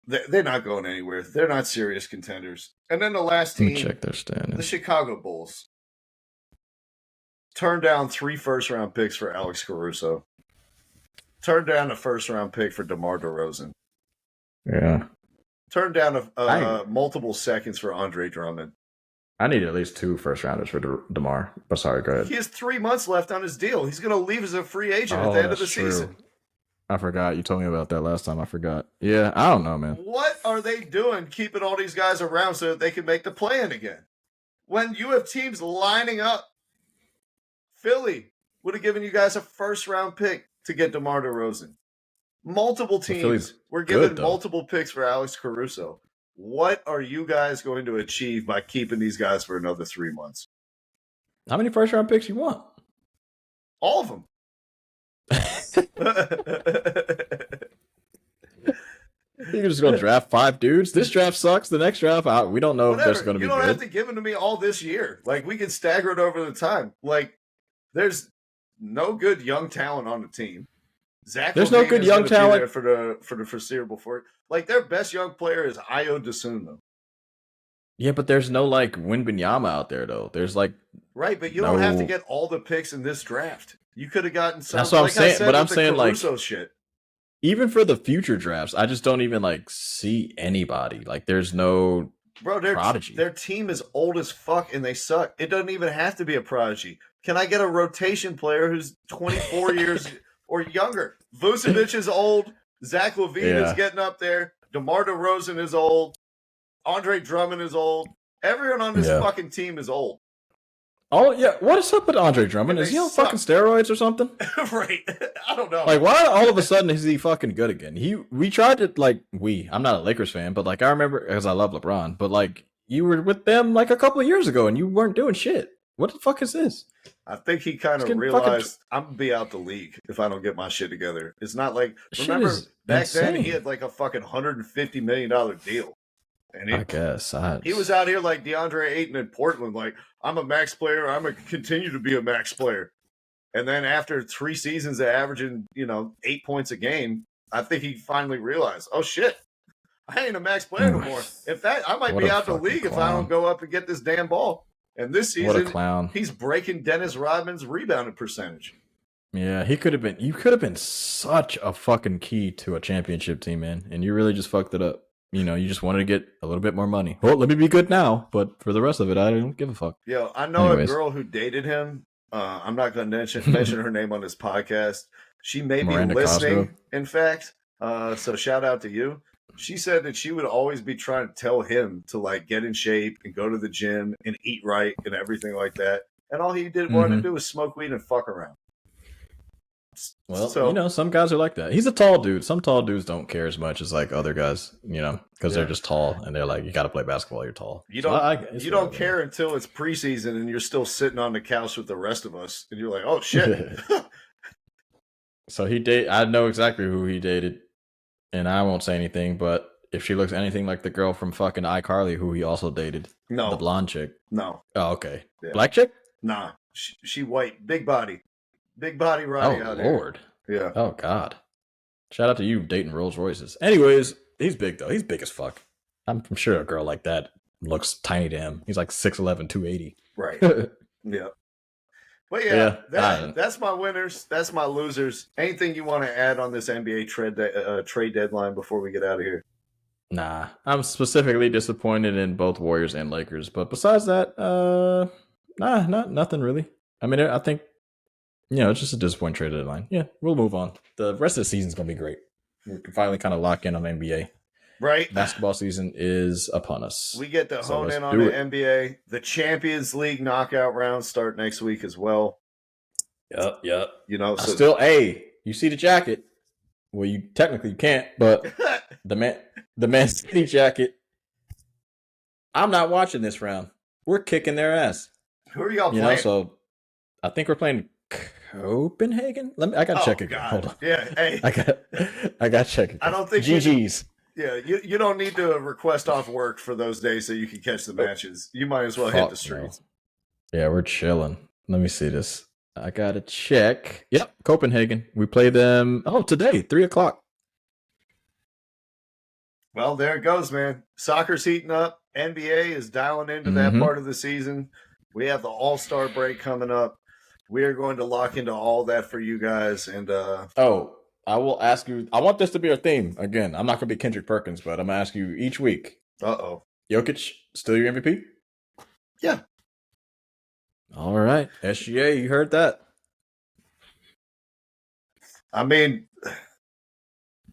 They're not going anywhere. They're not serious contenders. And then the last team, check their standings. the Chicago Bulls. turned down 3 first-round picks for Alex Caruso. Turned down a first-round pick for DeMar DeRozan. Yeah. Turned down multiple seconds for Andre Drummond. I need at least 2 first rounders for DeMar. But sorry, go ahead. He has 3 months left on his deal. He's going to leave as a free agent at the end of the season. I forgot. You told me about that last time. I forgot. Yeah, I don't know, man. What are they doing keeping all these guys around so that they can make the play-in again? When you have teams lining up, Philly would have given you guys a first-round pick to get DeMar DeRozan. Multiple teams were given multiple picks for Alex Caruso. What are you guys going to achieve by keeping these guys for another 3 months? How many first-round picks you want? All of them. You're just going to draft 5 dudes? This draft sucks. The next draft, we don't know if there's going to be good. You don't have to give them to me all this year. Like, we can stagger it over the time. Like, there's no good young talent on the team. There's no good young talent for the foreseeable future. Like, their best young player is Ayo Dosunmu. Yeah, but there's no like Wembanyama out there though. There's like right, but you don't have to get all the picks in this draft. You could have gotten some. That's what I'm saying. But I'm saying like shit. Even for the future drafts, I just don't even like see anybody. Like, there's no prodigy. Their team is old as fuck and they suck. It doesn't even have to be a prodigy. Can I get a rotation player who's 24 years or younger? Vucevic is old. Zach LaVine is getting up there. DeMar DeRozan is old. Andre Drummond is old. Everyone on this fucking team is old. Oh, yeah. What is up with Andre Drummond? Is he on fucking steroids or something? Right. I don't know. Like, why all of a sudden is he fucking good again? We tried to, like, I'm not a Lakers fan, but, like, I remember, because I love LeBron, but, like, you were with them, like, a couple of years ago, and you weren't doing shit. What the fuck is this? I think he kind of realized I'm going to be out the league if I don't get my shit together. It's not like, remember, back then he had, like, a fucking $150 million deal. And I guess. He was out here like DeAndre Ayton in Portland, like, I'm a max player. I'm going to continue to be a max player. And then after 3 seasons of averaging, 8 points a game, I think he finally realized, oh, shit, I ain't a max player no more. In fact, I might be out the league if I don't go up and get this damn ball. And this season, he's breaking Dennis Rodman's rebounding percentage. Yeah, he could have been. You could have been such a fucking key to a championship team, man. And you really just fucked it up. You just wanted to get a little bit more money. Well, let me be good now, but for the rest of it, I don't give a fuck. Yo, I know a girl who dated him. I'm not going to mention her name on this podcast. She may Miranda be listening, Costco. In fact. So shout out to you. She said that she would always be trying to tell him to like get in shape and go to the gym and eat right and everything like that. And all he wanted to do was smoke weed and fuck around. Well, some guys are like that. He's a tall dude. Some tall dudes don't care as much as like other guys, because they're just tall and they're like, you got to play basketball. You're tall. You don't care until it's preseason and you're still sitting on the couch with the rest of us, and you're like, oh shit. So I know exactly who he dated, and I won't say anything. But if she looks anything like the girl from fucking iCarly, who he also dated, no, the blonde chick, no. Oh, okay, yeah. Black chick, nah, she white, big body. Big body Roddy out here. Oh, Lord. Yeah. Oh, God. Shout out to you dating Rolls Royces. Anyways, he's big, though. He's big as fuck. I'm sure a girl like that looks tiny to him. He's like 6'11", 280. Right. Yeah. But yeah, that's my winners. That's my losers. Anything you want to add on this NBA trade deadline before we get out of here? Nah. I'm specifically disappointed in both Warriors and Lakers. But besides that, nothing really. I mean, I think, it's just a disappointing trade deadline. Yeah, we'll move on. The rest of the season's going to be great. We can finally kind of lock in on NBA. Right. Basketball season is upon us. We get to hone in on the NBA. The Champions League knockout rounds start next week as well. Yep. So you see the jacket. Well, you technically can't, but the Man City jacket. I'm not watching this round. We're kicking their ass. Who are y'all playing? So I think we're playing Copenhagen. I gotta check again. God. Hold on. Yeah, hey. I gotta check again. I don't think GG's. You don't need to request off work for those days so you can catch the matches. You might as well hit the streets. No. Yeah, we're chilling. Let me see this. I gotta check. Yep, Copenhagen. We play them today, 3:00. Well, there it goes, man. Soccer's heating up. NBA is dialing into that part of the season. We have the All-Star break coming up. We are going to lock into all that for you guys. And Oh, I will ask you. I want this to be our theme. Again, I'm not going to be Kendrick Perkins, but I'm going to ask you each week. Jokic, still your MVP? Yeah. All right. SGA, you heard that. I mean,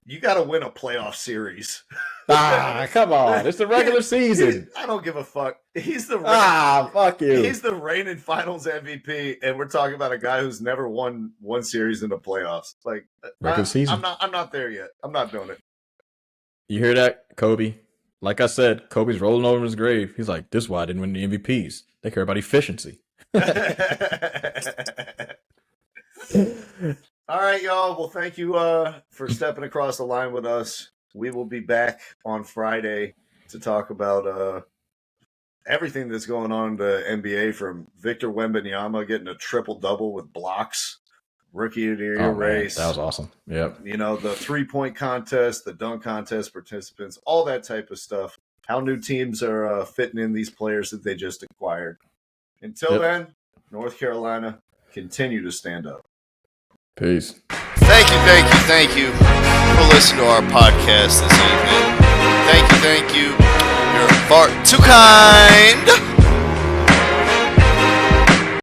you got to win a playoff series. Come on. It's the regular season. I don't give a fuck. He's the fuck you. He's the reigning Finals MVP, and we're talking about a guy who's never won one series in the playoffs. Like regular season. I'm not there yet. I'm not doing it. You hear that, Kobe? Like I said, Kobe's rolling over in his grave. He's like, this is why I didn't win the MVPs. They care about efficiency. All right, y'all. Well, thank you for stepping across the line with us. We will be back on Friday to talk about everything that's going on in the NBA, from Victor Wembanyama getting a triple-double with blocks, Rookie of the Year race. That was awesome. Yep. You know, the three-point contest, the dunk contest participants, all that type of stuff. How new teams are fitting in these players that they just acquired. Until then, North Carolina, continue to stand up. Peace. Thank you for listening to our podcast this evening. Thank you. You're far too kind.